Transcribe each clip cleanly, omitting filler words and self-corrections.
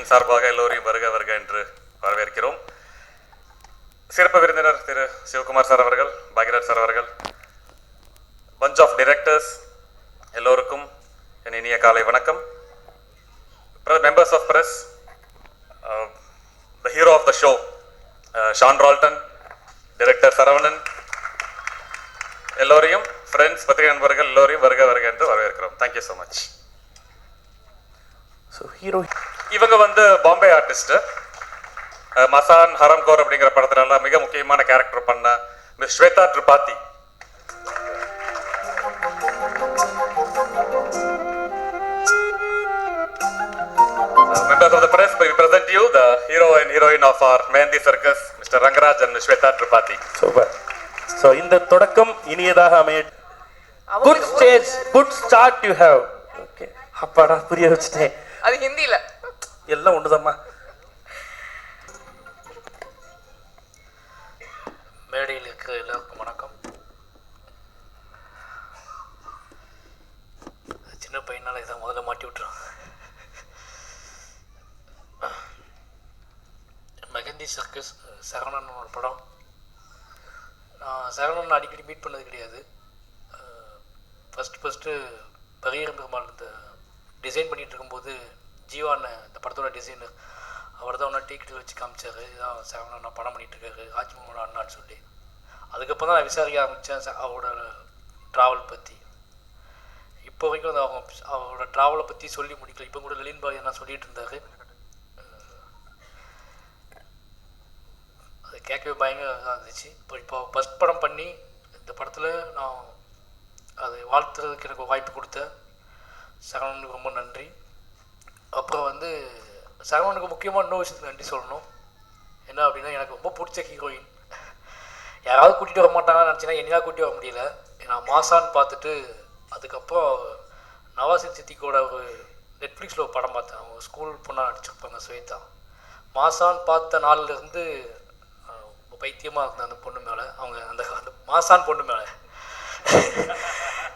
அணியின் சார்பாக எல்லோரையும் வருக வருக என்று வரவேற்கிறோம். சிறப்பு விருந்தினர் திரு சிவகுமார் சார் அவர்கள், பாக்யராஜ் சார் அவர்கள், பஞ்ச் ஆஃப் டைரக்டர்ஸ் எல்லோருக்கும் என் இனிய காலை வணக்கம். Members of press, the hero of the show, Sean Ralton, director Saravanan, எல்லோரையும் ஃப்ரெண்ட்ஸ், பத்திரிகை நண்பர்கள் எல்லோரையும் வருக வருக என்று வரவேற்கிறோம். Thank you so much. இவங்க வந்து பாம்பே ஆர்டிஸ்ட். மசான், ஹரம்கோர் அப்படிங்கிற படத்துல மிக முக்கியமான கேரக்டர் பண்ண miss Shweta Tripathi. Members of the press, we present you the hero and heroine of our Mehendi Circus, Mr. Rangaraj and Shweta Tripathi. Super. So in the தொடக்கம் இனியதாக அமைய. Good stage, good start you have. Okay. அப்பாடா புரிய வச்சிட்டேன். அது ஹிந்தில. எல்லாம் ஒண்ணுதாம்மா. மேடையில் இருக்கிற எல்லாருக்கும் வணக்கம். சின்ன பையனால இதை முதல்ல மாட்டி விட்டுருவாங்க. மெஹந்தி சர்க்கஸ் சரவணன் ஒரு படம். நான் சரவணன் அடிக்கடி மீட் பண்ணது கிடையாது. ஃபஸ்ட்டு பகீரம் பெருமாள் இந்த டிசைன் பண்ணிகிட்டு இருக்கும்போது ஜீவான இந்த படத்தோட டிசைனர் அவர் தான் ஒன்றா டீக்கெட்டில் வச்சு காமிச்சார். இதான் சரவணன் நான் படம் பண்ணிகிட்ருக்காரு, ராஜ்மோகனோட அண்ணான்னு சொல்லி. அதுக்கப்புறம் தான் நான் விசாரிக்க ஆரம்பித்தேன் அவரோட ட்ராவல் பற்றி. இப்போ வரைக்கும் வந்து அவரோட ட்ராவலை பற்றி சொல்லி முடிக்கல. இப்போ கூட லலின் பாய் என்ன சொல்லிகிட்டு இருந்தார். அது கேட்கவே பயங்கர இதாக இருந்துச்சு. இப்போ ஃபஸ்ட் படம் பண்ணி இந்த படத்தில் நான் அதை வாழ்த்துறதுக்கு எனக்கு வாய்ப்பு கொடுத்த சரவணனுக்கு ரொம்ப நன்றி. அப்புறம் வந்து சரவணனுக்கு முக்கியமாக இன்னொரு விஷயத்துக்கு நன்றி சொல்லணும். என்ன அப்படின்னா, எனக்கு ரொம்ப பிடிச்ச ஹீரோயின். யாராவது கூட்டிகிட்டு வர மாட்டாங்கன்னு நினச்சின்னா என்னையா கூட்டிகிட்டு வர முடியல. நான் மாசான்னு பார்த்துட்டு அதுக்கப்புறம் நவாசின் சித்திக்கோட ஒரு நெட்ஃப்ளிக்ஸில் ஒரு படம் பார்த்தேன். அவங்க ஸ்கூல் பொண்ணாக நடிச்சிருப்பாங்க ஸ்வேதா. மாசான் பார்த்த நாள்லேருந்து பைத்தியமாக இருந்தேன் அந்த பொண்ணு மேலே, அவங்க அந்த அந்த மாசான் பொண்ணு மேலே.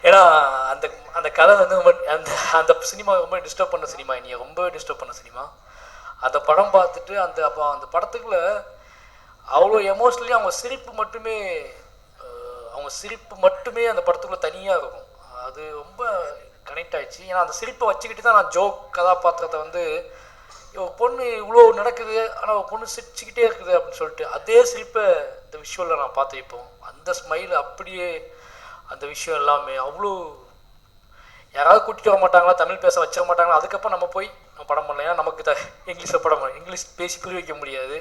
ஏன்னா அந்த அந்த கதை வந்து ரொம்ப அந்த அந்த சினிமா ரொம்ப டிஸ்டர்ப் பண்ண சினிமா, என்னைய ரொம்ப டிஸ்டர்ப் பண்ண சினிமா. அந்த படம் பார்த்துட்டு அப்போ அந்த படத்துக்குள்ள அவ்வளோ எமோஷ்னலி அவங்க சிரிப்பு மட்டுமே அந்த படத்துக்குள்ளே தனியாக இருக்கும். அது ரொம்ப கனெக்ட் ஆகிடுச்சு. ஏன்னா அந்த சிரிப்பை வச்சுக்கிட்டு தான் நான் ஜோக் கதாபாத்திரத்தை வந்து பொண்ணு இவ்வளோ நடக்குது ஆனால் பொண்ணு சிரிச்சுக்கிட்டே இருக்குது அப்படின்னு சொல்லிட்டு அதே சிரிப்பை இந்த விஷுவலில் நான் பார்த்து வைப்போம். அந்த ஸ்மைல் அப்படியே அந்த விஷயம் எல்லாமே அவ்வளோ. யாராவது கூட்டிகிட்டு வர மாட்டாங்களா, தமிழ் பேச வச்சிட மாட்டாங்களா, அதுக்கப்புறம் நம்ம போய் நம்ம படம் பண்ணலாம். ஏன்னா நமக்கு இங்கிலீஷில் படம் இங்கிலீஷ் பேசி புரிய வைக்க முடியாது.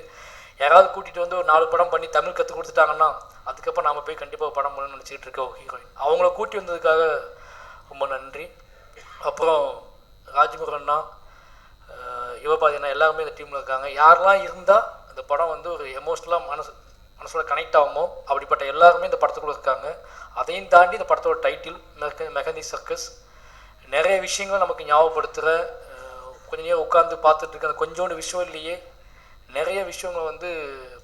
யாராவது கூட்டிகிட்டு வந்து ஒரு 4 படம் பண்ணி தமிழ் கற்றுக் கொடுத்துட்டாங்கன்னா அதுக்கப்புறம் நாம் போய் கண்டிப்பாக படம் பண்ணணும்னு நினச்சிக்கிட்டு இருக்க ஒரு ஹீரோயின். அவங்கள கூட்டி வந்ததுக்காக ரொம்ப நன்றி. அப்புறம் ராஜ்முருகன்னா, யுவபாதினா எல்லாருமே இந்த டீமில் இருக்காங்க. யாரெல்லாம் இருந்தால் இந்த படம் வந்து ஒரு எமோஷ்னலாக மனசோட கனெக்ட் ஆகுமோ அப்படிப்பட்ட எல்லாருமே இந்த படத்துக்குள்ளே இருக்காங்க. அதையும் தாண்டி இந்த படத்தோட டைட்டில் மெஹந்தி சர்க்கஸ் நிறைய விஷயங்களை நமக்கு ஞாபகப்படுத்துகிற, கொஞ்சம் நேரம் உட்காந்து பார்த்துட்டு இருக்க அந்த கொஞ்சோண்டு விஷுவல்லையே நிறைய விஷயங்களை வந்து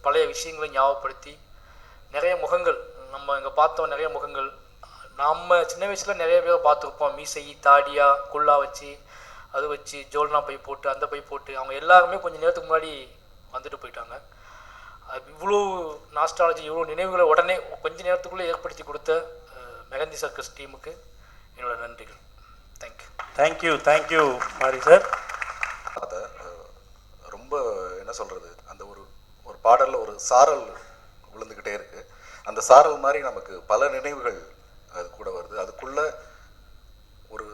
பழைய விஷயங்களை ஞாபகப்படுத்தி நிறைய முகங்கள் நம்ம இங்கே பார்த்தோம். நிறைய முகங்கள் நம்ம சின்ன வயசில் நிறைய பேர் பார்த்துருப்போம். மீசை, தாடியா, குள்ளா வச்சு அது வச்சு ஜோல்னா பை போட்டு அந்த பை போட்டு அவங்க எல்லாருமே கொஞ்சம் நேரத்துக்கு முன்னாடி வந்துட்டு போயிட்டாங்க. அது இவ்வளோ நாஸ்டாலஜி, இவ்வளோ நினைவுகளை உடனே கொஞ்ச நேரத்துக்குள்ளே ஏற்படுத்தி கொடுத்த மெஹந்தி சர்க்கஸ் டீமுக்கு என்னோட நன்றிகள். தேங்க்யூ மாரி சார். அதை ரொம்ப என்ன சொல்கிறது, அந்த ஒரு பாடலில் ஒரு சாரல் விழுந்துக்கிட்டே இருக்குது. அந்த சாரல் மாதிரி நமக்கு பல நினைவுகள் அது கூட வருது. அதுக்குள்ளே ஒரு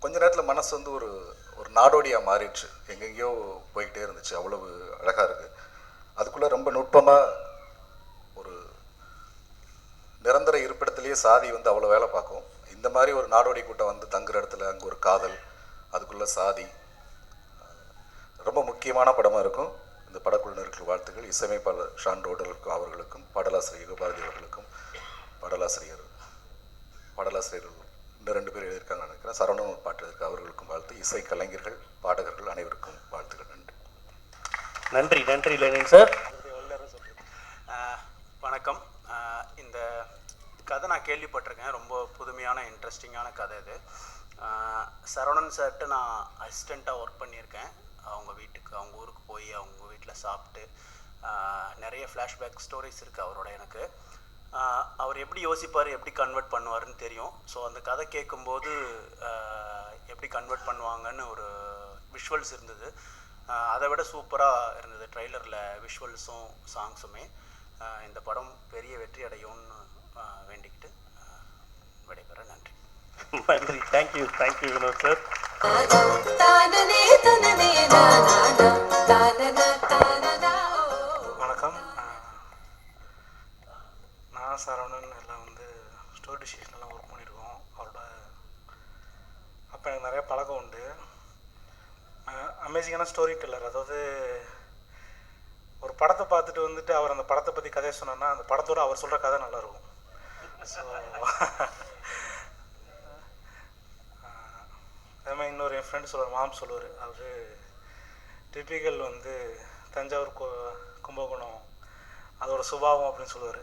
கொஞ்ச நேரத்தில் மனசு வந்து ஒரு நாடோடியாக மாறிடுச்சு. எங்கெங்கேயோ போய்கிட்டே இருந்துச்சு. அவ்வளவு அழகாக இருக்குது. அதுக்குள்ளே ரொம்ப நுட்பமாக ஒரு நிரந்தர இருப்பிடத்துலேயே சாதி வந்து அவ்வளோ வேலை பார்க்கும். இந்த மாதிரி ஒரு நாடோடி கூட்டம் வந்து தங்குற இடத்துல அங்கே ஒரு காதல், அதுக்குள்ளே சாதி, ரொம்ப முக்கியமான படமாக இருக்கும். இந்த படக்குழுவினருக்கு வாழ்த்துக்கள். இசையமைப்பாளர் ஷான் ரோடலுக்கும் அவர்களுக்கும், பாடலாசிரியர் யுகபாரதி அவர்களுக்கும், பாடலாசிரியர் இன்னும் 2 பேர் எழுதியிருக்காங்க நினைக்கிறேன், சரவணன் ஒரு பாட்டு இருக்கு, அவர்களுக்கும் வாழ்த்து. இசை கலைஞர்கள், பாடகர்கள் அனைவருக்கும் வாழ்த்துக்கள். நன்றி லெனின் சார். வணக்கம். இந்த கதை நான் கேள்விப்பட்டிருக்கேன். ரொம்ப புதுமையான இன்ட்ரெஸ்டிங்கான கதை இது. சரவணன் சார்கிட்ட நான் அசிஸ்டண்ட்டாக ஒர்க் பண்ணியிருக்கேன். அவங்க வீட்டுக்கு, அவங்க ஊருக்கு போய் அவங்க வீட்டில் சாப்பிட்டு நிறைய ஃப்ளாஷ்பேக் ஸ்டோரிஸ் இருக்குது அவரோட. எனக்கு அவர் எப்படி யோசிப்பார், எப்படி கன்வெர்ட் பண்ணுவார்னு தெரியும். ஸோ அந்த கதை கேட்கும்போது எப்படி கன்வெர்ட் பண்ணுவாங்கன்னு ஒரு விஷுவல்ஸ் இருந்தது. அதை விட சூப்பராக இருந்தது ட்ரெய்லரில் விஷுவல்ஸும் சாங்ஸுமே. இந்த படம் பெரிய வெற்றி அடையும்னு வேண்டிக்கிட்டு விடைபெற நன்றி. நன்றி. Thank you Vinod sir. வணக்கம். நான் சரவணன் எல்லாம் ஸ்டோரி டிசிஷன்லாம் ஒர்க் பண்ணியிருக்கோம். அவரோட அப்போ எனக்கு நிறைய பழக்கம் உண்டு. அமேசிங்கான ஸ்டோரி டெல்லர். அதாவது ஒரு படத்தை பார்த்துட்டு அவர் அந்த படத்தை பற்றி கதையை சொன்னோன்னா அந்த படத்தோடு அவர் சொல்கிற கதை நல்லாயிருக்கும். ஸோ அதே மாதிரி இன்னொரு என் ஃப்ரெண்டு சொல்லுவார், மாம் சொல்லுவார், அவர் டிப்பிக்கல் தஞ்சாவூர் கும்பகோணம் அதோட சுபாவம் அப்படின்னு சொல்லுவார்.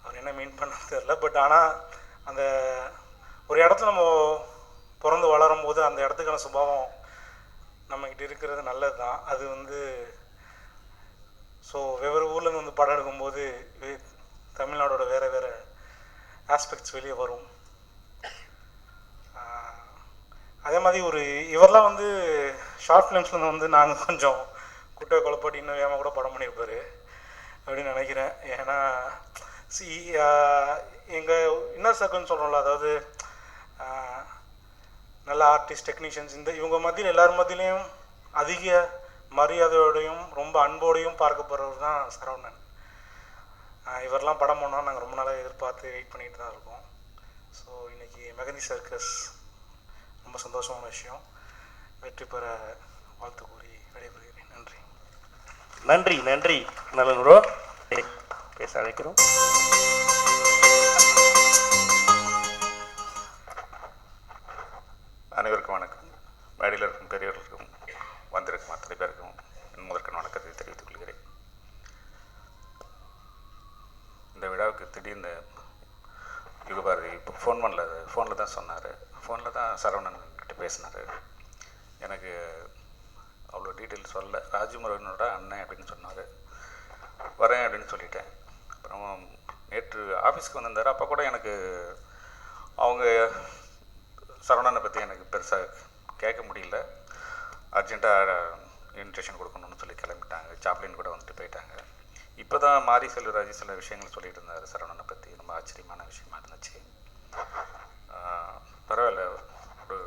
அவர் என்ன மீன் பண்ண தெரியல. பட் ஆனால் அந்த ஒரு இடத்துல நம்ம பிறந்து வளரும் போது அந்த இடத்துக்கான சுபாவம் நம்மக்கிட்ட இருக்கிறது நல்லது தான். அது ஸோ வெவ்வேறு ஊர்லேருந்து படம் எடுக்கும்போது தமிழ்நாடோட வேறு ஆஸ்பெக்ட்ஸ் வெளியே வரும். அதே மாதிரி இவரெலாம் ஷார்ட் ஃபிலிம்ஸில் நாங்கள் கொஞ்சம் குட்டை கொலைப்பாட்டி இன்னும் வேகமாக கூட படம் பண்ணியிருப்பார் அப்படின்னு நினைக்கிறேன். ஏன்னா எங்கள் இன்னர் சர்க்கிள்னு சொல்கிறோம்ல, அதாவது நல்ல ஆர்டிஸ்ட், டெக்னீஷியன்ஸ், இவங்க மத்தியில் எல்லார் மத்தியிலையும் அதிக மரியாதையோடையும் ரொம்ப அன்போடையும் பார்க்கப்படுறவர் தான் சரவணன். இவரெல்லாம் படம் பண்ணால் நாங்கள் ரொம்ப நாளாக எதிர்பார்த்து வெயிட் பண்ணிட்டு தான் இருக்கோம். ஸோ இன்றைக்கி மெகந்தி சர்க்கஸ் ரொம்ப சந்தோஷமான விஷயம். வெற்றி பெற வாழ்த்து கூறி விடைபெறுகிறேன். நன்றி. நன்றி நல்ல ப்ரோ. பேச அழைக்கிறோம். அனைவருக்கும் வணக்கம். மேடையில் இருக்கும் பெரியவர்களுக்கும் வந்திருக்கும் அத்தனை பேருக்கும் என் முதற்கண் வணக்கத்தை தெரிவித்துக் கொள்கிறேன். இந்த விழாவுக்கு திடீர்னு யுகபாரதி இப்போ ஃபோனில் தான் சொன்னார். ஃபோனில் தான் சரவணன் கிட்ட பேசினார். எனக்கு அவ்வளோ டீட்டெயில் சொல்ல. ராஜ்முருகனோட அண்ணன் அப்படின்னு சொன்னார். வரேன் அப்படின்னு சொல்லிட்டேன். அப்புறம் நேற்று ஆஃபீஸ்க்கு வந்திருந்தார். அப்போ கூட எனக்கு அவங்க சரவணனை பற்றி எனக்கு பெருசாக கேட்க முடியல. அர்ஜென்ட்டாக இன்விடேஷன் கொடுக்கணும்னு சொல்லி கிளம்பிட்டாங்க. சாப்ளின் கூட வந்துட்டு போயிட்டாங்க. இப்போ தான் மாரி செல்வராஜ் சில விஷயங்கள் சொல்லிட்டு இருந்தார் சரவணனை பற்றி. ரொம்ப ஆச்சரியமான விஷயமா இருந்துச்சு. பரவாயில்ல, ஒரு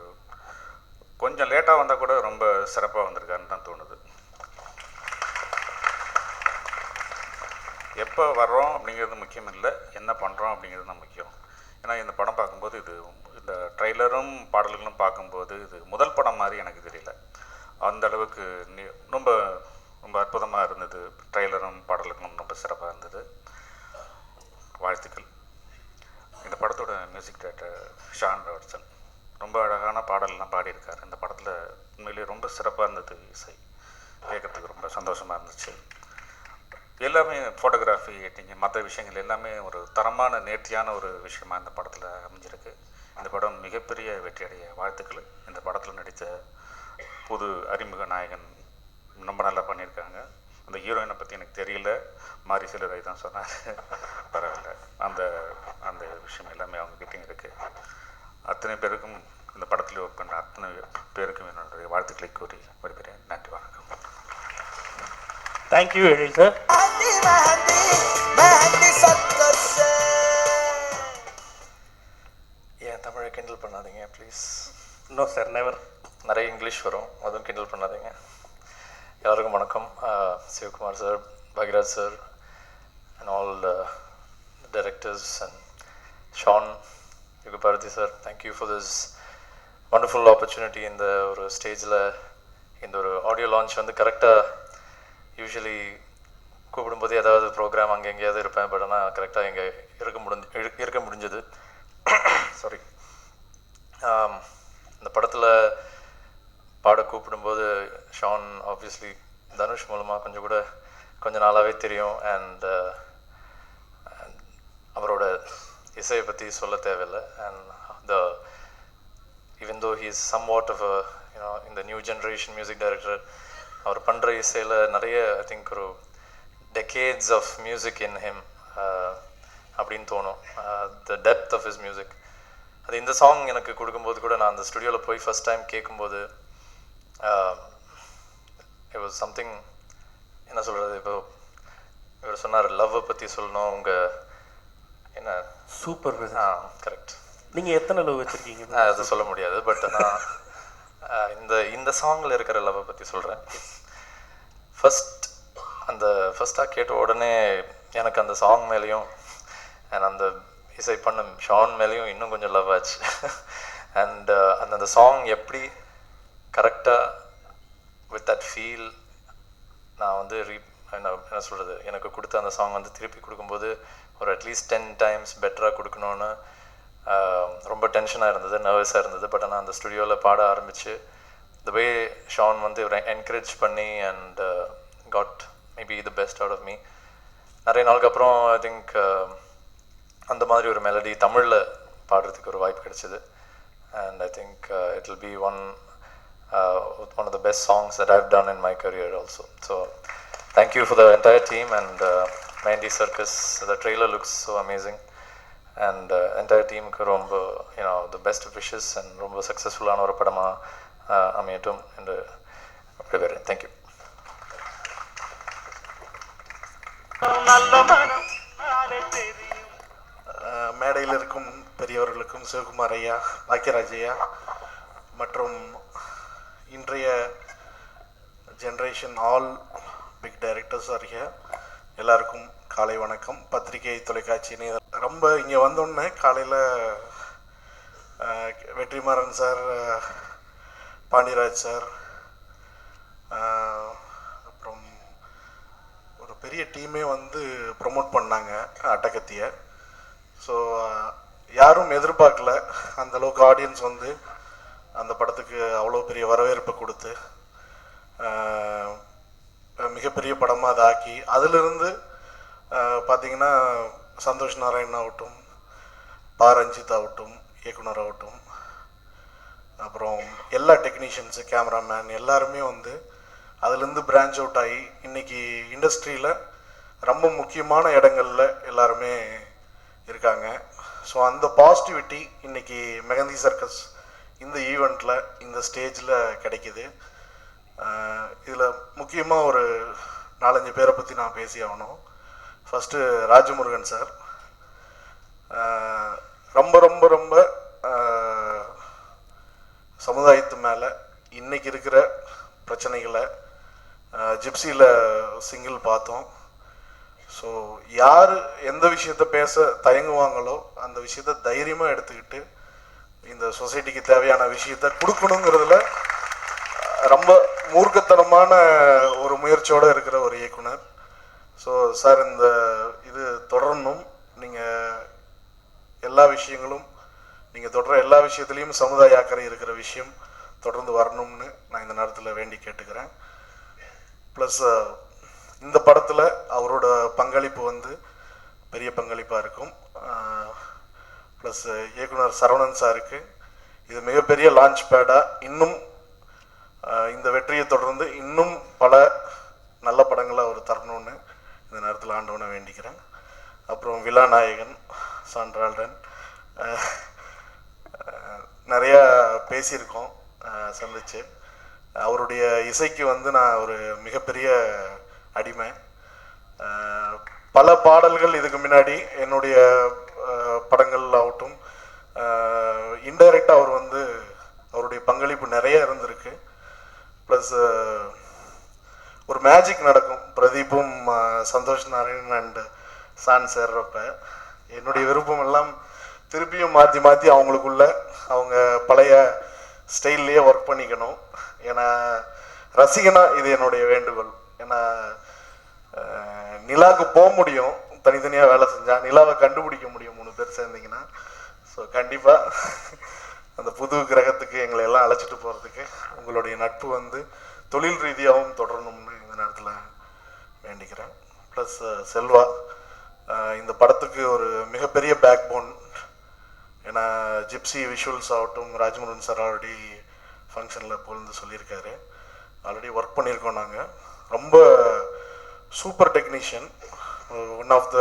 கொஞ்சம் லேட்டாக வந்தால் கூட ரொம்ப சிறப்பாக வந்திருக்காருன்னு தான் தோணுது. எப்போ வர்றோம் அப்படிங்கிறது முக்கியம் இல்லை, என்ன பண்ணுறோம் அப்படிங்கிறது தான் முக்கியம். ஏன்னா இந்த படம் பார்க்கும்போது இந்த ட்ரெய்லரும் பாடல்களும் பார்க்கும்போது இது முதல் படம் மாதிரி எனக்கு தெரியல. அந்த அளவுக்கு ரொம்ப ரொம்ப அற்புதமாக இருந்தது. ட்ரெய்லரும் பாடல்களும் ரொம்ப சிறப்பாக இருந்தது. வாழ்த்துக்கள். இந்த படத்தோட மியூசிக் டைரக்டர் ஷான் ராவர்ட்சன் ரொம்ப அழகான பாடல்லாம் பாடியிருக்கார். இந்த படத்தில் உண்மையிலேயே ரொம்ப சிறப்பாக இருந்தது. இசை கேட்குறதுக்கு ரொம்ப சந்தோஷமாக இருந்துச்சு. எல்லாமே ஃபோட்டோகிராஃபி, எடிட்டிங், மற்ற விஷயங்கள் எல்லாமே ஒரு தரமான நேர்த்தியான ஒரு விஷயமாக இந்த படத்தில் அமைஞ்சிருக்கு. இந்த படம் மிகப்பெரிய வெற்றியடைய வாழ்த்துக்கள். இந்த படத்தில் நடித்த புது அறிமுக நாயகன் ரொம்ப நல்லா பண்ணியிருக்காங்க. அந்த ஹீரோயினை பற்றி எனக்கு தெரியல, மாரி செல்வராஜ் தான் சொன்னார். பரவாயில்ல, அந்த அந்த விஷயம் எல்லாமே அவங்ககிட்டையும் இருக்குது. அத்தனை பேருக்கும் இந்த படத்தில் ஒர்க் பண்ண அத்தனை பேருக்கும் என்னுடைய வாழ்த்துக்களை கூறி விரும்புகிறேன். நன்றி, வணக்கம். Thank you Ezhil sir. ஏன் தமிழை கிண்டல் பண்ணாதீங்க ப்ளீஸ். No sir, never. நிறைய இங்கிலீஷ் வரும், அதுவும் கிண்டல் பண்ணாதீங்க. எல்லாருக்கும் வணக்கம். Sivakumar sir, Bhagyaraj sir and all the directors and Sean, Yugabharathi sir, thank you for this wonderful opportunity. இந்த ஒரு ஸ்டேஜில் இந்த ஒரு ஆடியோ லான்ச் கரெக்டாக யூஸ்வலி கூப்பிடும்போது ஏதாவது ப்ரோக்ராம் அங்கே எங்கேயாவது இருப்பேன். பட் ஆனால் கரெக்டாக இங்கே இருக்க முடிஞ்சது. சாரி. இந்த படத்தில் பாட கூப்பிடும்போது ஷான் ஆப்வியஸ்லி தனுஷ் மூலமாக கொஞ்சம் நாளாகவே தெரியும். அண்ட் அவரோட இசையை பற்றி சொல்ல தேவையில்லை. And even though he is somewhat of a you know இந்த நியூ ஜென்ரேஷன் மியூசிக் டைரக்டர். அவர் பண்ணுற இசையில் நிறைய ஐ திங்க் ஒரு decades of music in him அப்படின்னு தோணும். The depth of his music அது இந்த சாங் எனக்கு கொடுக்கும்போது கூட நான் அந்த ஸ்டுடியோவில் போய் ஃபஸ்ட் டைம் கேட்கும்போது இட் வாஸ் சம்திங், என்ன சொல்கிறது, இப்போ இவர் சொன்னார் லவ்வை பற்றி சொல்லணும் உங்கள் என்ன சூப்பர். கரெக்ட். நீங்கள் எத்தனை லவ் வச்சுருக்கீங்க? அது சொல்ல முடியாது, பட் நான் இந்த சாங்கில் இருக்கிற லவ்வை பற்றி சொல்கிறேன். ஃபஸ்ட்டாக கேட்ட உடனே எனக்கு அந்த சாங் மேலேயும் அண்ட் அந்த இசை பண்ண ஷான் மேலேயும் இன்னும் கொஞ்சம் லவ் ஆச்சு. அண்ட் அந்த சாங் எப்படி கரெக்டாக வித் தட் ஃபீல் நான் வந்து என்ன சொல்கிறது, எனக்கு கொடுத்த அந்த சாங் வந்து திருப்பி கொடுக்கும்போது ஒரு அட்லீஸ்ட் 10 times பெட்டராக கொடுக்கணுன்னு ரொம்ப டென்ஷனாக இருந்தது, நர்வஸாக இருந்தது. பட் ஆனால் அந்த ஸ்டுடியோவில் பாட ஆரம்பித்து த வே ஷான் வந்து இவரை என்கரேஜ் பண்ணி and got maybe the best out of me. நிறைய நாளுக்கு அப்புறம் ஐ திங்க் அந்த மாதிரி ஒரு மெலடி தமிழில் பாடுறதுக்கு ஒரு வாய்ப்பு கிடைச்சிது. And I think it will be one of the best songs that I've done in my career also. So thank you for the entire team and Mandy Circus. The trailer looks so amazing and entire team ku romba the best wishes and romba successful ana oru padama அமையட்டும் என்று விடைபெறுகிறேன். Thank you. மேடையில் இருக்கும் பெரியவர்களுக்கும் சிவகுமார் ஐயா, பாக்கியராஜ் ஐயா மற்றும் இன்றைய generation all big directors ஆகிய எல்லாருக்கும் காலை வணக்கம். பத்திரிகை தொலைக்காட்சி ரொம்ப இங்கே வந்தோடனே காலையில் வெற்றிமாறன் சார், பாண்டியராஜ் சார், அப்புறம் ஒரு பெரிய டீமே வந்து ப்ரொமோட் பண்ணாங்க அட்டகத்தியை. ஸோ யாரும் எதிர்பார்க்கல அந்தளவுக்கு ஆடியன்ஸ் வந்து அந்த படத்துக்கு அவ்வளோ பெரிய வரவேற்பை கொடுத்து மிகப்பெரிய படமாக அதை ஆக்கி அதிலிருந்து பார்த்திங்கன்னா சந்தோஷ் நாராயண் ஆகட்டும், ரஞ்சித் ஆகட்டும், இயக்குனர் ஆகட்டும், அப்புறம் எல்லா டெக்னீஷியன்ஸு, கேமராமேன் எல்லாருமே வந்து அதுலேருந்து பிரான்ச் அவுட் ஆகி இன்றைக்கி இண்டஸ்ட்ரியில் ரொம்ப முக்கியமான இடங்களில் எல்லாருமே இருக்காங்க. ஸோ அந்த பாசிட்டிவிட்டி இன்றைக்கி மெஹந்தி சர்க்கஸ் இந்த ஈவெண்ட்டில் இந்த ஸ்டேஜில் கிடைக்கிது. இதில் முக்கியமாக ஒரு 4-5 பேரை பற்றி நான் பேசி ஆகணும். ஃபஸ்ட்டு ராஜமுருகன் சார் ரொம்ப ரொம்ப ரொம்ப சமுதாயத்து மேலே இன்றைக்கி இருக்கிற பிரச்சனைகளை ஜிப்சியில் சிங்கிள் பார்த்தோம். ஸோ யார் எந்த விஷயத்த பேச தயங்குவாங்களோ அந்த விஷயத்த தைரியமாக எடுத்துக்கிட்டு இந்த சொசைட்டிக்கு தேவையான விஷயத்த கொடுக்கணுங்கிறதுல ரொம்ப மூர்க்கத்தனமான ஒரு முயற்சியோடு இருக்கிற ஒரு இயக்குனர். ஸோ சார் இந்த இது தொடரணும். நீங்கள் எல்லா விஷயங்களும் நீங்கள் தொடர எல்லா விஷயத்துலேயும் சமுதாய அக்கறை இருக்கிற விஷயம் தொடர்ந்து வரணும்னு நான் இந்த நேரத்தில் வேண்டி கேட்டுக்கிறேன். ப்ளஸ் இந்த படத்தில் அவரோட பங்களிப்பு வந்து பெரிய பங்களிப்பாக இருக்கும். ப்ளஸ் இயக்குனர் சரவணன் சாருக்கு இது மிகப்பெரிய லான்ச் பேடாக இன்னும் இந்த வெற்றியை தொடர்ந்து இன்னும் பல நல்ல படங்களை அவர் தரணும்னு இந்த நேரத்தில் ஆண்டவனை வேண்டிக்கிறேன். அப்புறம் விழாநாயகன் சான்றால்டன் நிறையா பேசியிருக்கோம் சந்திச்சு. அவருடைய இசைக்கு வந்து நான் ஒரு மிகப்பெரிய அடிமை. பல பாடல்கள் இதுக்கு முன்னாடி என்னுடைய படங்கள் ஆகட்டும் இன்டைரக்டாக அவர் வந்து அவருடைய பங்களிப்பு நிறைய இருந்திருக்கு. ப்ளஸ் ஒரு மேஜிக் நடக்கும் பிரதீப்பும் சந்தோஷ் நாராயணன் அண்ட் சான் சேர்றப்ப என்னுடைய விருப்பம் எல்லாம் திருப்பியும் மாற்றி மாற்றி அவங்களுக்குள்ள அவங்க பழைய ஸ்டைல்லையே ஒர்க் பண்ணிக்கணும். ஏன்னா ரசிகனா இது என்னுடைய வேண்டுகோள். ஏன்னா நிலாவுக்கு போக முடியும் தனித்தனியாக வேலை செஞ்சால், நிலாவை கண்டுபிடிக்க முடியும் 3 பேர் சேர்ந்தீங்கன்னா. ஸோ கண்டிப்பாக அந்த புது கிரகத்துக்கு எங்களை எல்லாம் அழைச்சிட்டு போகிறதுக்கு உங்களுடைய நட்பு வந்து தொழில் ரீதியாகவும் தொடரணும்னு இந்த நேரத்தில் வேண்டிக்கிறேன். ப்ளஸ் செல்வா இந்த படத்துக்கு ஒரு மிகப்பெரிய பேக் போன். ஏன்னா ஜிப்சி விஷுவல்ஸ் ஆகட்டும், ராஜமுருகன் சார் ஆல்ரெடி ஃபங்க்ஷனில் புகழ்ந்து சொல்லியிருக்காரு. ஆல்ரெடி ஒர்க் பண்ணியிருக்கோம் நாங்கள். ரொம்ப super technician, one of the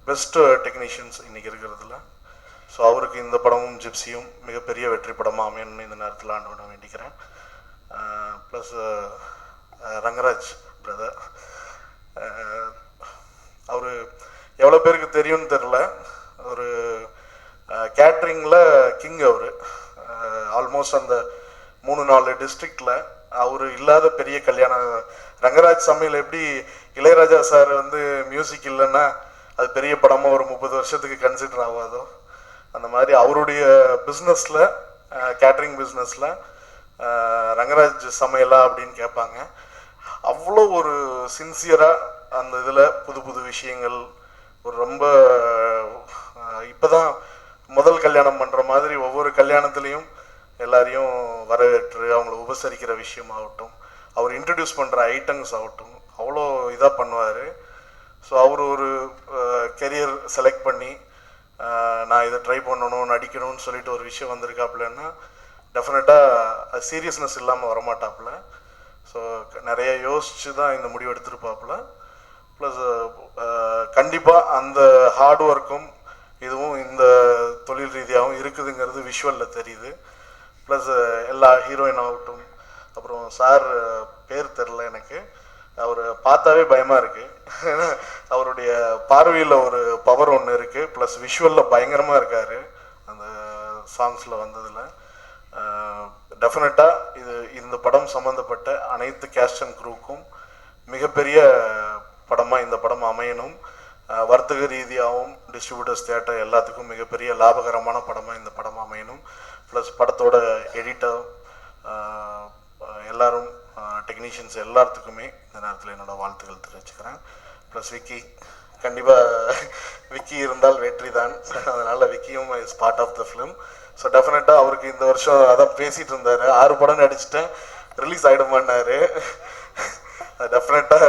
best technicians இன்றைக்கி இருக்கிறதுல. ஸோ அவருக்கு இந்த படமும் ஜிப்சியும் மிகப்பெரிய வெற்றி படமாக அமையணும்னு இந்த நேரத்தில் ஆண்டவனை வேண்டிக்கிறேன். ப்ளஸ் ரங்கராஜ் பிரதர், அவர் எவ்வளோ பேருக்கு தெரியும்னு தெரில, ஒரு கேட்ரிங்கில் கிங் அவர். ஆல்மோஸ்ட் அந்த 3-4 டிஸ்ட்ரிக்டில் அவர் இல்லாத பெரிய கல்யாணம். ரங்கராஜ் சமையல் எப்படி இளையராஜா சார் வந்து மியூசிக் இல்லைன்னா அது பெரிய படமாக ஒரு 30 வருஷத்துக்கு கன்சிடர் ஆகாதோ, அந்த மாதிரி அவருடைய பிஸ்னஸில், கேட்ரிங் பிஸ்னஸில் ரங்கராஜ் சமையலா அப்படின்னு கேட்பாங்க. அவ்வளோ ஒரு சின்சியராக அந்த இதில் புது புது விஷயங்கள், ஒரு ரொம்ப இப்போ தான் முதல் கல்யாணம் பண்ணுற மாதிரி ஒவ்வொரு கல்யாணத்துலேயும் எல்லாரையும் வரவேற்று அவங்கள உபசரிக்கிற விஷயமாகட்டும், அவர் இன்ட்ரடியூஸ் பண்ணுற ஐட்டம்ஸ் ஆகட்டும், அவ்வளோ இதாக பண்ணுவார். ஸோ அவர் ஒரு கெரியர் செலக்ட் பண்ணி நான் இதை ட்ரை பண்ணணும், நடிக்கணும்னு சொல்லிட்டு ஒரு விஷயம் வந்திருக்காப்புலன்னா டெஃபினட்டாக சீரியஸ்னஸ் இல்லாமல் வரமாட்டாப்புல. ஸோ நிறைய யோசித்து தான் இந்த முடிவு எடுத்துருப்பாப்புல. ப்ளஸ் கண்டிப்பாக அந்த ஹார்ட் ஒர்க்கும் இதுவும் இந்த தொழில் ரீதியாகவும் இருக்குதுங்கிறது விஷுவலில் தெரியுது. ப்ளஸ் எல்லா ஹீரோயின் ஆகட்டும், அப்புறம் சார் பேர் தெரில எனக்கு, அவர் பார்த்தாவே பயமாக இருக்குது. ஏன்னா அவருடைய பார்வையில் ஒரு பவர் ஒன்று இருக்குது. ப்ளஸ் விஷுவலில் பயங்கரமாக இருக்கார் அந்த சாங்ஸில் வந்ததில். டெஃபினட்டாக இந்த படம் சம்மந்தப்பட்ட அனைத்து கேஸ்ட் அண்ட் க்ரூக்கும் மிகப்பெரிய படமாக இந்த படம் அமையணும். வர்த்தக ரீதியாகவும் டிஸ்ட்ரிபியூட்டர்ஸ் தியேட்டர் எல்லாத்துக்கும் மிகப்பெரிய லாபகரமான படமாக இந்த படம் அமையணும். ப்ளஸ் படத்தோட எடிட்டர் எல்லாரும், டெக்னீஷியன்ஸ் எல்லாத்துக்குமே இந்த நேரத்தில் என்னோடய வாழ்த்துக்கள் தெரிவிச்சுக்கிறேன். ப்ளஸ் விக்கி, கண்டிப்பாக விக்கி இருந்தால் வெற்றி தான். அதனால் விக்கியும் is part of the film. So டெஃபினட்டாக அவருக்கு இந்த வருஷம் அதான் பேசிகிட்டு இருந்தார், 6 படம் நடிச்சிட்டேன், ரிலீஸ் ஆகிடுமான்னாரு. டெஃபினட்டாக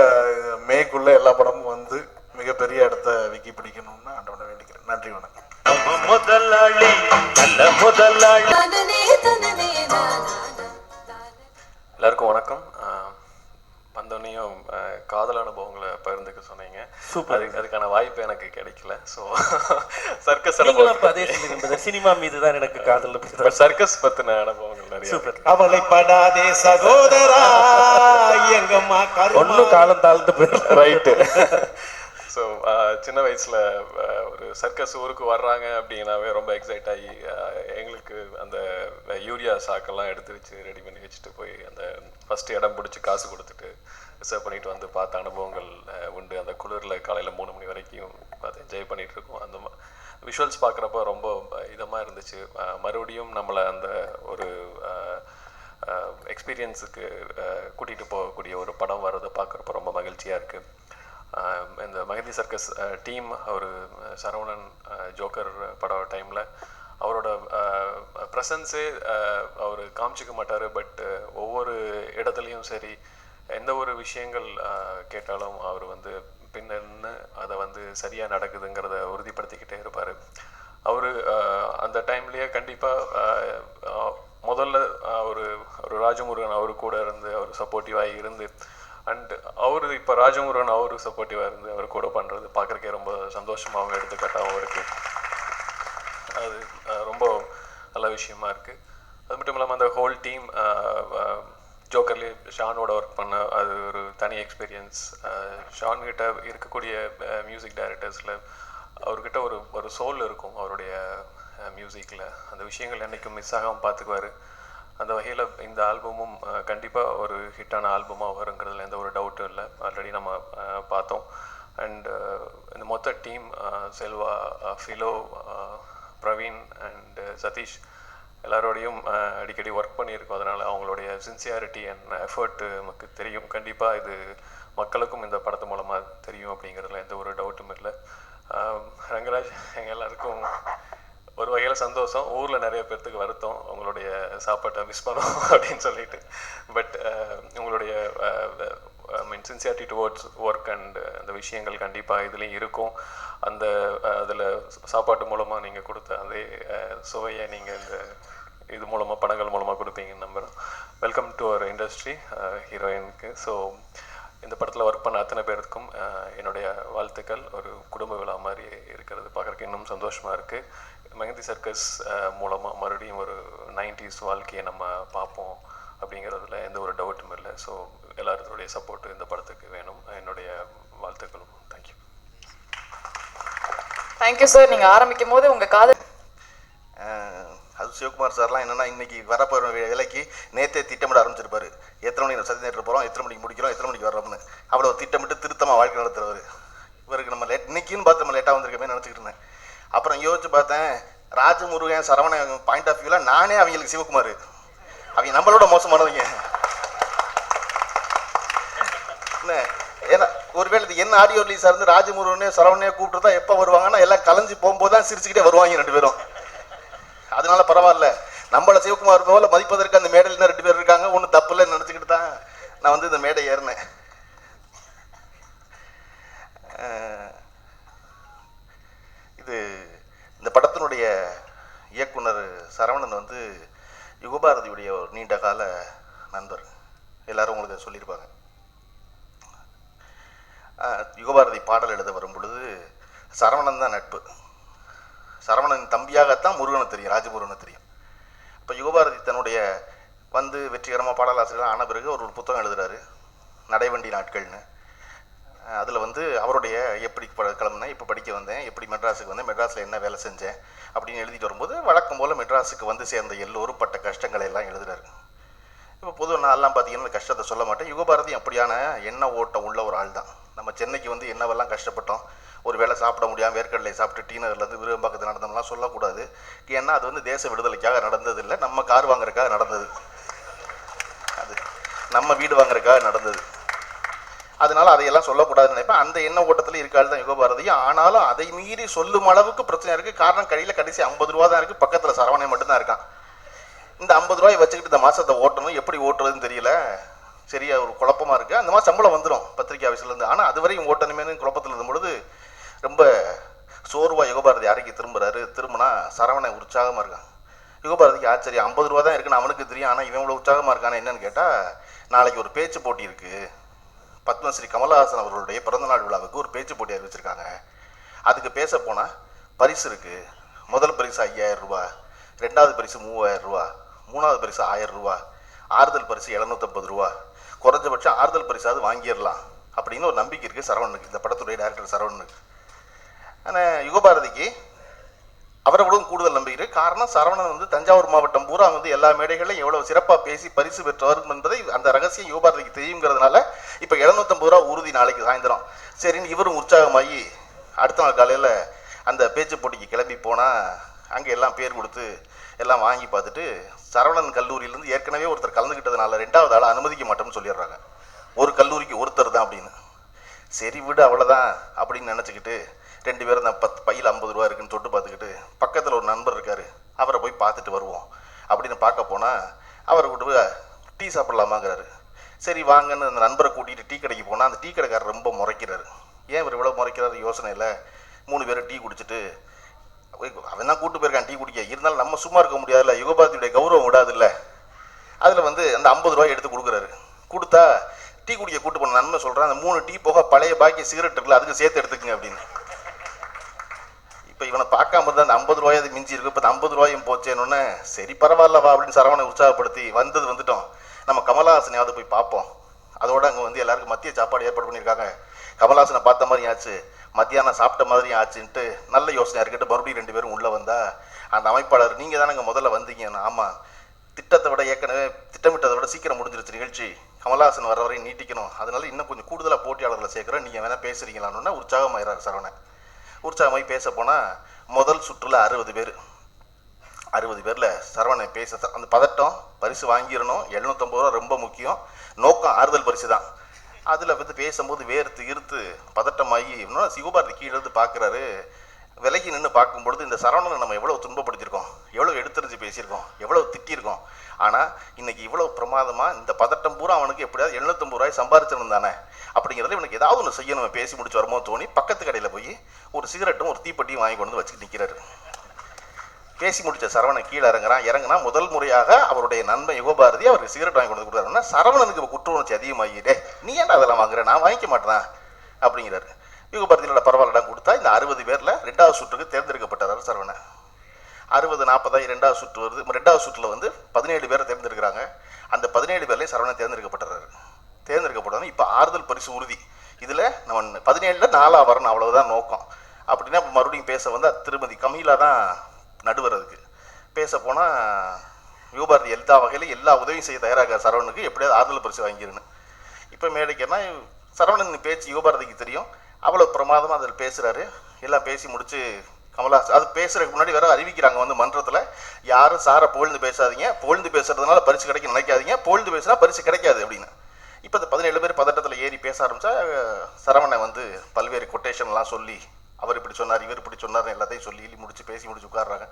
மேக்குள்ளே எல்லா படமும் வந்து மிகப்பெரிய இடத்த விக்கி பிடிக்கணும்னு ஆண்டவனை வேண்டிக்கிறேன். நன்றி, வணக்கம். எல்லாருக்கும் வணக்கம். வந்தோடனையும் காதல் அனுபவங்களை பகிர்ந்துக்க சொன்னீங்க. சூப்பர். அதுக்கான வாய்ப்பு எனக்கு கிடைக்கல. ஸோ சர்க்கஸ் சினிமா மீது தான் எனக்கு காதல். சர்க்கஸ் பற்றின அனுபவங்கள் நிறைய. சூப்பர். அவளைப்படாதே சகோதரா, எங்கம்மா ஒன்றும் காலம் தாழ்ந்து போயிடும். ரைட்டு. ஸோ சின்ன வயசில் ஒரு சர்க்கஸ் ஊருக்கு வர்றாங்க அப்படின்னாவே ரொம்ப எக்ஸைட் ஆகி எங்களுக்கு அந்த யூரியா சாக்கெல்லாம் எடுத்து வச்சு ரெடி பண்ணி வச்சுட்டு போய் அந்த ஃபஸ்ட்டு இடம் பிடிச்சி காசு கொடுத்துட்டு ரிசர்வ் பண்ணிட்டு வந்து பார்த்த அனுபவங்கள் உண்டு. அந்த குளிரில் காலையில் 3 மணி வரைக்கும் பார்த்து என்ஜாய் பண்ணிகிட்டு இருக்கோம். அந்த விஷுவல்ஸ் பார்க்குறப்ப ரொம்ப இதமாக இருந்துச்சு. மறுபடியும் நம்மளை அந்த ஒரு எக்ஸ்பீரியன்ஸுக்கு கூட்டிகிட்டு போகக்கூடிய ஒரு படம் வர்றதை பார்க்குறப்ப ரொம்ப மகிழ்ச்சியாக இருக்குது. இந்த மெஹந்தி சர்க்கஸ் டீம், அவர் சரவணன் ஜோக்கர் படம் டைமில் அவரோட ப்ரெசன்ஸே அவர் காமிச்சிக்க மாட்டார். பட் ஒவ்வொரு இடத்துலையும் சரி, எந்த ஒரு விஷயங்கள் கேட்டாலும் அவர் வந்து பின்னு அதை வந்து சரியாக நடக்குதுங்கிறத உறுதிப்படுத்திக்கிட்டே இருப்பார். அவர் அந்த டைம்லேயே கண்டிப்பாக முதல்ல ஒரு ராஜமுருகன் அவரு கூட இருந்து அவர் சப்போர்ட்டிவாக இருந்து, அண்ட் அவர் இப்போ ராஜமுருகன் அவரு சப்போர்ட்டிவாக இருந்து அவர் கூட பண்ணுறது பார்க்குறக்கே ரொம்ப சந்தோஷமாகவும் எடுத்துக்காட்டாகவும் இருக்குது. அது ரொம்ப நல்ல விஷயமா இருக்குது. அது மட்டும் இல்லாமல் அந்த ஹோல் டீம் ஜோக்கர்லேயே ஷானோட ஒர்க் பண்ண அது ஒரு தனி எக்ஸ்பீரியன்ஸ். ஷான்கிட்ட இருக்கக்கூடிய மியூசிக் டைரக்டர்ஸில் அவர்கிட்ட ஒரு சோல் இருக்கும் அவருடைய மியூசிக்கில். அந்த விஷயங்கள் என்றைக்கும் மிஸ் ஆகாமல் பார்த்துக்குவார். அந்த வகையில் இந்த ஆல்பமும் கண்டிப்பாக ஒரு ஹிட்டான ஆல்பமாக வருங்கிறதுல எந்த ஒரு டவுட்டும் இல்லை. ஆல்ரெடி நம்ம பார்த்தோம். அண்ட் இந்த மொத்த டீம் செல்வா, ஃபிலோ, பிரவீன் அண்ட் சதீஷ் எல்லாரோடையும் அடிக்கடி ஒர்க் பண்ணியிருக்கோம். அதனால் அவங்களுடைய சின்சியாரிட்டி அண்ட் எஃபர்ட் நமக்கு தெரியும். கண்டிப்பாக இது மக்களுக்கும் இந்த படத்து மூலமாக தெரியும் அப்படிங்கிறதுல எந்த ஒரு டவுட்டும் இல்லை. ரங்கராஜ் எங்கள் எல்லாருக்கும் ஒரு வகையில் சந்தோஷம், ஊரில் நிறைய பேர்த்துக்கு வருத்தம் அவங்களுடைய சாப்பாட்டை மிஸ் பண்ணோம் அப்படின்னு சொல்லிட்டு. பட் உங்களுடைய சின்சியாரிட்டி டுவோர்ட்ஸ் ஒர்க் அண்ட் அந்த விஷயங்கள் கண்டிப்பாக இதுலேயும் இருக்கும். அந்த அதில் சாப்பாட்டு மூலமாக நீங்கள் கொடுத்த அதே சுவையை நீங்கள் இது மூலமாக படங்கள் மூலமாக கொடுப்பீங்கன்னு நம்புகிறோம். வெல்கம் டு அவர் இண்டஸ்ட்ரி ஹீரோயினுக்கு. ஸோ இந்த படத்தில் ஒர்க் பண்ண அத்தனை பேருக்கும் என்னுடைய வாழ்த்துக்கள். ஒரு குடும்ப விழா மாதிரி இருக்கிறது பார்க்குறக்கு இன்னும் சந்தோஷமாக இருக்குது. மெஹந்தி சர்க்கஸ் மூலமாக மறுபடியும் ஒரு 90s வாழ்க்கையை நம்ம பார்ப்போம் அப்படிங்கிறதுல எந்த ஒரு டவுட்டும் இல்லை. ஸோ எல்லாருடைய சப்போர்ட்டு இந்த படத்துக்கு வேணும். என்னுடைய வாழ்த்துக்களும். தேங்க்யூ. Thank you sir. நீங்கள் ஆரம்பிக்கும் போது உங்கள் காதல் அது சிவகுமார் சார்லாம் என்னென்னா இன்றைக்கி வரப்போகிற வேலைக்கு நேற்றே திட்டமிட ஆரம்பிச்சிருப்பாரு. எத்தனை மணிக்கு சதி நேரத்தில் போகிறோம், எத்தனை மணிக்கு முடிக்கிறோம், எத்தனை மணிக்கு வர்றோம்னு அவ்வளோ திட்டமிட்டு திருத்தமாக வாழ்க்கை நடத்துகிறவர். இவருக்கு நம்ம இன்னைக்குன்னு பார்த்து நம்ம லேட்டாக வந்திருக்கமே நினச்சிக்கிட்டு இருந்தேன். அப்புறம் யோசிச்சு பார்த்தேன், ராஜமுருகன் சரவணன் பாயிண்ட் ஆஃப் வியூவில் நானே அவங்களுக்கு சிவகுமார், அவங்க நம்மளோட மோசமானவங்க. என்ன ஏன்னா ஒருவேளை இது என்ன ஆடியோ ரிலீஸாக இருந்து ராஜமுருகனே சரவணையே கூப்பிட்டு தான் எப்போ வருவாங்கன்னா எல்லாம் கலைஞ்சு போகும்போது தான் சிரிச்சுக்கிட்டே வருவாங்க 2 பேரும். அதனால பரவாயில்ல, நம்மளை சிவகுமார் போல மதிப்பதற்கு அந்த மேடையில் 2 பேர் இருக்காங்க, ஒன்றும் தப்பு இல்லைன்னு நினச்சிக்கிட்டு தான் நான் வந்து இந்த மேடை ஏறினேன். இது இந்த படத்தினுடைய இயக்குனர் சரவணன் வந்து யுகபாரதியுடைய ஒரு நீண்ட கால நண்பர். எல்லாரும் உங்களுக்கு சொல்லியிருப்பாங்க. யுகபாரதி பாடல் எழுத வரும் பொழுது சரவணன் தான் நட்பு. சரவணன் தம்பியாகத்தான் முருகனை தெரியும், ராஜமுருகனை தெரியும். இப்போ யுகபாரதி தன்னுடைய வந்து வெற்றிகரமாக பாடலாசிரியர் ஆன பிறகு ஒரு புத்தகம் எழுதுகிறாரு, நடைவண்டி நாட்கள்னு. அதில் வந்து அவருடைய எப்படி கிளம்புனேன், இப்போ படிக்க வந்தேன், எப்படி மெட்ராஸுக்கு வந்தேன், மெட்ராஸில் என்ன வேலை செஞ்சேன் அப்படின்னு எழுதிட்டு வரும்போது வழக்கம் போல் மெட்ராஸுக்கு வந்து சேர்ந்த எல்லோரும் பட்ட கஷ்டங்களை எல்லாம் எழுதுகிறாரு. இப்போ பொதுவாக நான்லாம் பார்த்தீங்கன்னா அந்த கஷ்டத்தை சொல்ல மாட்டேன். யுகபாரதி அப்படியான எண்ண ஓட்டம் உள்ள ஒரு ஆள் தான். நம்ம சென்னைக்கு வந்து என்னவெல்லாம் கஷ்டப்பட்டோம், ஒரு வேளை சாப்பிட முடியாமல் வேர்க்கடலை சாப்பிட்டு டி நகர்லேருந்து விருகம்பாக்கத்தில் நடந்தோம்லாம் சொல்லக்கூடாது. ஏன்னா அது வந்து தேச விடுதலைக்காக நடந்ததில்லை, நம்ம கார் வாங்குறதுக்காக நடந்தது, அது நம்ம வீடு வாங்குறதுக்காக நடந்தது. அதனால அதையெல்லாம் சொல்லக்கூடாதுன்னு நினைப்பேன். அந்த எண்ண ஓட்டத்தில் இருக்காள் தான் யுகபாரதி. ஆனாலும் அதை மீறி சொல்லும் அளவுக்கு பிரச்சனை இருக்குது. காரணம் கையில் கடைசி 50 ரூபா தான் இருக்குது, பக்கத்தில் சரவணை மட்டும்தான் இருக்கான். இந்த 50 ரூபாயை வச்சுக்கிட்டு இந்த மாதத்தை ஓட்டணும், எப்படி ஓட்டுறதுன்னு தெரியல, சரியா ஒரு குழப்பமாக இருக்குது. அந்த மாதிரி சம்பளம் வந்துடும் பத்திரிகை ஆஃபீஸ்லேருந்து. ஆனால் அதுவரையும் ஓட்டணுமேனு குழப்பத்தில் இருக்கும் பொழுது ரொம்ப சோர்வாக யுகபாரதி அறைக்கு திரும்புகிறாரு. திரும்பினா சரவணை உற்சாகமாக இருக்கான். யுகபாரதிக்கு ஆச்சரியம், 50 ரூபா தான் இருக்குன்னு அவனுக்கு தெரியும், ஆனால் இவன் இவ்வளோ உற்சாகமாக இருக்கானே என்னன்னு கேட்டால், நாளைக்கு ஒரு பேச்சு போட்டி இருக்குது, பத்மஸ்ரீ கமலஹாசன் அவர்களுடைய பிறந்தநாள் விழாவுக்கு ஒரு பேச்சு போட்டி அறிவிச்சிருக்காங்க. அதுக்கு பேச போனால் பரிசு இருக்குது. முதல் பரிசு 5000 ரூபா, 2வது பரிசு 3000 ரூபா, 3வது பரிசு 1000 ரூபா, ஆறுதல் பரிசு 750 ரூபா, குறைஞ்சபட்சம் ஆறுதல் பரிசாவது வாங்கிடலாம் அப்படின்னு ஒரு நம்பிக்கை இருக்குது சரவணனுக்கு, இந்த படத்துடைய டைரக்டர் சரவணனுக்கு. ஆனால் யுகபாரதிக்கு அவரை விடவும் கூடுதல் நம்பிக்கை இருக்குது. காரணம் சரவணன் வந்து தஞ்சாவூர் மாவட்டம் பூரா வந்து எல்லா மேடைகளிலும் எவ்வளோ சிறப்பாக பேசி பரிசு பெற்றவர் என்பதை அந்த ரகசியம் யுகபாரதிக்கு தெரியுங்கிறதுனால இப்போ 750 ரூபா உறுதி நாளைக்கு சாயந்தரம். சரின்னு இவரும் உற்சாகமாகி அடுத்த நாள் காலையில் அந்த பேச்சு போட்டிக்கு கிளம்பி போனால் அங்கே எல்லாம் பேர் கொடுத்து எல்லாம் வாங்கி பார்த்துட்டு சரவணன் கல்லூரியிலேருந்து ஏற்கனவே ஒருத்தர் கலந்துக்கிட்டதுனால 2வது ஆளை அனுமதிக்க மாட்டோம்னு சொல்லிடுறாங்க. ஒரு கல்லூரிக்கு ஒருத்தர் தான் அப்படின்னு. சரி விடு அவ்வளோதான் அப்படின்னு நினச்சிக்கிட்டு 2 பேரும் தான் 10 பையில் 50 ரூபா இருக்குன்னு தொட்டு பார்த்துக்கிட்டு பக்கத்தில் ஒரு நண்பர் இருக்கார், அவரை போய் பார்த்துட்டு வருவோம் அப்படின்னு பார்க்க போனால் அவரை கூட்டு போய் டீ சாப்பிட்லாமாங்கிறாரு. சரி வாங்கன்னு அந்த நண்பரை கூட்டிகிட்டு டீ கடைக்கு போனால் அந்த டீ கடைக்காரர் ரொம்ப முறைக்கிறாரு. ஏன் இவர் இவ்வளோ முறைக்கிறாரு யோசனை இல்லை. 3 பேரும் டீ குடிச்சிட்டு அவன் தான் கூட்டு போயிருக்கான் டீ குடிக்க, இருந்தாலும் நம்ம சும்மா இருக்க முடியாதுல்ல, யுகபாரதியுடைய கௌரவம் விடாதுல்ல. அதில் வந்து அந்த 50 ரூபாய் எடுத்து கொடுக்குறாரு. கொடுத்தா டீ குடிக்க கூட்டு போன நன்மை சொல்கிறேன், அந்த 3 டீ போக பழைய பாக்கி சிகரெட் இருக்குல்ல அதுக்கு சேர்த்து எடுத்துக்குங்க அப்படின்னு. இப்போ இவனை பார்க்காம இருந்தால் அந்த 50 ரூபாய் அது மிஞ்சி இருக்கு, இப்போ அந்த 50 ரூபாயும் போச்சேன்னு சரி பரவாயில்லவா அப்படின்னு சரவணை உற்சாகப்படுத்தி வந்துட்டோம், நம்ம கமலஹாசனையாவது போய் பார்ப்போம். அதோட அங்கே வந்து எல்லாருக்கும் மதிய சாப்பாடு ஏற்பாடு பண்ணியிருக்காங்க. கமலஹாசனை பார்த்த மாதிரி ஆச்சு, மத்தியானம் சாப்பிட்ட மாதிரி ஆச்சுன்ட்டு நல்ல யோசனையாக இருக்கட்டும். மறுபடியும் 2 பேரும் உள்ளே வந்தால் அந்த அமைப்பாளர் நீங்கள் தானே அங்கே முதல்ல வந்தீங்க. ஆமாம், திட்டத்தை விட ஏற்கனவே திட்டமிட்டதை விட சீக்கிரம் முடிஞ்சிருச்சு நிகழ்ச்சி, கமலஹாசன் வர வரையும் நீட்டிக்கணும், அதனால இன்னும் கொஞ்சம் கூடுதலாக போட்டியாளர்களை சேர்க்குறேன், நீங்கள் வேணால் பேசுகிறீங்களான்னு உற்சாகமாயிறாரு சரவணன். உற்சாகமாகி பேச போனால் முதல் சுற்றுல 60 பேர். 60 பேரில் சரவணை பேச அந்த பதட்டம், பரிசு வாங்கிடணும், 750 ரூபா ரொம்ப முக்கியம், நோக்கம் ஆறுதல் பரிசு தான். அதில் வந்து பேசும்போது வேர்த்து இருத்து பதட்டமாகி இன்னும் யுகபாரதி கீழே இருந்து பார்க்குறாரு. விலகி நின்று பார்க்கும்பொழுது இந்த சரவணனை நம்ம எவ்வளோ துன்பப்படுத்தியிருக்கோம், எவ்வளோ எடுத்துரிஞ்சு பேசியிருக்கோம், எவ்வளோ திட்டியிருக்கோம். ஆனால் இன்றைக்கி இவ்வளோ பிரமாதமாக இந்த பதட்டம் பூரா அவனுக்கு எப்படியாவது 750 ரூபாய் சம்பாரிச்சிருந்தானே தானே அப்படிங்கிறத இவனுக்கு ஏதாவது ஒன்று செய்ய நம்ம பேசி முடிச்சு வரும்போது தோணி பக்கத்து கடையில் போய் ஒரு சிகரெட்டும் ஒரு தீப்பெட்டியும் வாங்கி கொண்டு வந்து வச்சுக்கிட்டு நிற்கிறாரு. பேசி முடித்த சரவணன் கீழே இறங்குனா முதல் முறையாக அவருடைய நண்பன் யுகபாரதி அவருக்கு சிகரெட் வாங்கி கொண்டு கொடுக்குறாருன்னா சரவணனுக்கு இப்போ குற்ற உணர்ச்சி அதிகமாகிட்டே நீ ஏன்டா அதெல்லாம் வாங்குற, நான் வாங்கிக்க மாட்டேன் அப்படிங்கிறாரு. யுகபாரதியோட பரவாயில்லடா கொடுத்தா இந்த 60 பேரில் 2வது சுற்றுக்கு தேர்ந்தெடுக்கப்பட்டார் சரவணன். 60-40 2வது சுற்று வருது. 2வது சுற்றில் வந்து 17 பேரை தேர்ந்தெடுக்கிறாங்க. அந்த 17 பேர்லேயும் சரவணன் தேர்ந்தெடுக்கப்பட்டவங்க இப்போ ஆறுதல் பரிசு உறுதி. இதில் நம்ம 17ல் 4 வரணும், அவ்வளவுதான் நோக்கம். அப்படின்னா மறுபடியும் பேச வந்து திருமதி கமீலா தான் நடுவர். அதுக்கு பேச போனால் யுகபாரதி எல்லா வகையிலும் எல்லா உதவியும் செய்ய தயாராக சரவணனுக்கு எப்படியாவது ஆறுதல் பரிசு வாங்கிடணும். இப்போ மேடைக்குன்னா சரவணன் பேச்சு யுகபாரதிக்கு தெரியும், அவ்வளோ பிரமாதமாக அதில் பேசுகிறாரு. எல்லாம் பேசி முடிச்சு கமலஹாசன் அது பேசுறதுக்கு முன்னாடி வேற அறிவிக்கிறாங்க வந்து மன்றத்தில், யாரும் சாரை புகழ்ந்து பேசாதீங்க, புகழ்ந்து பேசுறதுனால பரிசு கிடைக்க நினைக்காதீங்க, புகழ்ந்து பேசினா பரிசு கிடைக்காது அப்படின்னு. இப்போ இந்த 17 பேர் பதட்டத்தில் ஏறி பேச ஆரம்பித்தா சரவணை வந்து பல்வேறு கொட்டேஷன்லாம் சொல்லி அவர் இப்படி சொன்னார் இவர் இப்படி சொன்னார் எல்லாத்தையும் சொல்லி பேசி முடிச்சு உட்காடுறாங்க.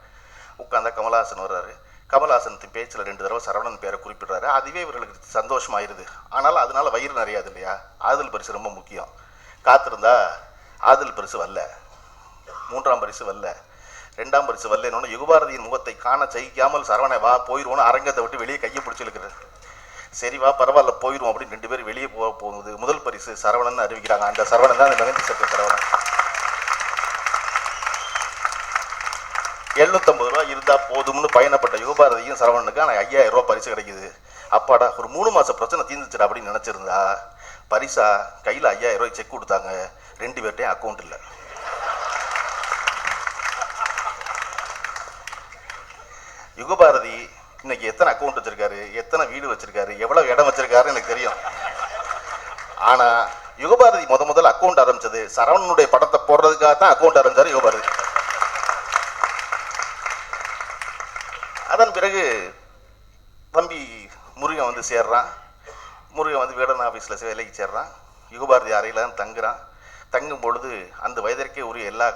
உட்காந்தா கமலஹாசன் வர்றாரு. கமலஹாசன் பேச்சில் 2 தடவை சரவணன் பேரை குறிப்பிடுறாரு. அதுவே இவர்களுக்கு சந்தோஷமாயிருது. ஆனாலும் அதனால வயிறு நிறையாது இல்லையா? ஆறுதல் பரிசு ரொம்ப முக்கியம். காத்திருந்தா ஆறுதல் பரிசு வரல, 3ஆம் பரிசு வரல, 2ஆம் பரிசு வரலன்னு யுகபாரதியின் முகத்தை காண சகிக்காமல் சரவணை வா போயிடுவோன்னு அரங்கத்தை விட்டு வெளியே கையை பிடிச்சி இழுக்கிறார். சரி வா பரவாயில்ல போயிடுவோம் அப்படின்னு 2 பேரும் வெளியே போகுது. முதல் பரிசு சரவணன் அறிவிக்கிறாங்க. அந்த சரவணன் தான் அந்த மெகந்தி சட்ட சரவணன். 750 ரூபா இருந்தால் போதும்னு பயணப்பட்ட யுகபாரதியும் சரவணனுக்கு ஆனால் 5000 ரூபா பரிசு கிடைக்குது. அப்பாடா ஒரு 3 மாத பிரச்சனை தீர்ந்துச்சுடா அப்படின்னு நினச்சிருந்தா பரிசா கையில் 5000 ரூபாய் செக் கொடுத்தாங்க. 2 பேர்ட்டையும் அக்கௌண்ட் இல்லை. யுகபாரதி இன்னைக்கு எத்தனை அக்கௌண்ட் வச்சிருக்காரு, எத்தனை வீடு வச்சிருக்காரு, எவ்வளவு இடம் வச்சிருக்காருன்னு எனக்கு தெரியும். ஆனா யுகபாரதி முதல் அக்கௌண்ட் ஆரம்பிச்சது சரவணனுடைய படத்தை போடுறதுக்காக தான் அக்கௌண்ட் ஆரம்பிச்சாரு யுகபாரதி. அதன் பிறகு தம்பி முருகன் வந்து சேர்றான். முருகன் வந்து வேடன் ஆஃபீஸில் வேலைக்கு சேர்றான். யுகபாரதி அறையில் தான் தங்குறான். தங்கும் பொழுது அந்த வயதிற்கே உரிய எல்லா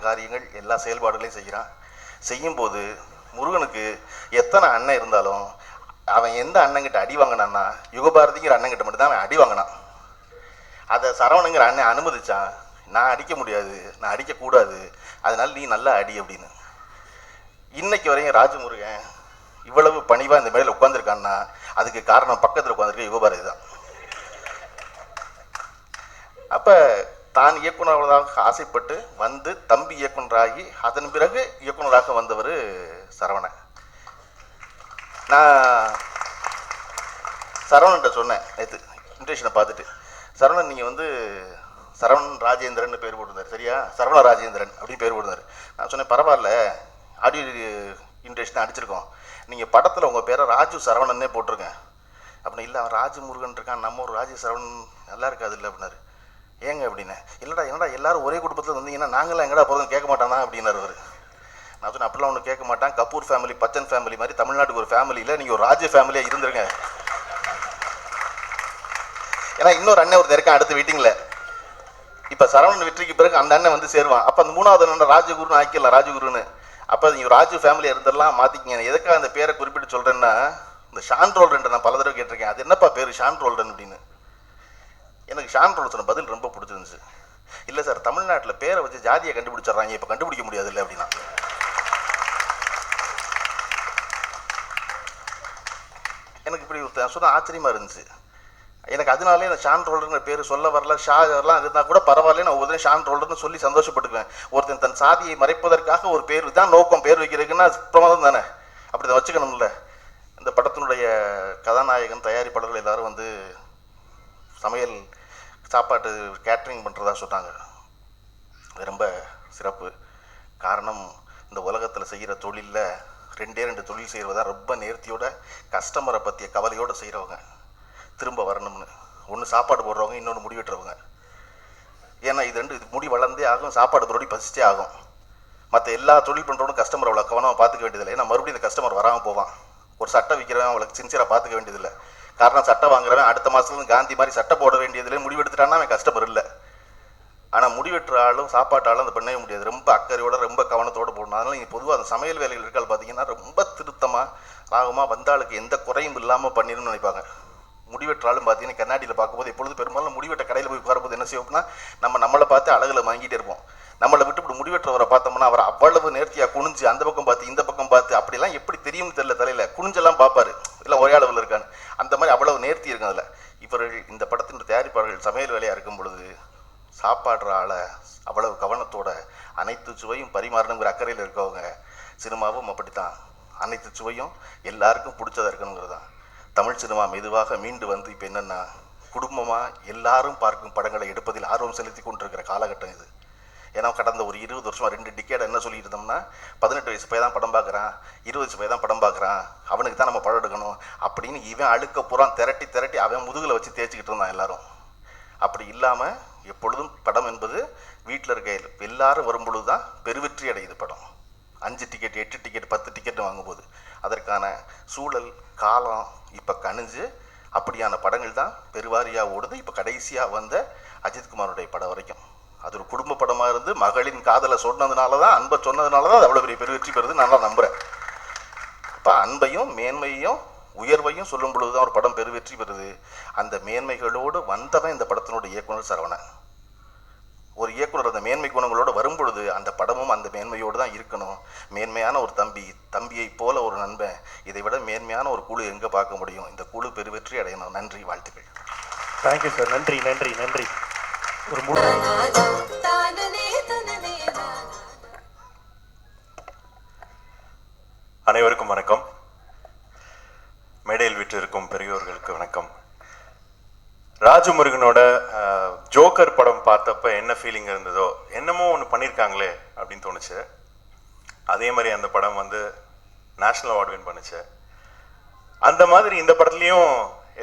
காரியங்கள் எல்லா செயல்பாடுகளையும் செய்கிறான். செய்யும்போது முருகனுக்கு எத்தனை அண்ணன் இருந்தாலும் அவன் எந்த அண்ணங்கிட்ட அடி வாங்கினான்னா யுகபாரதிங்கிற அண்ணங்கிட்ட மட்டும்தான் அவன் அடி வாங்கினான். அதை சரவணங்கிற அண்ணன் அனுமதிச்சான். நான் அடிக்க முடியாது, நான் அடிக்கக்கூடாது, அதனால நீ நல்லா அடி அப்படின்னு. இன்னைக்கு வரையும் ராஜமுருகன் இவ்வளவு பணிவாக இந்த மேடையில் உட்காந்துருக்கான்னா அதுக்கு காரணம் பக்கத்தில் உட்காந்துருக்க யுகபாரதி தான். அப்போ தான் இயக்குனராக ஆசைப்பட்டு வந்து தம்பி இயக்குனராகி அதன் பிறகு இயக்குனராக வந்தவர் சரவணன். நான் சரவணன்ட்ட சொன்னேன் நேற்று இன்விடேஷனை பார்த்துட்டு, சரவணன் நீங்கள் வந்து சரவணன் ராஜேந்திரன் பேர் போட்டிருந்தார் சரியா, சரவண ராஜேந்திரன் அப்படின்னு பேர் போட்டிருந்தார். நான் சொன்னேன் பரவாயில்ல ஆடியோ இன்விடேஷன் அடிச்சிருக்கோம், நீங்கள் படத்தில் உங்கள் பேரை ராஜு சரவணன்னே போட்டிருங்க அப்படின்னு. இல்லை அவன் ராஜு முருகன் இருக்கான், நம்ம ஒரு ராஜு சரவணன் நல்லா இருக்காது இல்லை அப்படின்னாரு. ஏங்க அப்படின்னு. இல்லைடா என்னடா எல்லாரும் ஒரே குடும்பத்தில் வந்தீங்கன்னா நாங்களாம் எங்கடா போகிறதும் கேட்க மாட்டானா அப்படின்னாரு அவர். நான் சொன்னேன் அப்படிலாம் ஒன்று கேட்க மாட்டான், கபூர் ஃபேமிலி பச்சன் ஃபேமிலி மாதிரி தமிழ்நாட்டுக்கு ஒரு ஃபேமிலியில் நீங்கள் ஒரு ராஜு ஃபேமிலியாக இருந்துருங்க. ஏன்னா இன்னொரு அண்ணன் ஒரு இருக்கான் அடுத்த வீட்டிங்கில். இப்போ சரவணன் வெற்றிக்கு பிறகு அந்த அண்ணன் வந்து சேருவான். அப்போ அந்த 3வது அண்ணன் ராஜகுருன்னு ஆக்கிடலாம் ராஜகுருன்னு. அப்போ நீங்கள் ராஜு ஃபேமிலியாக இருந்தெல்லாம் மாற்றிக்கிங்க. எதுக்காக அந்த பேரை குறிப்பிட்டு சொல்கிறேன்னா இந்த ஷான் ரோல்டன் நான் பல தடவை கேட்டிருக்கேன், அது என்னப்பா பேர் ஷான் ரோல்டன் அப்படின்னு. எனக்கு ஷான் ரோல்டன் சொன்ன பதில் ரொம்ப பிடிச்சிருந்துச்சு. இல்லை சார் தமிழ்நாட்டில் பேரை வச்சு ஜாதியை கண்டுபிடிச்சிட்றாங்க, இப்போ கண்டுபிடிக்க முடியாது இல்லை அப்படின்னா. எனக்கு இப்படி சொன்ன ஆச்சரியமாக இருந்துச்சு. எனக்கு அதனாலே இந்த ஷான் ரோல்டர்ங்கிற பேர் சொல்ல வரல, ஷா எல்லாம் இருந்தால் கூட பரவாயில்ல, நான் ஒவ்வொரு ஷான் ரோல்டர்னு சொல்லி சந்தோஷப்பட்டுக்குவேன். ஒருத்தன் தன் சாதியை மறைப்பதற்காக ஒரு பேர் தான் நோக்கம், பேர் வைக்கிறதுக்குன்னா பிரமாதம் தானே, அப்படி தான் வச்சுக்கணும்ல. இந்த படத்தினுடைய கதாநாயகன் தயாரிப்பாளர்கள் எல்லாரும் வந்து சமையல் சாப்பாட்டு கேட்ரிங் பண்ணுறதா சொன்னாங்க. ரொம்ப சிறப்பு. காரணம் இந்த உலகத்தில் செய்கிற தொழிலில் 2 தொழில் செய்கிறதா ரொம்ப நேர்த்தியோட கஸ்டமரை பற்றிய கவலையோடு செய்கிறவங்க, திரும்ப வரணும்னு. ஒன்று சாப்பாடு போடுறவங்க, இன்னொன்று முடி வெட்டுறவங்க. ஏன்னா இது முடி வளர்ந்தே ஆகும், சாப்பாடு போடுறோடி பசிச்சே ஆகும். மற்ற எல்லா தொழில் பண்ணுறவனும் கஸ்டமர் அவ்வளோ கவனமாக பார்த்துக்க வேண்டியதில்லை. ஏன்னா மறுபடியும் இந்த கஸ்டமர் வராமல் போவான். ஒரு சட்டை விற்கிறவன் அவளுக்கு சின்சியராக பார்த்துக்க வேண்டியதில்லை. காரணம் சட்டை வாங்குறவன் அடுத்த மாதத்துலேருந்து காந்தி மாதிரி சட்டை போட வேண்டியதில்லை, முடிவெடுத்துட்டான்னா அவன் கஸ்டமர் இல்லை. ஆனால் முடிவெட்டுற ஆளும் சாப்பாட்டாலும் அதை பண்ணவே முடியாது. ரொம்ப அக்கறையோட ரொம்ப கவனத்தோடு போடணும். அதனால் நீங்கள் பொதுவாக அந்த சமையல் வேலைகள் இருக்கால் பார்த்தீங்கன்னா ரொம்ப திருத்தமாக ராகமாக வந்தாளுக்கு எந்த குறையும் இல்லாமல் பண்ணிடணும்னு நினைப்பாங்க. முடிவெற்றாலும் பார்த்தீங்கன்னா கண்ணாடியில் பார்க்கும்போது எப்பொழுது பெரும்பாலும் முடிவெட்ட கடையில் போய் உட்காரும்போது என்ன செய்வோம்னா நம்மளை பார்த்து அழகில் வாங்கிட்டே இருப்போம். நம்மளை விட்டு இப்படி முடிவெற்றவரை பார்த்தோம்னா அவர் அவ்வளவு நேர்த்தியாக குனிஞ்சு அந்த பக்கம் பார்த்து இந்த பக்கம் பார்த்து அப்படிலாம் எப்படி தெரியும்னு தெரியல, தலையில் குனிஞ்செல்லாம் பார்ப்பாரு, இல்லை ஒரே அளவில் இருக்கான்னு, அந்த மாதிரி அவ்வளவு நேர்த்தி இருக்கும் அதில். இவர்கள் இந்த படத்தின் தயாரிப்பாளர்கள் சமையல் வேலையாக இருக்கும் பொழுது சாப்பாடுற ஆளை அவ்வளவு கவனத்தோட அனைத்து சுவையும் பரிமாறணுங்கிற அக்கறையில் இருக்கவங்க. சினிமாவும் அப்படித்தான், அனைத்து சுவையும் எல்லாருக்கும் பிடிச்சதாக இருக்கணுங்கிறது தான். தமிழ் சினிமா மெதுவாக மீண்டு வந்து இப்போ என்னென்னா குடும்பமாக எல்லாரும் பார்க்கும் படங்களை எடுப்பதில் ஆர்வம் செலுத்தி கொண்டிருக்கிற காலகட்டம் இது. ஏன்னா கடந்த ஒரு 20 வருஷமாக 2 டிக்கேட் என்ன சொல்லிட்டு இருந்தோம்னா 18 வயசு பையன் தான் படம் பார்க்குறான், 20 வயசு பையன் தான் படம் பார்க்குறான், அவனுக்கு தான் நம்ம படம் எடுக்கணும் அப்படின்னு இவன் அழுக்க புறம் திரட்டி அவன் முதுகில் வச்சு தேய்ச்சிக்கிட்டு இருந்தான் எல்லாரும். அப்படி இல்லாமல் எப்பொழுதும் படம் என்பது வீட்டில் இருக்க எல்லாரும் வரும்பொழுது தான் பெருவெற்றி அடையுது படம். 5 டிக்கெட் 8 டிக்கெட் 10 டிக்கெட் வாங்கும்போது அதற்கான சூழல் காலம் இப்போ கணிஞ்சு அப்படியான படங்கள் தான் பெருவாரியாக ஓடுது. இப்போ கடைசியாக வந்த அஜித்குமாருடைய படம் வரைக்கும் அது ஒரு குடும்ப படமாக இருந்து மகளின் காதலை சொன்னதுனால தான், அன்பை சொன்னதுனால தான் அது அவ்வளோ பெரிய பெருவெற்றி பெறுது நான் நம்புகிறேன். இப்போ அன்பையும் மேன்மையையும் உயர்வையும் சொல்லும் பொழுது தான் ஒரு படம் பெருவெற்றி பெறுது. அந்த மேன்மைகளோடு வந்தவன் இந்த படத்தினோட இயக்குனர் சரவணன். ஒரு இயக்குனர் அந்த மேன்மை குணங்களோடு வரும்பொழுது அந்த படமும் அந்த மேன்மையோடு தான் இருக்கணும். மேன்மையான ஒரு தம்பியை போல ஒரு நண்பன், இதை விட மேன்மையான ஒரு குழு எங்கே பார்க்க முடியும்? இந்த குழு பெருவெற்றி அடையணும். நன்றி, வாழ்த்துக்கள். Thank you sir. நன்றி நன்றி நன்றி. ஒரு அனைவருக்கும் வணக்கம். மேடையில் விட்டிருக்கும் பெரியோர்களுக்கு வணக்கம். ராஜமுருகனோட ஜோக்கர் படம் பார்த்தப்ப என்ன ஃபீலிங் இருந்ததோ, என்னமோ ஒன்று பண்ணியிருக்காங்களே அப்படின்னு தோணுச்சு. அதே மாதிரி அந்த படம் வந்து நேஷ்னல் அவார்டு வின் பண்ணுச்சு. அந்த மாதிரி இந்த படத்துலையும்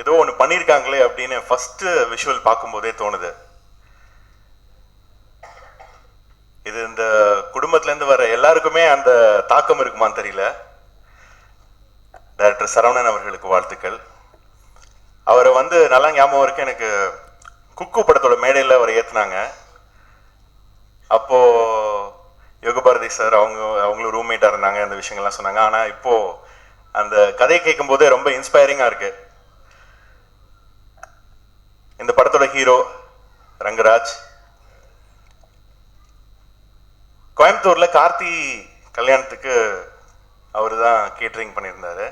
ஏதோ ஒன்று பண்ணியிருக்காங்களே அப்படின்னு ஃபஸ்ட்டு விஷுவல் பார்க்கும்போதே தோணுது. இது இந்த குடும்பத்துலேருந்து வர எல்லாருக்குமே அந்த தாக்கம் இருக்குமான்னு தெரியல. டைரக்டர் சரவணன் அவர்களுக்கு வாழ்த்துக்கள். அவரை வந்து நல்லா ஞாபகம் இருக்கு எனக்கு, குக்கு படத்தோட மேடையில் அவரை ஏற்றுனாங்க. அப்போது யோகபாரதி சார் அவங்களும் ரூம்மேட்டாக இருந்தாங்க, அந்த விஷயங்கள்லாம் சொன்னாங்க. ஆனால் இப்போது அந்த கதையை கேட்கும் போதே ரொம்ப இன்ஸ்பைரிங்காக இருக்கு. இந்த படத்தோட ஹீரோ ரங்கராஜ். கோயம்புத்தூரில் கார்த்தி கல்யாணத்துக்கு அவர் தான் கேட்ரிங் பண்ணியிருந்தாரு.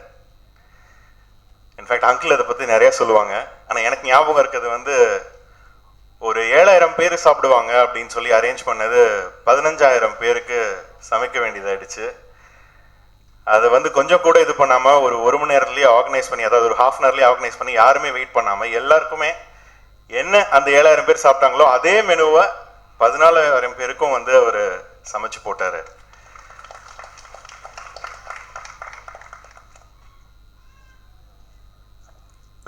இன்ஃபேக்ட் அங்கிள் அதை பற்றி நிறையா சொல்லுவாங்க. ஆனால் எனக்கு ஞாபகம் இருக்கிறது வந்து ஒரு 7000 பேர் சாப்பிடுவாங்க அப்படின்னு சொல்லி அரேஞ்ச் பண்ணது 15000 பேருக்கு சமைக்க வேண்டியதாகிடுச்சு. அதை வந்து கொஞ்சம் கூட இது பண்ணாமல் ஒரு மணி நேரத்துலேயே ஆர்கனைஸ் பண்ணி, அதாவது ஒரு ½ ஹவர்லேயே ஆர்கனைஸ் பண்ணி யாருமே வெயிட் பண்ணாமல் எல்லாருக்குமே என்ன அந்த 7000 பேர் சாப்பிட்டாங்களோ அதே மெனுவை 14000 பேருக்கும் வந்து அவர் சமைச்சு போட்டார்.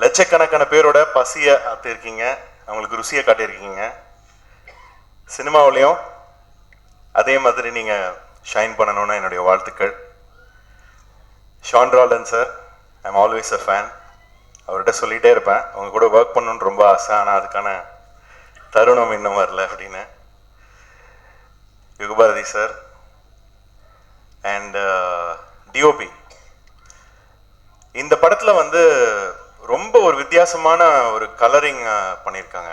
லட்சக்கணக்கான பேரோட பசியை ஆத்திருக்கீங்க, அவங்களுக்கு ருசியை காட்டியிருக்கீங்க. சினிமாவிலையும் அதே மாதிரி நீங்கள் ஷைன் பண்ணணும்னு என்னுடைய வாழ்த்துக்கள். Sean Roldan sir, I'm always a fan. அவர்கிட்ட சொல்லிகிட்டே இருப்பேன், அவங்க கூட ஒர்க் பண்ணணுன்னு ரொம்ப ஆசை, ஆனால் அதுக்கான தருணம் இன்னும் வரல அப்படின்னு. Yugabharathi sir and DOP. இந்த படத்தில் வந்து ரொம்ப ஒரு வித்தியாசமான ஒரு கலரிங் பண்ணியிருக்காங்க.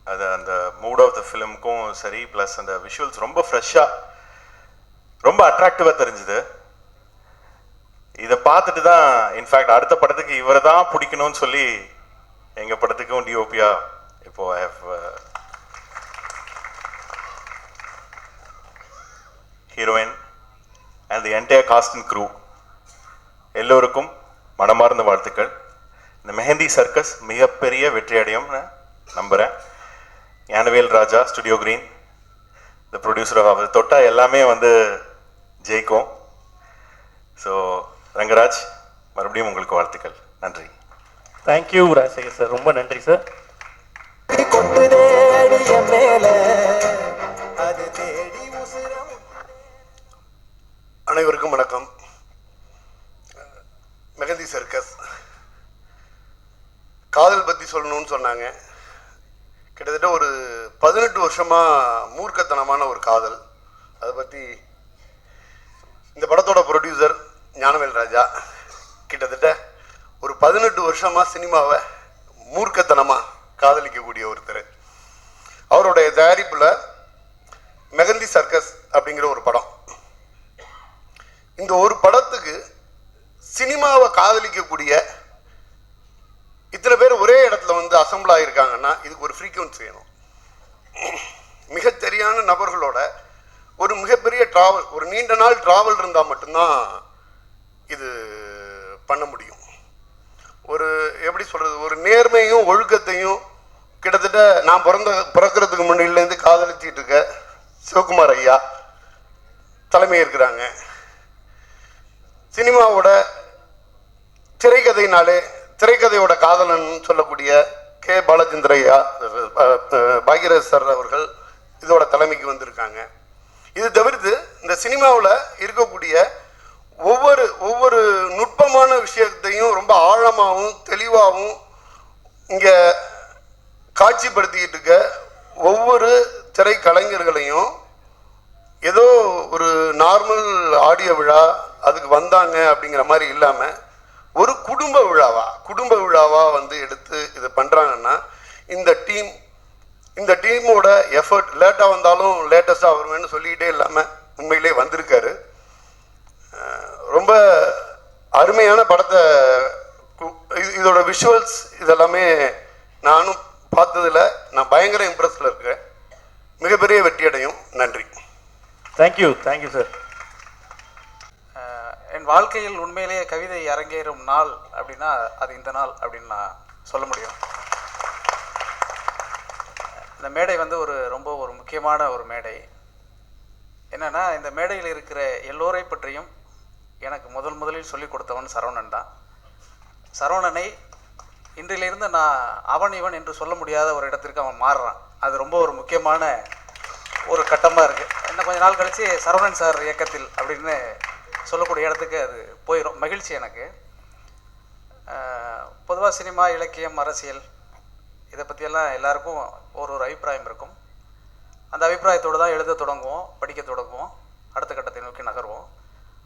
அது அந்த மூட் ஆஃப் த ஃபிலிமுக்கும் சரி, ப்ளஸ் அந்த விஷுவல்ஸ் ரொம்ப ஃப்ரெஷ்ஷாக ரொம்ப அட்ராக்டிவாக தெரிஞ்சுது. இதை பார்த்துட்டு தான் இன்ஃபேக்ட் அடுத்த படத்துக்கு இவரை தான் பிடிக்கணும்னு சொல்லி எங்கள் படத்துக்கும் டிஓபியா இப்போ I have heroine and the entire cast and crew எல்லோருக்கும் மனமார்ந்த வாழ்த்துக்கள். இந்த மெஹந்தி சர்க்கஸ் மிகப்பெரிய வெற்றி அடையும் நம்புகிறேன். ஞானவேல் ராஜா, ஸ்டுடியோ கிரீன், இந்த ப்ரொடியூசர், அவர் தொட்டா எல்லாமே வந்து ஜெயிக்கும். ஸோ ரங்கராஜ், மறுபடியும் உங்களுக்கு வாழ்த்துக்கள். நன்றி. தேங்க்யூ ராஜசேகர் சார், ரொம்ப நன்றி சார். அனைவருக்கும் வணக்கம். மெஹந்தி சர்க்கஸ் காதல் பற்றி சொல்லணும்னு சொன்னாங்க. கிட்டத்தட்ட ஒரு 18 வருஷமாக மூர்க்கத்தனமான ஒரு காதல். அதை பற்றி இந்த படத்தோட ப்ரொடியூசர் ஞானவேல் ராஜா கிட்டத்தட்ட ஒரு 18 வருஷமாக சினிமாவை மூர்க்கத்தனமாக காதலிக்கக்கூடிய ஒருத்தர். அவருடைய தயாரிப்பில் மெகந்தி சர்க்கஸ் அப்படிங்கிற ஒரு படம். இந்த ஒரு படத்துக்கு சினிமாவை காதலிக்கக்கூடிய இத்தனை பேர் ஒரே இடத்துல வந்து அசம்பிள் ஆகியிருக்காங்கன்னா இதுக்கு ஒரு ஃப்ரீக்வன்சி வேணும். மிக சரியான நபர்களோட ஒரு மிகப்பெரிய ட்ராவல், ஒரு நீண்ட நாள் ட்ராவல் இருந்தால் மட்டும்தான் இது பண்ண முடியும். ஒரு எப்படி சொல்கிறது, ஒரு நேர்மையும் ஒழுக்கத்தையும் கிட்டத்தட்ட நான் பிறக்கிறதுக்கு முன்னிலேருந்து காதலிச்சிட்டு இருக்க சிவகுமார் ஐயா தலைமை இருக்கிறாங்க. சினிமாவோட திரைக்கதையினாலே திரைக்கதையோட காதலன் சொல்லக்கூடிய கே பாலச்சந்திர ஐயா, பாக்யராஜ் சார் அவர்கள் இதோட தலைமைக்கு வந்திருக்காங்க. இது தவிர்த்து இந்த சினிமாவில் இருக்கக்கூடிய ஒவ்வொரு நுட்பமான விஷயத்தையும் ரொம்ப ஆழமாகவும் தெளிவாகவும் இங்கே காட்சிப்படுத்திக்கிட்டு இருக்க ஒவ்வொரு திரைக்கலைஞர்களையும் ஏதோ ஒரு நார்மல் ஆடியோ விழா அதுக்கு வந்தாங்க அப்படிங்கிற மாதிரி இல்லாமல் ஒரு குடும்ப விழாவா வந்து எடுத்து இது பண்ணுறாங்கன்னா இந்த டீமோட எஃபர்ட் லேட்டாக வந்தாலும் லேட்டஸ்ட்டாக வருவேன்னு சொல்லிக்கிட்டே இல்லாமல் உண்மையிலே வந்திருக்காரு. ரொம்ப அருமையான படத்தை, இதோட விஷுவல்ஸ் இதெல்லாமே நானும் பார்த்ததில் நான் பயங்கர இம்ப்ரெஸ்ல இருக்கேன். மிகப்பெரிய வெற்றி அடையும். நன்றி. Thank you sir. என் வாழ்க்கையில் உண்மையிலேயே கவிதை அரங்கேறும் நாள் அப்படின்னா அது இந்த நாள் அப்படின்னு நான் சொல்ல முடியும். இந்த மேடை வந்து ரொம்ப முக்கியமான ஒரு மேடை. என்னென்னா, இந்த மேடையில் இருக்கிற எல்லோரை பற்றியும் எனக்கு முதலில் சொல்லிக் கொடுத்தவன் சரவணன் தான். சரவணனை இன்றிலிருந்து நான் அவன் இவன் என்று சொல்ல முடியாத ஒரு இடத்திற்கு அவன் மாறுறான். அது ரொம்ப ஒரு முக்கியமான ஒரு கட்டமாக இருக்குது. இன்னும் கொஞ்ச நாள் கழித்து சரவணன் சார் இயக்கத்தில் அப்படின்னு சொல்லக்கூடிய இடத்துக்கு அது போயிடும். மகிழ்ச்சி எனக்கு. பொதுவாக சினிமா, இலக்கியம், அரசியல் இதை பற்றியெல்லாம் எல்லாருக்கும் ஒரு அபிப்பிராயம் இருக்கும். அந்த அபிப்பிராயத்தோடு தான் எழுத தொடங்குவோம், படிக்க தொடங்குவோம், அடுத்த கட்டத்தை நோக்கி நகர்வோம்.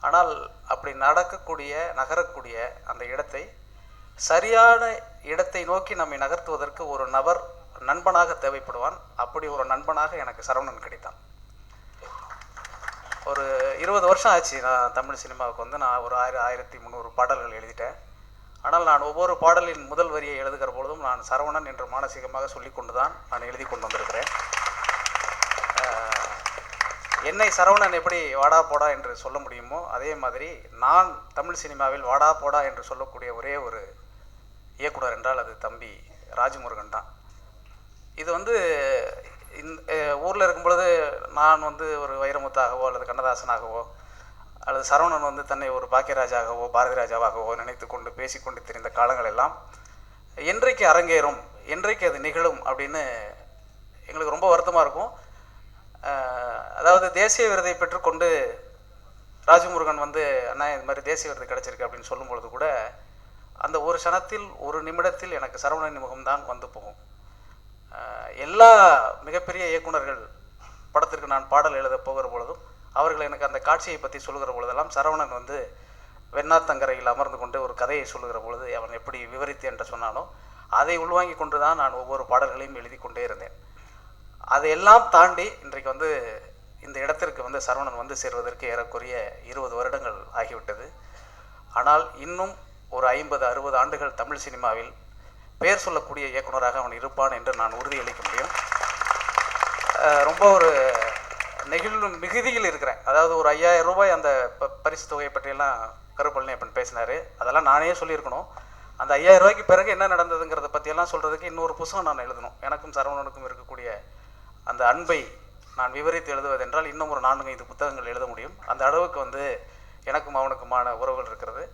ஆனால் அப்படி நகரக்கூடிய அந்த இடத்தை சரியான இடத்தை நோக்கி நம்மை நகர்த்துவதற்கு ஒரு நபர் நண்பனாக தேவைப்படுவான். அப்படி ஒரு நண்பனாக எனக்கு சரவணன் கிடைத்தான். ஒரு 20 வருஷம் ஆச்சு நான் தமிழ் சினிமாவுக்கு வந்து. நான் ஒரு 1300 பாடல்கள் எழுதிட்டேன். ஆனால் நான் ஒவ்வொரு பாடலின் முதல் வரியை எழுதுகிற பொழுதும் நான் சரவணன் என்று மானசீகமாக சொல்லி கொண்டு தான் நான் எழுதி கொண்டு வந்திருக்கிறேன். என்னை சரவணன் எப்படி வாடா போடா என்று சொல்ல முடியுமோ அதே மாதிரி நான் தமிழ் சினிமாவில் வாடா போடா என்று சொல்லக்கூடிய ஒரே ஒரு இயக்குனர் என்றால் அது தம்பி ராஜமுருகன் தான். இது வந்து ஊரில் இருக்கும் பொழுது நான் வந்து ஒரு வைரமுத்தாகவோ அல்லது கண்ணதாசனாகவோ அல்லது சரவணன் வந்து தன்னை ஒரு பாக்கியராஜாகவோ பாரதி ராஜாவாகவோ நினைத்து கொண்டு பேசிக்கொண்டு தெரிந்த காலங்கள் எல்லாம் என்றைக்கு அரங்கேறும், என்றைக்கு அது நிகழும் அப்படின்னு எங்களுக்கு ரொம்ப வருத்தமாக இருக்கும். அதாவது தேசிய விருதை பெற்றுக்கொண்டு ராஜமுருகன் வந்து அண்ணா இது மாதிரி தேசிய விருது கிடச்சிருக்கு அப்படின்னு சொல்லும் பொழுது கூட அந்த ஒரு க்ஷணத்தில் ஒரு நிமிடத்தில் எனக்கு சரவணன் முகம்தான் வந்து போகும். எல்லா மிகப்பெரிய இயக்குனர்கள் படத்திற்கு நான் பாடல் எழுத போகிற பொழுதும் அவர்கள் எனக்கு அந்த காட்சியை பற்றி சொல்லுகிற பொழுதெல்லாம் சரவணன் வந்து வெண்ணாத்தங்கரையில் அமர்ந்து கொண்டு ஒரு கதையை சொல்லுகிற பொழுது அவன் எப்படி விவரித்து என்று சொன்னானோ அதை உள்வாங்கி கொண்டு தான் நான் ஒவ்வொரு பாடல்களையும் எழுதி கொண்டே இருந்தேன். அதையெல்லாம் தாண்டி இன்றைக்கு வந்து இந்த இடத்திற்கு வந்து சரவணன் வந்து சேர்வதற்கு ஏறக்குறைய 20 வருடங்கள் ஆகிவிட்டது. ஆனால் இன்னும் ஒரு 50-60 ஆண்டுகள் தமிழ் சினிமாவில் பெயர் சொல்லக்கூடிய இயக்குனராக அவன் இருப்பான் என்று நான் உறுதியளிக்க முடியும். ரொம்ப ஒரு நெகிழும் மிகுதியில் இருக்கிறேன். அதாவது ஒரு 5000 ரூபாய் அந்த பரிசு தொகையை பற்றியெல்லாம் கருப்பழனியப்பன் பேசினார். அதெல்லாம் நானே சொல்லியிருக்கணும். அந்த 5000 ரூபாய்க்கு பிறகு என்ன நடந்ததுங்கிறத பற்றியெல்லாம் சொல்கிறதுக்கு இன்னொரு புத்தகம் நான் எழுதணும். எனக்கும் சரவணனுக்கும் இருக்கக்கூடிய அந்த அன்பை நான் விவரித்து எழுதுவதென்றால் இன்னும் ஒரு 4-5 புத்தகங்கள் எழுத முடியும். அந்த அளவுக்கு வந்து எனக்கும் அவனுக்குமான உறவுகள் இருக்கிறது.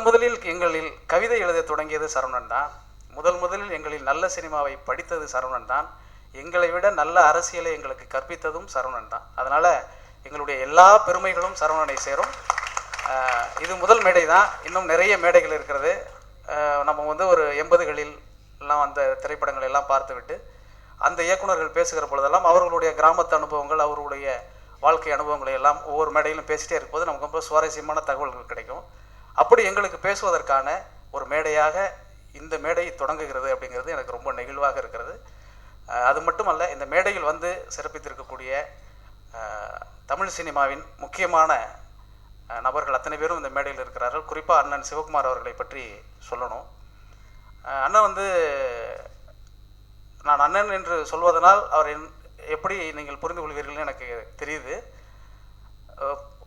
முதலில் எங்களில் கவிதை எழுத தொடங்கியது சரவணன் தான். முதலில் எங்களில் நல்ல சினிமாவை படித்தது சரவணன் தான். எங்களை விட நல்ல அரசியலை எங்களுக்கு கற்பித்ததும் சரவணன் தான். அதனால் எங்களுடைய எல்லா பெருமைகளும் சரவணனை சேரும். இது முதல் மேடை தான். இன்னும் நிறைய மேடைகள் இருக்கிறது. நம்ம வந்து ஒரு 80களில்லாம் அந்த திரைப்படங்கள் எல்லாம் பார்த்துவிட்டு அந்த இயக்குனர்கள் பேசுகிற பொழுதெல்லாம் அவர்களுடைய கிராமத்து அனுபவங்கள், அவர்களுடைய வாழ்க்கை அனுபவங்களை எல்லாம் ஒவ்வொரு மேடையிலும் பேசிட்டே இருக்கும்போது நமக்கு ரொம்ப சுவாரஸ்யமான தகவல்கள் கிடைக்கும். அப்படி எங்களுக்கு பேசுவதற்கான ஒரு மேடையாக இந்த மேடை தொடங்குகிறது அப்படிங்கிறது எனக்கு ரொம்ப நெகிழ்வாக இருக்கிறது. அது மட்டுமல்ல, இந்த மேடையில் வந்து சிறப்பித்திருக்கக்கூடிய தமிழ் சினிமாவின் முக்கியமான நபர்கள் அத்தனை பேரும் இந்த மேடையில் இருக்கிறார்கள். குறிப்பாக அண்ணன் சிவகுமார் அவர்களை பற்றி சொல்லணும். அண்ணன் வந்து நான் அண்ணன் என்று சொல்வதனால் அவர் எப்படி நீங்கள் புரிந்து கொள்வீர்கள்னு எனக்கு தெரியுது.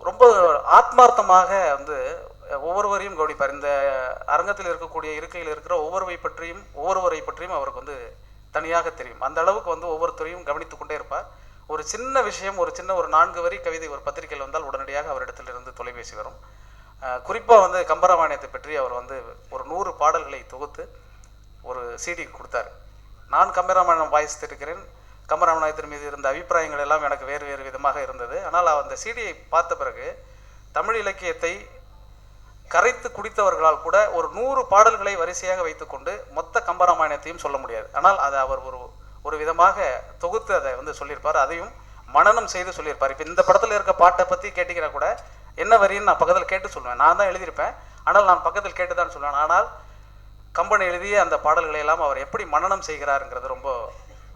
ரொம்ப ஆத்மார்த்தமாக வந்து ஒவ்வொருவரையும் கவனிப்பார். இந்த அரங்கத்தில் இருக்கக்கூடிய இருக்கையில் இருக்கிற ஒவ்வொருவரை பற்றியும் அவருக்கு வந்து தனியாக தெரியும். அந்த அளவுக்கு வந்து ஒவ்வொருத்தரையும் கவனித்து கொண்டே இருப்பார். ஒரு சின்ன விஷயம், ஒரு 4 வரி கவிதை ஒரு பத்திரிகையில் வந்தால் உடனடியாக அவரிடத்திலிருந்து தொலைபேசி வரும். குறிப்பாக வந்து கம்பராமாயணத்தை பற்றி அவர் வந்து ஒரு 100 பாடல்களை தொகுத்து ஒரு சிடி கொடுத்தார். நான் கம்பராமாயணம் வாசித்திருக்கிறேன். கம்பராமாயணத்தின் மீது இருந்த அபிப்பிராயங்கள் எல்லாம் எனக்கு வேறு வேறு விதமாக இருந்தது. ஆனால் அந்த சிடியை பார்த்த பிறகு தமிழ் இலக்கியத்தை கரைத்து குடித்தவர்களால் கூட ஒரு 100 பாடல்களை வரிசையாக வைத்துக்கொண்டு மொத்த கம்பராமாயணத்தையும் சொல்ல முடியாது. ஆனால் அதை அவர் ஒரு விதமாக தொகுத்து அதை வந்து சொல்லியிருப்பார். அதையும் மனனம் செய்து சொல்லியிருப்பார். இப்போ இந்த படத்தில் இருக்க பாட்டை பற்றி கேட்டிக்கிற கூட என்ன வரின்னு நான் பக்கத்தில் கேட்டு சொல்லுவேன். நான் தான் எழுதியிருப்பேன், ஆனால் நான் பக்கத்தில் கேட்டு தான் சொல்லுவேன். ஆனால் கம்பன் எழுதிய அந்த பாடல்களை எல்லாம் அவர் எப்படி மனனம் செய்கிறாருங்கிறது ரொம்ப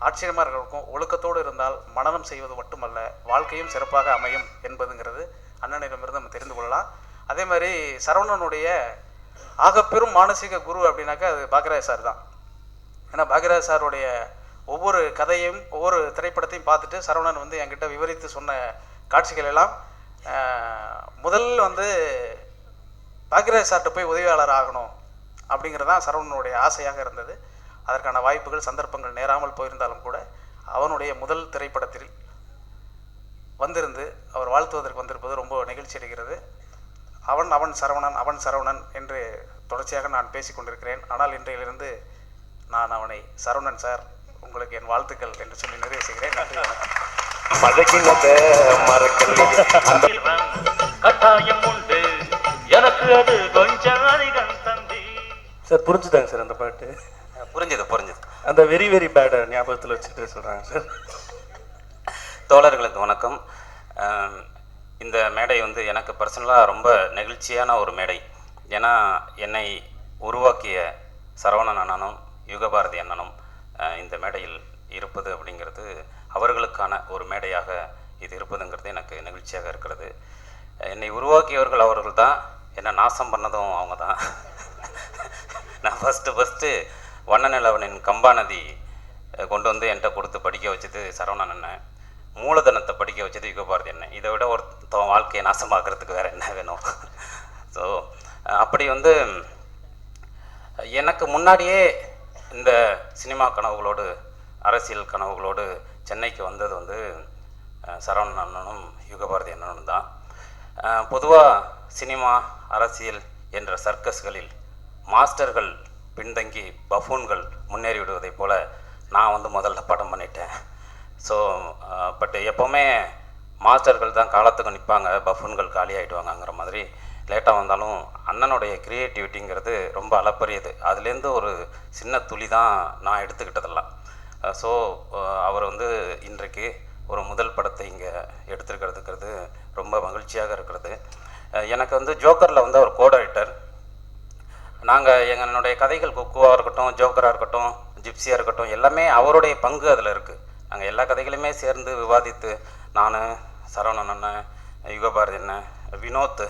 ஆச்சரியமாக இருக்கும். ஒழுக்கத்தோடு இருந்தால் மனனம் செய்வது மட்டுமல்ல, வாழ்க்கையும் சிறப்பாக அமையும் என்பதுங்கிறது அண்ணனிடமிருந்து நம்ம தெரிந்து கொள்ளலாம். அதே மாதிரி சரவணனுடைய ஆகப்பெரும் மானசீக குரு அப்படின்னாக்கா அது பாக்யராஜ் சார் தான். ஏன்னா பாக்யராஜ் சாருடைய ஒவ்வொரு கதையும் ஒவ்வொரு திரைப்படத்தையும் பார்த்துட்டு சரவணன் வந்து என்கிட்ட விவரித்து சொன்ன காட்சிகள் எல்லாம் முதல்ல வந்து பாக்யராஜ் சார்கிட்ட போய் உதவியாளர் ஆகணும் அப்படிங்கிறது தான் சரவணனுடைய ஆசையாக இருந்தது. அதற்கான வாய்ப்புகள் சந்தர்ப்பங்கள் நேராமல் போயிருந்தாலும் கூட அவனுடைய முதல் திரைப்படத்தில் வந்திருந்து அவர் வாழ்த்துவதற்கு வந்திருப்பது ரொம்ப நிகழ்ச்சி அடைகிறது. அவன் சரவணன் என்று தொடர்ச்சியாக நான் பேசிக்கொண்டிருக்கிறேன். ஆனால் இன்றையிலிருந்து நான் அவனை சரவணன் சார், உங்களுக்கு என் வாழ்த்துக்கள் என்று சொல்லி நிறைவு செய்கிறேன். நன்றி, வணக்கம். சார் புரிஞ்சுதாங்க சார் அந்த பாட்டு? புரிஞ்சுது. அந்த வெரி வெரி பேட் ஞாபகத்தில் வச்சுட்டு சொல்கிறாங்க சார். தோழர்களுக்கு வணக்கம். இந்த மேடை வந்து எனக்கு பர்சனலாக ரொம்ப நெகிழ்ச்சியான ஒரு மேடை. ஏன்னா என்னை உருவாக்கிய சரவணன் அண்ணனும் யுகபாரதி அண்ணனும் இந்த மேடையில் இருப்பது அப்படிங்கிறது அவர்களுக்கான ஒரு மேடையாக இது இருப்பதுங்கிறது எனக்கு நெகிழ்ச்சியாக இருக்கிறது. என்னை உருவாக்கியவர்கள் அவர்கள் தான், என்னை நாசம் பண்ணதும் அவங்க தான். நான் ஃபஸ்ட்டு வண்ணநிலவனின் கம்பாநதி கொண்டு வந்து என்கிட்ட கொடுத்து படிக்க வச்சது சரவணன் அண்ணன், மூலதனத்தை படிக்க வச்சது யுகபாரதி அண்ணன். இதை விட ஒருத்தன் வாழ்க்கையை நாசமாக்குறதுக்கு வேறு என்ன வேணும்? ஸோ அப்படி வந்து எனக்கு முன்னாடியே இந்த சினிமா கனவுகளோடு அரசியல் கனவுகளோடு சென்னைக்கு வந்தது வந்து சரவணன் அண்ணனும் யுகபாரதி அண்ணனும் தான். பொதுவாக சினிமா அரசியல் என்ற சர்க்கஸ்களில் மாஸ்டர்கள் பின்தங்கி பஃபூன்கள் முன்னேறி விடுவதைப் போல் நான் வந்து முதல்ல படம் பண்ணிட்டேன். ஸோ பட் எப்போவுமே மாஸ்டர்கள் தான் காலத்துக்கு நிற்பாங்க, பஃபூன்கள் காலி ஆகிடுவாங்கங்கிற மாதிரி லேட்டாக வந்தாலும் அண்ணனுடைய க்ரியேட்டிவிட்டிங்கிறது ரொம்ப அளப்பரியது. அதுலேருந்து ஒரு சின்ன துளி தான் நான் எடுத்துக்கிட்டதெல்லாம். ஸோ அவர் வந்து இன்றைக்கு ஒரு முதல் படத்தை இங்கே எடுத்துருக்கிறதுங்கிறது ரொம்ப மகிழ்ச்சியாக இருக்கிறது. எனக்கு வந்து ஜோக்கரில் வந்து அவர் கோடைரக்டர். நாங்கள் என்னுடைய கதைகள் குக்குவாக இருக்கட்டும், ஜோக்கராக இருக்கட்டும், ஜிப்சியாக இருக்கட்டும், எல்லாமே அவருடைய பங்கு அதில் இருக்குது. நாங்கள் எல்லா கதைகளுமே சேர்ந்து விவாதித்து, நான், சரவணன் அண்ணன், யுகபாரதி அண்ணன், வினோத்,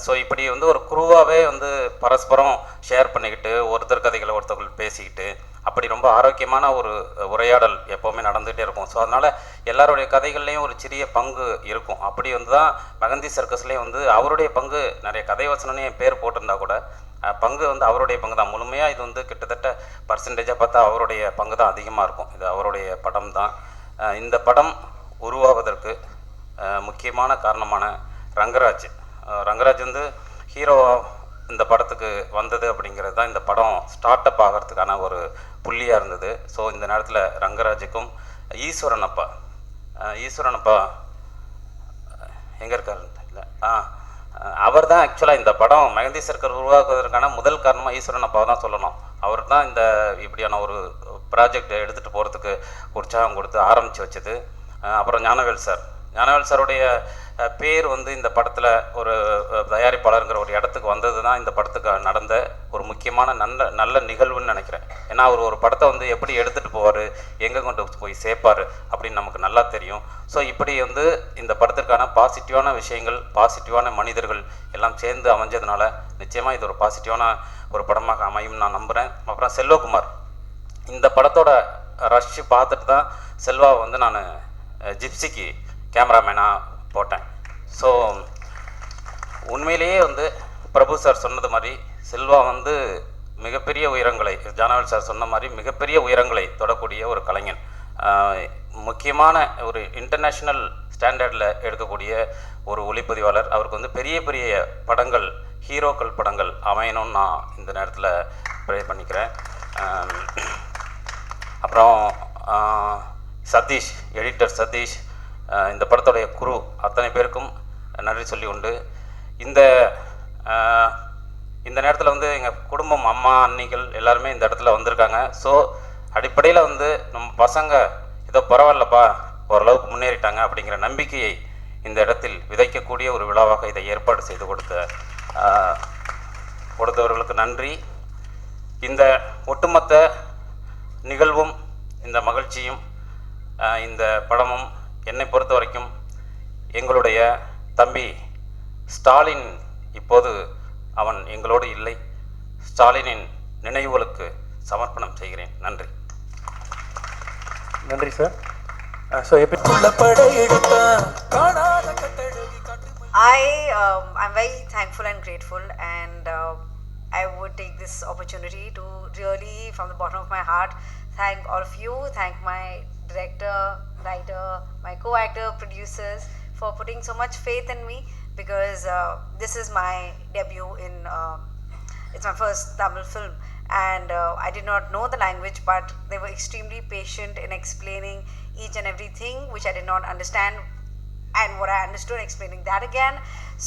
ஸோ இப்படி வந்து ஒரு குருவாகவே வந்து பரஸ்பரம் ஷேர் பண்ணிக்கிட்டு ஒருத்தர் கதைகளை ஒருத்தர்கள் பேசிக்கிட்டு அப்படி ரொம்ப ஆரோக்கியமான ஒரு உரையாடல் எப்போவுமே நடந்துகிட்டே இருக்கும். ஸோ அதனால் எல்லாருடைய கதைகள்லேயும் ஒரு சிறிய பங்கு இருக்கும். அப்படி வந்து தான் மெகந்தி சர்க்கஸ்லேயும் வந்து அவருடைய பங்கு, நிறைய கதை வசனம்னு என் பேர் போட்டிருந்தா கூட பங்கு வந்து அவருடைய பங்கு தான். முழுமையாக இது வந்து கிட்டத்தட்ட பர்சன்டேஜாக பார்த்தா அவருடைய பங்கு தான் அதிகமாக இருக்கும். இது அவருடைய படம் தான். இந்த படம் உருவாவதற்கு முக்கியமான காரணமான ரங்கராஜ் வந்து ஹீரோ இந்த படத்துக்கு வந்தது அப்படிங்கிறது தான் இந்த படம் ஸ்டார்ட் அப் ஆகிறதுக்கான ஒரு புள்ளியாக இருந்தது. ஸோ இந்த நேரத்தில் ரங்கராஜுக்கும் ஈஸ்வரன் அப்பா எங்கே இருக்காரு இல்லை, அவர் தான் ஆக்சுவலாக இந்த படம் மெகந்தி சர்க்கஸ் உருவாக்குவதற்கான முதல் காரணமாக ஈஸ்வரன் அப்பாவை தான் சொல்லணும். அவர் தான் இந்த இப்படியான ஒரு ப்ராஜெக்ட் எடுத்துகிட்டு போகிறதுக்கு உற்சாகம் கொடுத்து ஆரம்பித்து வச்சது. அப்புறம் ஞானவேல் சார் ஞானவேல் சாருடைய பேர் வந்து இந்த படத்தில் ஒரு தயாரிப்பாளருங்கிற ஒரு இடத்துக்கு வந்தது தான் இந்த படத்துக்கு நடந்த ஒரு முக்கியமான நல்ல நிகழ்வுன்னு நினைக்கிறேன். ஏன்னா அவர் ஒரு படத்தை வந்து எப்படி எடுத்துகிட்டு போவார், எங்கே கொண்டு போய் சேர்ப்பார் அப்படின்னு நமக்கு நல்லா தெரியும். ஸோ இப்படி வந்து இந்த படத்திற்கான பாசிட்டிவான விஷயங்கள், பாசிட்டிவான மனிதர்கள் எல்லாம் சேர்ந்து அமைஞ்சதுனால நிச்சயமாக இது ஒரு பாசிட்டிவான ஒரு படமாக அமையும் நான் நம்புகிறேன். அப்புறம் செல்வகுமார், இந்த படத்தோட ரஷ் பார்த்துட்டு தான் செல்வாவை வந்து நான் ஜிப்சிக்கு கேமராமேனாக போட்டேன். ஸோ உண்மையிலேயே வந்து பிரபு சார் சொன்னது மாதிரி செல்வா வந்து மிகப்பெரிய உயரங்களை, ஞானவேல் சார் சொன்ன மாதிரி மிகப்பெரிய உயரங்களை தொடக்கூடிய ஒரு கலைஞன். முக்கியமான ஒரு இன்டர்நேஷ்னல் ஸ்டாண்டர்டில் எடுக்கக்கூடிய ஒரு ஒளிப்பதிவாளர். அவருக்கு வந்து பெரிய பெரிய படங்கள், ஹீரோக்கள் படங்கள் அமையணும்னு நான் இந்த நேரத்தில் ப்ரே பண்ணிக்கிறேன். அப்புறம் சதீஷ், எடிட்டர் சதீஷ், இந்த படத்துடைய குரு அத்தனை பேருக்கும் நன்றி சொல்லி உண்டு. இந்த நேரத்தில் வந்து எங்கள் குடும்பம், அம்மா, அண்ணிகள் எல்லாருமே இந்த இடத்துல வந்திருக்காங்க. ஸோ அடிப்படையில் வந்து நம்ம பசங்க ஏதோ பரவாயில்லப்பா ஓரளவுக்கு முன்னேறிட்டாங்க அப்படிங்கிற நம்பிக்கையை இந்த இடத்தில் விதைக்கக்கூடிய ஒரு விழாவாக இதை ஏற்பாடு செய்து கொடுத்தவர்களுக்கு நன்றி. இந்த ஒட்டுமொத்த நிகழ்வும், இந்த மகிழ்ச்சியும், இந்த படமும் என்னை பொறுத்த வரைக்கும் எங்களுடைய தம்பி ஸ்டாலின், இப்போது அவன் எங்களோடு இல்லை, ஸ்டாலினின் நினைவுகளுக்கு சமர்ப்பணம் செய்கிறேன். நன்றி. நன்றி sir. So I'm very thankful and grateful, and I would take this opportunity to really, from the bottom of my heart, thank all of you, thank my director, writer, my co-actor, producers for putting so much faith in me, because this is my debut in, it's my first Tamil film, and I did not know the language, but they were extremely patient in explaining each and everything which I did not understand, and what I understood, explaining that again.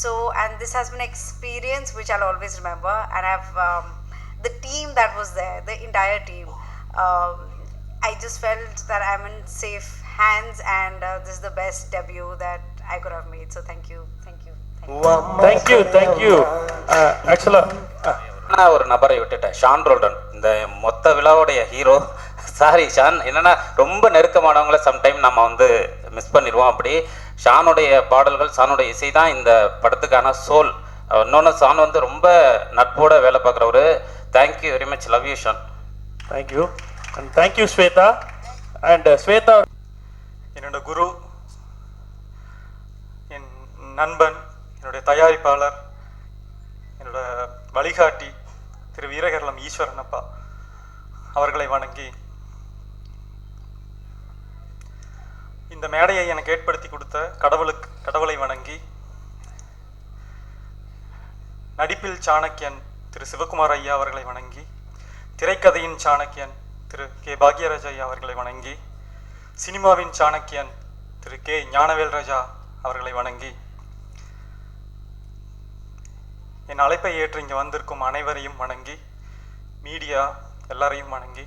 So, and this has been an experience which I'll always remember, and I've the team that was there, the entire team, I just felt that I'm in safe hands, and this is the best debut that I could have made. So thank you. ஆக்சுவலாக நான் ஒரு நபரை விட்டுட்டேன், Shawn Roldan, இந்த மொத்த விழாவுடைய hero. Sorry Shawn, என்னென்னா ரொம்ப நெருக்கமானவங்கள sometime நம்ம வந்து மிஸ் பண்ணிடுவோம். அப்படி ஷானுடைய பாடல்கள், ஷானுடைய இசை தான் இந்த படத்துக்கான சோல். இன்னொன்று, ஷான் வந்து ரொம்ப நட்போட வேலை பார்க்குறவர். Thank you very much, love you Shan. Thank you and thank you Shweta. And Shweta என்னோட குரு, என் நண்பன், என்னுடைய தயாரிப்பாளர், என்னோட வழிகாட்டி திரு வீரகேரளம் ஈஸ்வரன் அப்பா அவர்களை வணங்கி, இந்த மேடையை எனக்கு ஏற்படுத்தி கொடுத்த கடவுளை வணங்கி, நடிப்பில் சாணக்கியன் திரு சிவகுமார் ஐயா அவர்களை வணங்கி, திரைக்கதையின் சாணக்கியன் திரு கே பாக்யராஜ் ஐயா அவர்களை வணங்கி, சினிமாவின் சாணக்கியன் திரு கே ஞானவேல் ராஜா அவர்களை வணங்கி, என் அழைப்பை ஏற்று இங்கே வந்திருக்கும் அனைவரையும் வணங்கி, மீடியா எல்லாரையும் வணங்கி,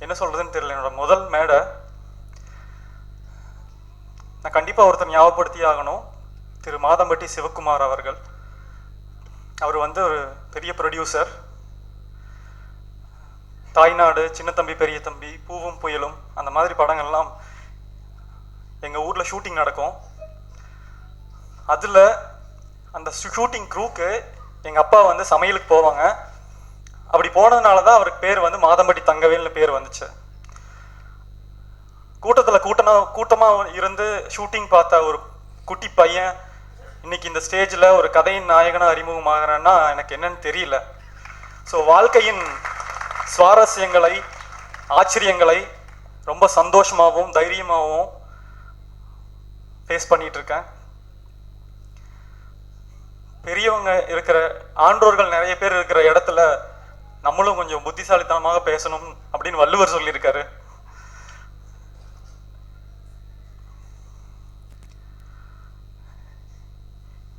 என்ன சொல்றதுன்னு தெரியல. என்னோட முதல் மேடை நான் கண்டிப்பாக ஒருத்தர் ஞாபகப்படுத்தி ஆகணும். திரு மாதம்பட்டி சிவகுமார் அவர்கள். அவர் வந்து ஒரு பெரிய ப்ரொடியூசர். தாய்நாடு, சின்ன தம்பி பெரிய தம்பி, பூவும் புயலும், அந்த மாதிரி படங்கள்லாம் எங்கள் ஊரில் ஷூட்டிங் நடக்கும். அதில் அந்த ஷூட்டிங் க்ரூக்கு எங்கள் அப்பா வந்து சமையலுக்கு போவாங்க. அப்படி போனதுனால தான் அவருக்கு பேர் வந்து மாதம்பட்டி தங்கவேல்னு பேர் வந்துச்சு. கூட்டத்தில் கூட்டமாக இருந்து ஷூட்டிங் பார்த்த ஒரு குட்டி பையன் இன்னைக்கு இந்த ஸ்டேஜில் ஒரு கதையின் நாயகனாக அறிமுகமாகறேன்னா எனக்கு என்னன்னு தெரியல. ஸோ வாழ்க்கையின் சுவாரஸ்யங்களை, ஆச்சரியங்களை ரொம்ப சந்தோஷமாகவும் தைரியமாகவும் ஃபேஸ் பண்ணிட்டு இருக்கேன். பெரியவங்க இருக்கிற, ஆன்றோர்கள் நிறைய பேர் இருக்கிற இடத்துல நம்மளும் கொஞ்சம் புத்திசாலித்தனமாக பேசணும் அப்படின்னு வள்ளுவர் சொல்லியிருக்காரு.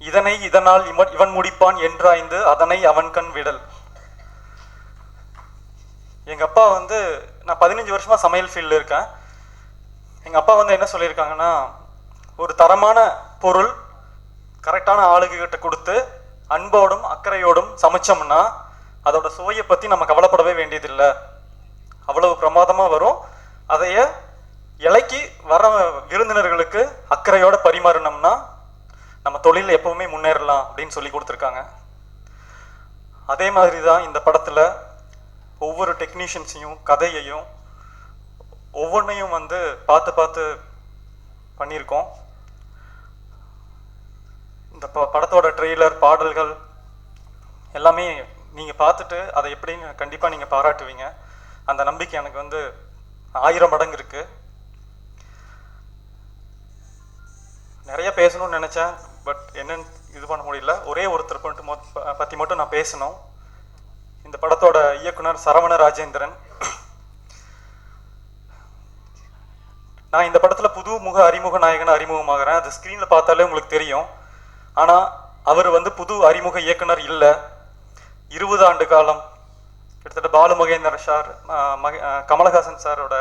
இதனை இதனால் இவன் முடிப்பான் என்றாய்ந்து அதனை அவன் கண் விடல். எங்க அப்பா வந்து, நான் 15 வருஷமா சமையல் ஃபீல்டில் இருக்கேன். எங்கள் அப்பா வந்து என்ன சொல்லியிருக்காங்கன்னா, ஒரு தரமான பொருள் கரெக்டான ஆளுகிட்ட கொடுத்து அன்போடும் அக்கறையோடும் சமைச்சோம்னா அதோட சுவையை பற்றி நம்ம கவலைப்படவே வேண்டியதில்லை. அவ்வளவு பிரமாதமாக வரும். அதைய இலைக்கு வர விருந்தினர்களுக்கு அக்கறையோடு பரிமாறினோம்னா நம்ம தொழில் எப்பவுமே முன்னேறலாம் அப்படின்னு சொல்லி கொடுத்துருக்காங்க. அதே மாதிரி தான் இந்த படத்தில் ஒவ்வொரு டெக்னீஷியன்ஸையும் கதையையும் ஒவ்வொன்றையும் வந்து பார்த்து பார்த்து பண்ணியிருக்கோம். இந்த படத்தோட ட்ரெய்லர், பாடல்கள் எல்லாமே நீங்கள் பார்த்துட்டு அதை எப்படின்னு கண்டிப்பாக நீங்கள் பாராட்டுவீங்க. அந்த நம்பிக்கை எனக்கு வந்து 1000 மடங்கு இருக்குது. நிறைய பேசணும்னு நினச்சேன், பட் என்னன்னு இது பண்ண முடியல. ஒரே ஒருத்தர் பற்றி மட்டும் நான் பேசணும். இந்த படத்தோட இயக்குனர் சரவண ராஜேந்திரன். நான் இந்த படத்தில் புது அறிமுக நாயகனை அறிமுகமாகறேன். அது ஸ்க்ரீனில் பார்த்தாலே உங்களுக்கு தெரியும். ஆனால் அவர் வந்து புது அறிமுக இயக்குனர் இல்லை. 20 ஆண்டு காலம் கிட்டத்தட்ட பாலு மகேந்திரன் சார், கமலஹாசன் சாரோட,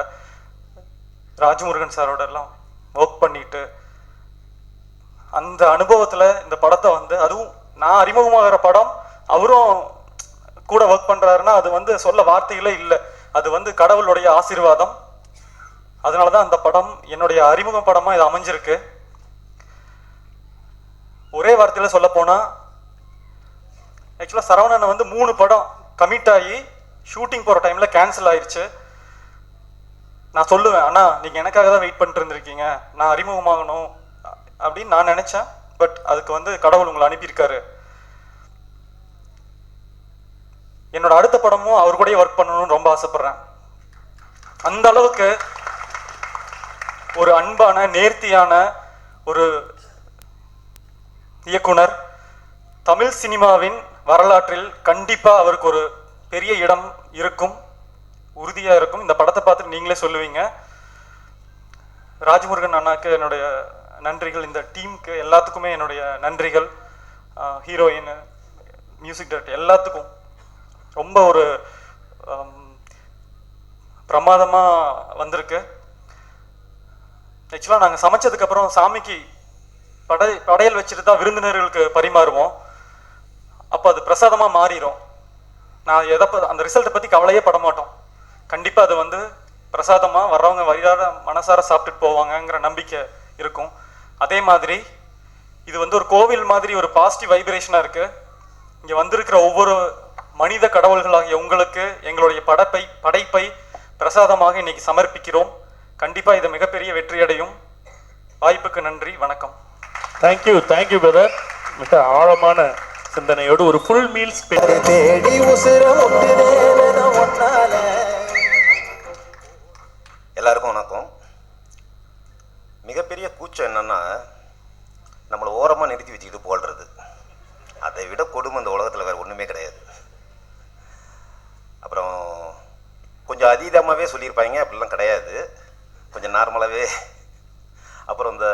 ராஜமுருகன் சாரோட எல்லாம் ஒர்க் பண்ணிட்டு அந்த அனுபவத்தில் இந்த படத்தை வந்து, அதுவும் நான் அறிமுகமாகிற படம் அவரும் கூட ஒர்க் பண்ணுறாருன்னா அது வந்து சொல்ல வார்த்தைகளே இல்லை. அது வந்து கடவுளுடைய ஆசீர்வாதம். அதனால தான் அந்த படம் என்னுடைய அறிமுக படமாக இது அமைஞ்சிருக்கு. ஒரே வார்த்தையில் சொல்ல போனால், ஆக்சுவலாக சரவணனை வந்து 3 படம் கமிட் ஆகி ஷூட்டிங் போகிற டைமில் கேன்சல் ஆயிடுச்சு. நான் சொல்லுவேன், அண்ணா நீங்கள் எனக்காக தான் வெயிட் பண்ணிட்டு இருந்திருக்கீங்க, நான் அறிமுகமாகணும் அப்படின்னு நான் நினச்சேன். பட் அதுக்கு வந்து கடவுள் உங்களை அனுப்பியிருக்காரு. என்னோட அடுத்த படமும் அவர் கூடயே ஒர்க் பண்ணணும்னு ரொம்ப ஆசைப்படுறேன். அந்த அளவுக்கு ஒரு அன்பான, நேர்த்தியான ஒரு இயக்குனர். தமிழ் சினிமாவின் வரலாற்றில் கண்டிப்பாக அவருக்கு ஒரு பெரிய இடம் இருக்கும், உறுதியாக இருக்கும். இந்த படத்தை பார்த்துட்டு நீங்களே சொல்லுவீங்க. ராஜமுருகன் அண்ணாக்கு என்னுடைய நன்றிகள், இந்த டீமுக்கு எல்லாத்துக்குமே என்னுடைய நன்றிகள். ஹீரோயின், மியூசிக் டைரக்டர் எல்லாத்துக்கும் ரொம்ப ஒரு பிரமாதமாக வந்திருக்கு. ஆக்சுவலாக நாங்கள் சமைச்சதுக்கப்புறம் சாமிக்கு படையல் வச்சுட்டு தான் விருந்தினர்களுக்கு பரிமாறுவோம். அப்போ அது பிரசாதமாக மாறிடும். நான் அந்த ரிசல்ட்டை பற்றி கவலையே பட மாட்டோம். கண்டிப்பாக அது வந்து பிரசாதமாக வர்றவங்க வயிறார மனசார சாப்பிட்டுட்டு போவாங்கங்கிற நம்பிக்கை இருக்கும். அதே மாதிரி இது வந்து ஒரு கோவில் மாதிரி ஒரு பாசிட்டிவ் வைப்ரேஷனாக இருக்குது. இங்கே வந்திருக்கிற ஒவ்வொரு மனித கடவுள்களாகிய உங்களுக்கு எங்களுடைய படைப்பை பிரசாதமாக இன்னைக்கு சமர்ப்பிக்கிறோம். கண்டிப்பாக இது மிகப்பெரிய வெற்றியடையும். வாய்ப்புக்கு நன்றி, வணக்கம். Thank you brother. மிக ஆழமான சிந்தனையோடு ஒரு ஃபுல் மீல்ஸ் தேடி எல்லாருக்கும் வணக்கம். மிகப்பெரிய கூச்சம் என்னன்னா, நம்மளை ஓரமாக நிறுத்தி வச்சுக்கிட்டு போடுறது. அதை விட கொடுமை இந்த உலகத்தில் வேறு ஒன்றுமே கிடையாது. அப்புறம் கொஞ்சம் அதீதமாகவே சொல்லியிருப்பாங்க, அப்படிலாம் கிடையாது, கொஞ்சம் நார்மலாகவே. அப்புறம் இந்த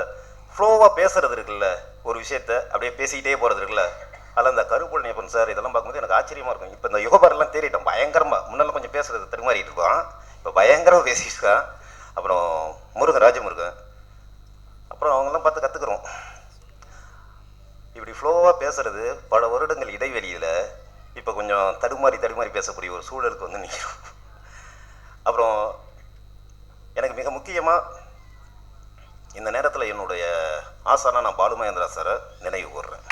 ஃப்ளோவாக பேசுகிறது இருக்குல்ல, ஒரு விஷயத்த அப்படியே பேசிக்கிட்டே போகிறது இருக்குல்ல, அதில் இந்த கருப்பொழியப்பன் சார் இதெல்லாம் பார்க்கும்போது எனக்கு ஆச்சரியமாக இருக்கும். இப்போ இந்த யுகபாரெல்லாம் தேறிட்டோம் பயங்கரமாக. முன்னெல்லாம் கொஞ்சம் பேசுகிறது தடுமாறிட்டு இருக்கோம், இப்போ பயங்கரமாக பேசிட்டு இருக்கான். அப்புறம் ராஜமுருகன், அப்புறம் அவங்கெல்லாம் பார்த்து கற்றுக்குறோம். இப்படி ஃப்ளோவாக பேசுகிறது பல வருடங்கள் இடைவெளியில் இப்போ கொஞ்சம் தடுமாறி பேசக்கூடிய ஒரு சூழலுக்கு வந்து நிற்கிறோம். அப்புறம் எனக்கு மிக முக்கியமாக இந்த நேரத்தில் என்னுடைய ஆசானா நான் பாலு மகேந்திரா சாரை நினைவு கூர்றேன்.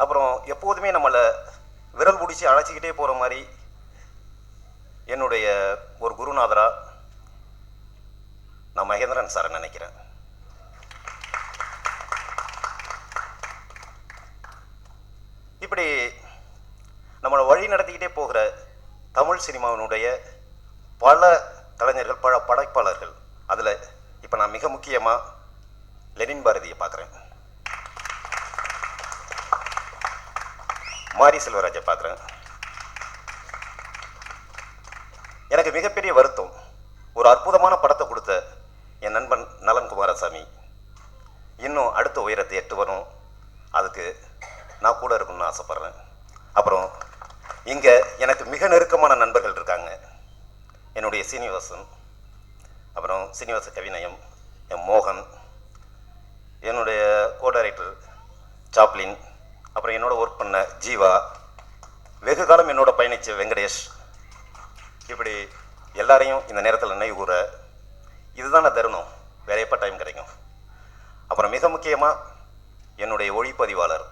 அப்புறம் எப்போதுமே நம்மளை விரல் பிடிச்சி அழைச்சிக்கிட்டே போகிற மாதிரி என்னுடைய ஒரு குருநாதரா நான் மகேந்திரன் சாரை நினைக்கிறேன். இப்படி நம்மளை வழி நடத்திக்கிட்டே போகிற தமிழ் சினிமாவினுடைய பல கலைஞர்கள், பல படைப்பாளர்கள், அதில் இப்போ நான் மிக முக்கியமாக லெனின் பாரதியை பார்க்குறேன், மாரி செல்வராஜை பார்க்குறேன். எனக்கு மிகப்பெரிய வருத்தம், ஒரு அற்புதமான படத்தை கொடுத்த என் நண்பன் நலன் குமாரசாமி இன்னும் அடுத்த உயரத்தை எட்டு வரும், அதுக்கு நான் கூட இருக்கணும்னு ஆசைப்பட்றேன். அப்புறம் இங்கே எனக்கு மிக நெருக்கமான நண்பர்கள் இருக்காங்க. என்னுடைய சீனிவாசன், அப்புறம் சீனிவாச கவிநயம், என் மோகன், என்னுடைய கோ டைரக்டர் சாப்ளின், அப்புறம் என்னோட ஒர்க் பண்ண ஜீவா, வெகு காலம் என்னோட பயணித்த வெங்கடேஷ், இப்படி எல்லாரையும் இந்த நேரத்தில் நினைவு கூற இதுதான் தருணம், வேற எப்போ டைம் கிடைக்கும். அப்புறம் மிக முக்கியமாக என்னுடைய ஒளிப்பதிவாளர்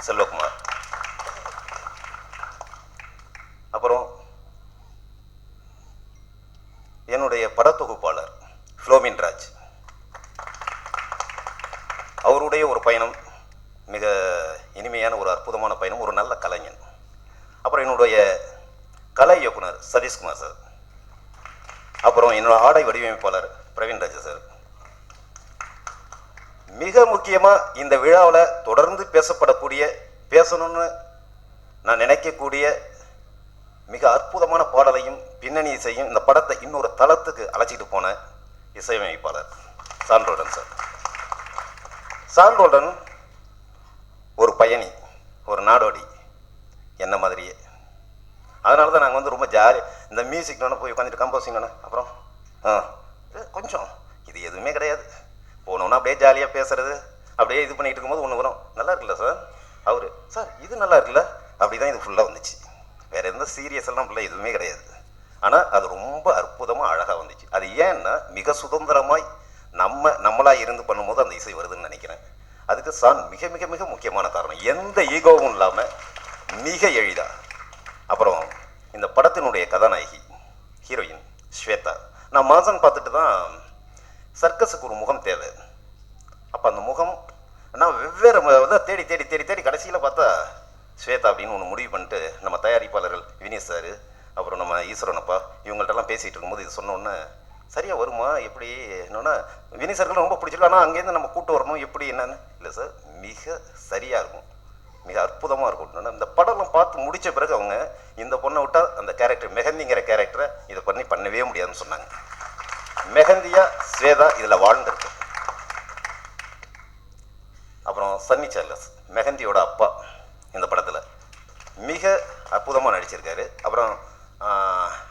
செல்வகுமார், அப்புறம் என்னுடைய படத்தொகுப்பாளர் ஃப்ளோமின் ராஜ். அவருடைய ஒரு பயணம் மிக இனிமையான ஒரு அற்புதமான பயணம், ஒரு நல்ல கலைஞன். அப்புறம் என்னுடைய கலை இயக்குனர் சதீஷ்குமார் சார், அப்புறம் என்னோட ஆடை வடிவமைப்பாளர் பிரவீன் ராஜா சார். மிக முக்கியமாக இந்த விழாவில் தொடர்ந்து பேசணும்னு நான் நினைக்கக்கூடிய மிக அற்புதமான பாடலையும் பின்னணி இசையும் இந்த படத்தை இன்னொரு தளத்துக்கு அழைச்சிட்டு போன இசையமைப்பாளர் சாண்டோல்டன் சார். சாண்டோல்டன் ஒரு பயணி, ஒரு நாடோடி, என்ன மாதிரியே. அதனால தான் நாங்கள் வந்து ரொம்ப ஜாலி, இந்த மியூசிக் போய் உட்காந்துட்டு கம்போசிங் அப்புறம் கொஞ்சம் இது எதுவுமே கிடையாது, போனோன்னா அப்படியே ஜாலியாக பேசுறது, அப்படியே இது பண்ணிட்டு இருக்கும்போது ஒன்று வரும், நல்லா இருக்குல்ல சார், அவரு சார் இது நல்லா இருக்குல்ல, அப்படி தான் இது ஃபுல்லாக வந்துச்சு. வேறு எந்த சீரியஸ் எல்லாம் ஃபுல்லாக எதுவுமே கிடையாது. ஆனால் அது ரொம்ப அற்புதமாக அழகாக வந்துச்சு. அது ஏன்னா மிக சுதந்திரமாய் நம்மளாக இருந்து பண்ணும்போது அந்த இசை வருதுன்னு நினைக்கிறேன். அதுக்கு சான் மிக மிக மிக முக்கியமான காரணம், எந்த ஈகோவும் இல்லாமல் மிக எளிதா. அப்புறம் இந்த படத்தினுடைய கதாநாயகி ஹீரோயின் ஸ்வேதா, நான் மாசன் பார்த்துட்டு தான் சர்க்கஸுக்கு ஒரு முகம் தேவை, அப்போ அந்த முகம் நான் வெவ்வேறு தேடி தேடி தேடி தேடி கடைசியில் பார்த்தா ஸ்வேதா அப்படின்னு ஒன்று முடிவு பண்ணிட்டு நம்ம தயாரிப்பாளர்கள் வினீஷ் சார், அப்புறம் நம்ம ஈஸ்வரனப்பா இவங்கள்ட்டெல்லாம் பேசிகிட்டு இருக்கும்போது இது சொன்னோன்னே சரியாக வருமா எப்படி என்னன்னா வினீஷ் சார்கள் ரொம்ப பிடிச்சிருக்கு, ஆனால் அங்கேருந்து நம்ம கூட்டு வரணும் எப்படி என்னன்னு இல்லை சார், மிக சரியாக இருக்கும், மிக அற்புதமாக இருக்கும். இந்த படம்லாம் பார்த்து முடித்த பிறகு அவங்க இந்த பொண்ணை விட்டால் அந்த கேரக்டர் மெஹந்திங்கிற கேரக்டரை இதை பண்ணவே முடியாதுன்னு சொன்னாங்க. மெஹந்தியா ஸ்வேதா இதில் வாழ்ந்துருக்கு. அப்புறம் சன்னி சார்லஸ் மெஹந்தியோட அப்பா இந்த படத்தில் மிக அற்புதமாக நடிச்சிருக்காரு. அப்புறம்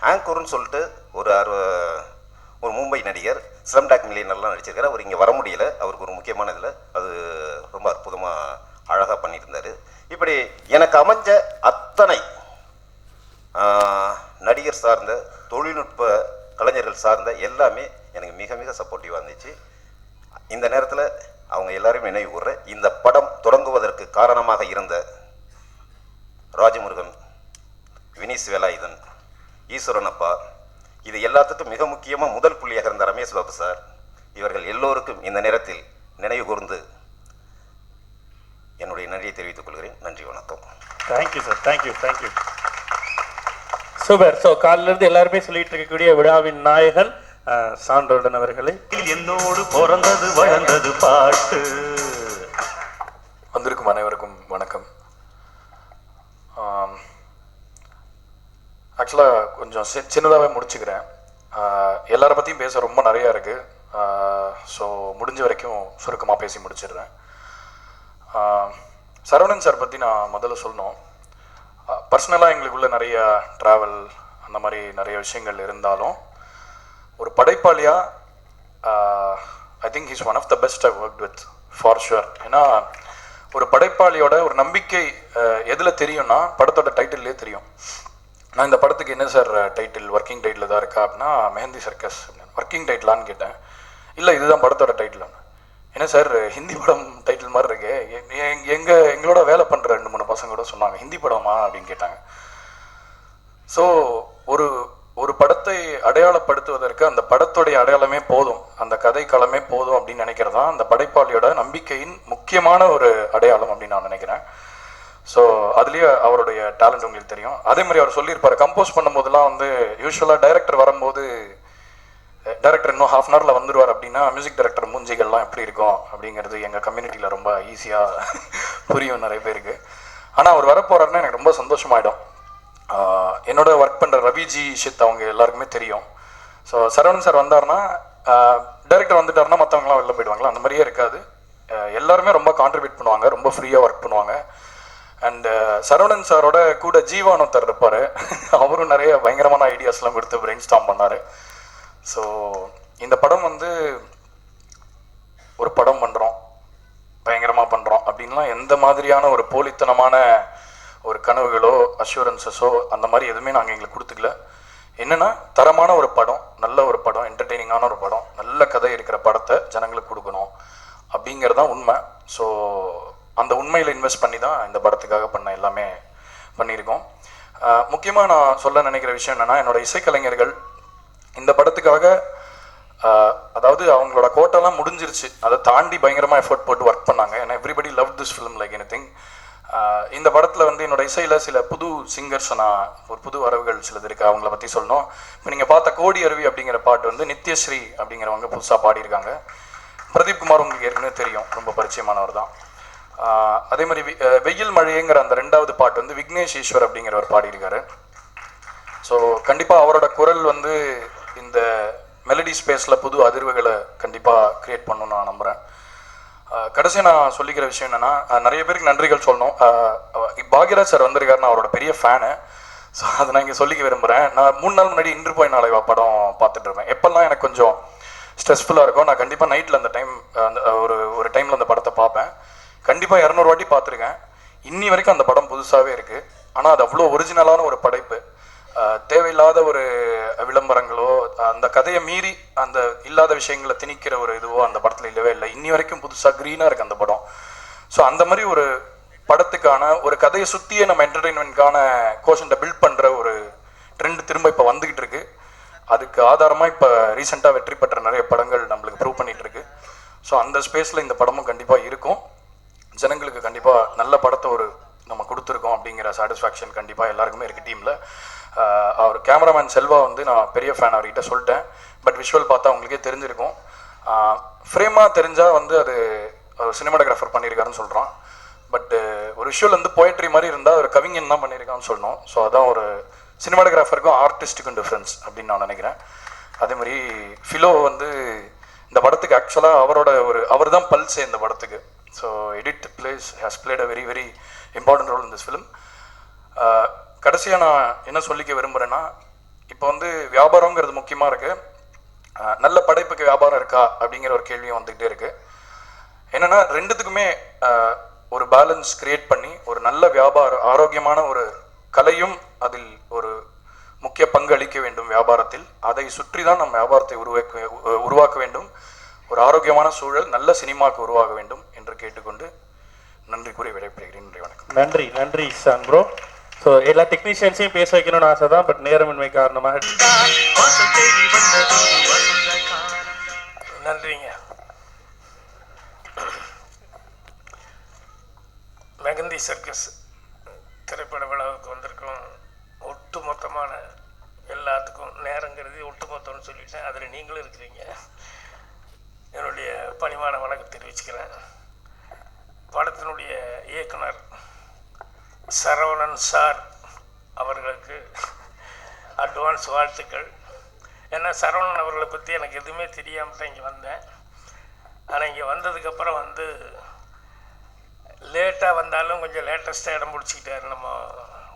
ஆங்கூர்னு சொல்லிட்டு ஒரு மும்பை நடிகர் ஸ்லம்டாக் மில்லியனர்லாம் நடிச்சிருக்காரு. அவர் இங்கே வர முடியல, அவருக்கு ஒரு முக்கியமான இதில் அது ரொம்ப அற்புதமாக அழகாக பண்ணியிருந்தார். இப்படி எனக்கு அமைஞ்ச அத்தனை நடிகர் சார்ந்த தொழில்நுட்ப கலைஞர்கள் சார்ந்த எல்லாமே எனக்கு மிக மிக சப்போர்ட்டிவாக இருந்துச்சு. இந்த நேரத்தில் அவங்க எல்லாரும் நினைவு கூர்ற இந்த படம் தொடங்குவதற்கு காரணமாக இருந்த ராஜமுருகன், வினீஸ் வேலாயுதன், ஈஸ்வரன் அப்பா, இது எல்லாத்துக்கும் மிக முக்கியமாக முதல் புள்ளியாக இருந்த ரமேஷ் பாபு சார், இவர்கள் எல்லோருக்கும் இந்த நேரத்தில் நினைவு கூர்ந்து என்னுடைய நன்றியை தெரிவித்துக் கொள்கிறேன். நன்றி, வணக்கம். Thank you sir, thank you thank you. Super. So காலிலிருந்து எல்லாருமே சொல்லிட்டு இருக்கக்கூடிய விழாவின் நாயகன் சாண்டோல்டன் அவர்களை. என்னோடு பிறந்தது வளர்ந்தது பாட்டு. வந்திருக்கும் அனைவருக்கும் வணக்கம். ஆக்சுவலாக கொஞ்சம் சின்னதாகவே முடிச்சுக்கிறேன். எல்லாரை பற்றியும் பேச ரொம்ப நிறையா இருக்குது. ஸோ முடிஞ்ச வரைக்கும் சுருக்கமாக பேசி முடிச்சிடுறேன். சரவணன் சார் பற்றி நான் முதல்ல சொல்லணும். பர்சனலாக எங்களுக்குள்ள நிறைய ட்ராவல் அந்த மாதிரி நிறைய விஷயங்கள் இருந்தாலும் ஒரு படைப்பாளியாக I think he's one of the best I work with for sure. ஏன்னா ஒரு படைப்பாளியோட ஒரு நம்பிக்கை எதில் தெரியும்னா படத்தோட டைட்டில்லே தெரியும். நான் இந்த படத்துக்கு என்ன சார் டைட்டில், ஒர்க்கிங் டைட்டில் தான் இருக்கா அப்படின்னா மெஹந்தி சர்க்கஸ் ஒர்க்கிங் டைட்டிலான்னு கேட்டேன். இல்லை இதுதான் படத்தோட டைட்டில். என்ன சார் ஹிந்தி படம் டைட்டில் மாதிரி இருக்கு, எங்களோட வேலை பண்ணுற 2-3 பசங்க கூட சொன்னாங்க ஹிந்தி படமா அப்படின்னு கேட்டாங்க. ஸோ ஒரு படத்தை அடையாளப்படுத்துவதற்கு அந்த படத்துடைய அடையாளமே போதும், அந்த கதை களமே போதும் அப்படின்னு நினைக்கிறது தான் அந்த படைப்பாளியோட நம்பிக்கையின் முக்கியமான ஒரு அடையாளம் அப்படின்னு நான் நினைக்கிறேன். ஸோ அதுலேயே அவருடைய டேலண்ட் உங்களுக்கு தெரியும். அதே மாதிரி அவர் சொல்லியிருப்பார், கம்போஸ் பண்ணும்போதெல்லாம் வந்து யூஸ்வலாக டைரக்டர் வரும்போது டைரக்டர் இன்னும் ½ hourல வந்துடுவார் அப்படின்னா மியூசிக் டைரக்டர் மூஞ்சிகள்லாம் எப்படி இருக்கும் அப்படிங்கிறது எங்கள் கம்யூனிட்டியில் ரொம்ப ஈஸியாக புரியும் நிறைய பேருக்கு. ஆனால் அவர் வரப்போறாருன்னா எனக்கு ரொம்ப சந்தோஷமாயிடும். என்னோட ஒர்க் பண்ணுற ரவிஜி ஷித் அவங்க எல்லாருக்குமே தெரியும். ஸோ சரவணன் சார் வந்தார்னா டைரக்டர் வந்துட்டாருன்னா மற்றவங்களாம் வெளில போயிடுவாங்களா, அந்த மாதிரியே இருக்காது. எல்லாருமே ரொம்ப கான்ட்ரிபியூட் பண்ணுவாங்க, ரொம்ப ஃப்ரீயாக ஒர்க் பண்ணுவாங்க. அண்ட் சரவணன் சாரோட கூட ஜீவான் ஒருத்தர் இருப்பார். அவரும் நிறைய பயங்கரமான ஐடியாஸ்லாம் கொடுத்து பிரெயின் ஸ்டார்ம் பண்ணார். ஸோ இந்த படம் வந்து ஒரு படம் பண்ணுறோம், பயங்கரமாக பண்ணுறோம் அப்படின்லாம் எந்த மாதிரியான ஒரு போலித்தனமான ஒரு கனவுகளோ அஷூரன்ஸஸோ அந்த மாதிரி எதுவுமே நாங்கள் எங்களுக்கு கொடுத்துக்கல. என்னென்னா தரமான ஒரு படம், நல்ல ஒரு படம், என்டர்டெய்னிங்கான ஒரு படம், நல்ல கதை இருக்கிற படத்தை ஜனங்களுக்கு கொடுக்கணும் அப்படிங்கிறதான் உண்மை. ஸோ அந்த உண்மையில் இன்வெஸ்ட் பண்ணி தான் இந்த படத்துக்காக பண்ண எல்லாமே பண்ணியிருக்கோம். முக்கியமாக நான் சொல்ல நினைக்கிற விஷயம் என்னென்னா, என்னோடய இசைக்கலைஞர்கள் இந்த படத்துக்காக அதாவது அவங்களோட கோட்டெல்லாம் முடிஞ்சிருச்சு, அதை தாண்டி பயங்கரமாக எஃபர்ட் போட்டு ஒர்க் பண்ணாங்க. ஏன்னா everybody love this film like anything. இந்த படத்தில் வந்து என்னோட இசையில் சில புது சிங்கர்ஸை நான் ஒரு புது வரவுகள் சிலது இருக்குது, அவங்கள பற்றி சொல்லணும். இப்போ நீங்கள் பார்த்த கோடி அருவி அப்படிங்கிற பாட்டு வந்து நித்யஸ்ரீ அப்படிங்கிறவங்க புதுசாக பாடியிருக்காங்க. பிரதீப் குமார் உங்களுக்கு ஏற்கனவே தெரியும், ரொம்ப பரிச்சயமானவர் தான். அதே மாதிரி வெயில் மழைங்கிற அந்த 2வது பாட்டு வந்து விக்னேஷ் ஈஸ்வர் அப்படிங்கிறவர் பாடியிருக்காரு. ஸோ கண்டிப்பாக அவரோட குரல் வந்து இந்த மெலடி ஸ்பேஸில் புது அதிர்வுகளை கண்டிப்பாக க்ரியேட் பண்ணணும்னு நான் நம்புகிறேன். கடைசியாக நான் சொல்லிக்கிற விஷயம் என்னென்னா, நிறைய பேருக்கு நன்றிகள் சொல்லணும். பாக்யராஜ் சார் வந்திருக்காரு, நான் அவரோட பெரிய ஃபேனு. ஸோ அதை நான் இங்கே சொல்லிக்க விரும்புகிறேன். நான் 3 நாள் முன்னாடி இன்று போய் நாளைவா படம் பார்த்துட்டு இருப்பேன். எப்போல்லாம் எனக்கு கொஞ்சம் ஸ்ட்ரெஸ்ஃபுல்லாக இருக்கும், நான் கண்டிப்பாக நைட்டில் அந்த டைம் ஒரு டைமில் அந்த படத்தை பார்ப்பேன். கண்டிப்பாக 200 வாட்டி பார்த்துருக்கேன். இன்னி வரைக்கும் அந்த படம் புதுசாகவே இருக்குது. ஆனால் அது அவ்வளோ ஒரிஜினலான ஒரு படைப்பு. தேவையில்லாத ஒரு விளம்பரங்களோ அந்த கதையை மீறி அந்த இல்லாத விஷயங்களை திணிக்கிற ஒரு இதுவோ அந்த படத்தில் இல்லவே இல்லை. இன்னி வரைக்கும் புதுசாக க்ரீனாக இருக்குது அந்த படம். ஸோ அந்த மாதிரி ஒரு படத்துக்கான ஒரு கதையை சுற்றியே நம்ம என்டர்டெயின்மெண்ட்கான கோஷன்ட்டை பில்ட் பண்ணுற ஒரு ட்ரெண்ட் திரும்ப இப்போ வந்துக்கிட்டு இருக்கு. அதுக்கு ஆதாரமாக இப்போ ரீசெண்டாக வெற்றி பெற்ற நிறைய படங்கள் நம்மளுக்கு ப்ரூவ் பண்ணிகிட்டு இருக்கு. ஸோ அந்த ஸ்பேஸில் இந்த படமும் கண்டிப்பாக இருக்கும். ஜனங்களுக்கு கண்டிப்பாக நல்ல படத்தை ஒரு நம்ம கொடுத்துருக்கோம் அப்படிங்கிற சாட்டிஸ்ஃபேக்ஷன் கண்டிப்பாக எல்லாருக்குமே இருக்குது டீமில். அவர் கேமராமேன் செல்வா வந்து நான் பெரிய ஃபேன், அவர்கிட்ட சொல்லிட்டேன். பட் விஷுவல் பார்த்தா அவங்களுக்கே தெரிஞ்சிருக்கும். ஃப்ரேமாக தெரிஞ்சால் வந்து அது சினிமாட்டோகிராஃபர் பண்ணியிருக்காருன்னு சொல்கிறான். பட் ஒரு விஷுவல் வந்து போய்ட்ரி மாதிரி இருந்தால் ஒரு கவிஞன் தான் பண்ணியிருக்கான்னு சொல்லணும். ஸோ அதான் ஒரு சினிமாட்டோகிராஃபருக்கும் ஆர்டிஸ்ட்டுக்கும் டிஃப்ரென்ஸ் அப்படின்னு நான் நினைக்கிறேன். அதேமாதிரி ஃபிலோ வந்து இந்த படத்துக்கு ஆக்சுவலாக அவர் தான் பல்ஸே இந்த படத்துக்கு. So edit has played a very very important role in this film. கடைசியாக நான் என்ன சொல்லிக்க விரும்புகிறேன்னா, இப்போ வந்து வியாபாரங்கிறது முக்கியமாக இருக்குது. நல்ல படைப்புக்கு வியாபாரம் இருக்கா அப்படிங்கிற ஒரு கேள்வியும் வந்துக்கிட்டே இருக்குது. என்னென்னா ரெண்டுத்துக்குமே ஒரு பேலன்ஸ் கிரியேட் பண்ணி ஒரு நல்ல வியாபாரம், ஆரோக்கியமான ஒரு கலையும் அதில் ஒரு முக்கிய பங்கு அளிக்க வேண்டும் வியாபாரத்தில். அதை சுற்றி தான் நம்ம வியாபாரத்தை உருவாக்க வேண்டும். ஒரு ஆரோக்கியமான சூழல் நல்ல சினிமாவுக்கு உருவாக வேண்டும் என்று கேட்டுக்கொண்டு நன்றி கூறி விடைபெறுகிறேன். நன்றி, வணக்கம். நன்றி நன்றி ஷான் ப்ரோ. ஸோ எல்லா டெக்னீஷியன்ஸையும் பேச வைக்கணும்னு ஆசை தான், பட் நேரமின்மை காரணமாக. நன்றிங்க. மெகந்தி சர்க்கஸ் திரைப்பட விழாவுக்கு வந்திருக்கோம். ஒட்டுமொத்தமான எல்லாத்துக்கும் நேரங்கிறது ஒட்டுமொத்தம்னு சொல்லிட்டேன், அதில் நீங்களும் இருக்கிறீங்க. என்னுடைய பணிவான வணக்கம் தெரிவிச்சுக்கிறேன். படத்தினுடைய இயக்குனர் சரவணன் சார் அவர்களுக்கு அட்வான்ஸ் வாழ்த்துக்கள். ஏன்னா சரவணன் அவர்களை பற்றி எனக்கு எதுவுமே தெரியாமல் தான் இங்கே வந்தேன். ஆனால் இங்கே வந்ததுக்கப்புறம் வந்து லேட்டாக வந்தாலும் கொஞ்சம் லேட்டஸ்ட்டாக இடம் பிடிச்சிக்கிட்டாரு நம்ம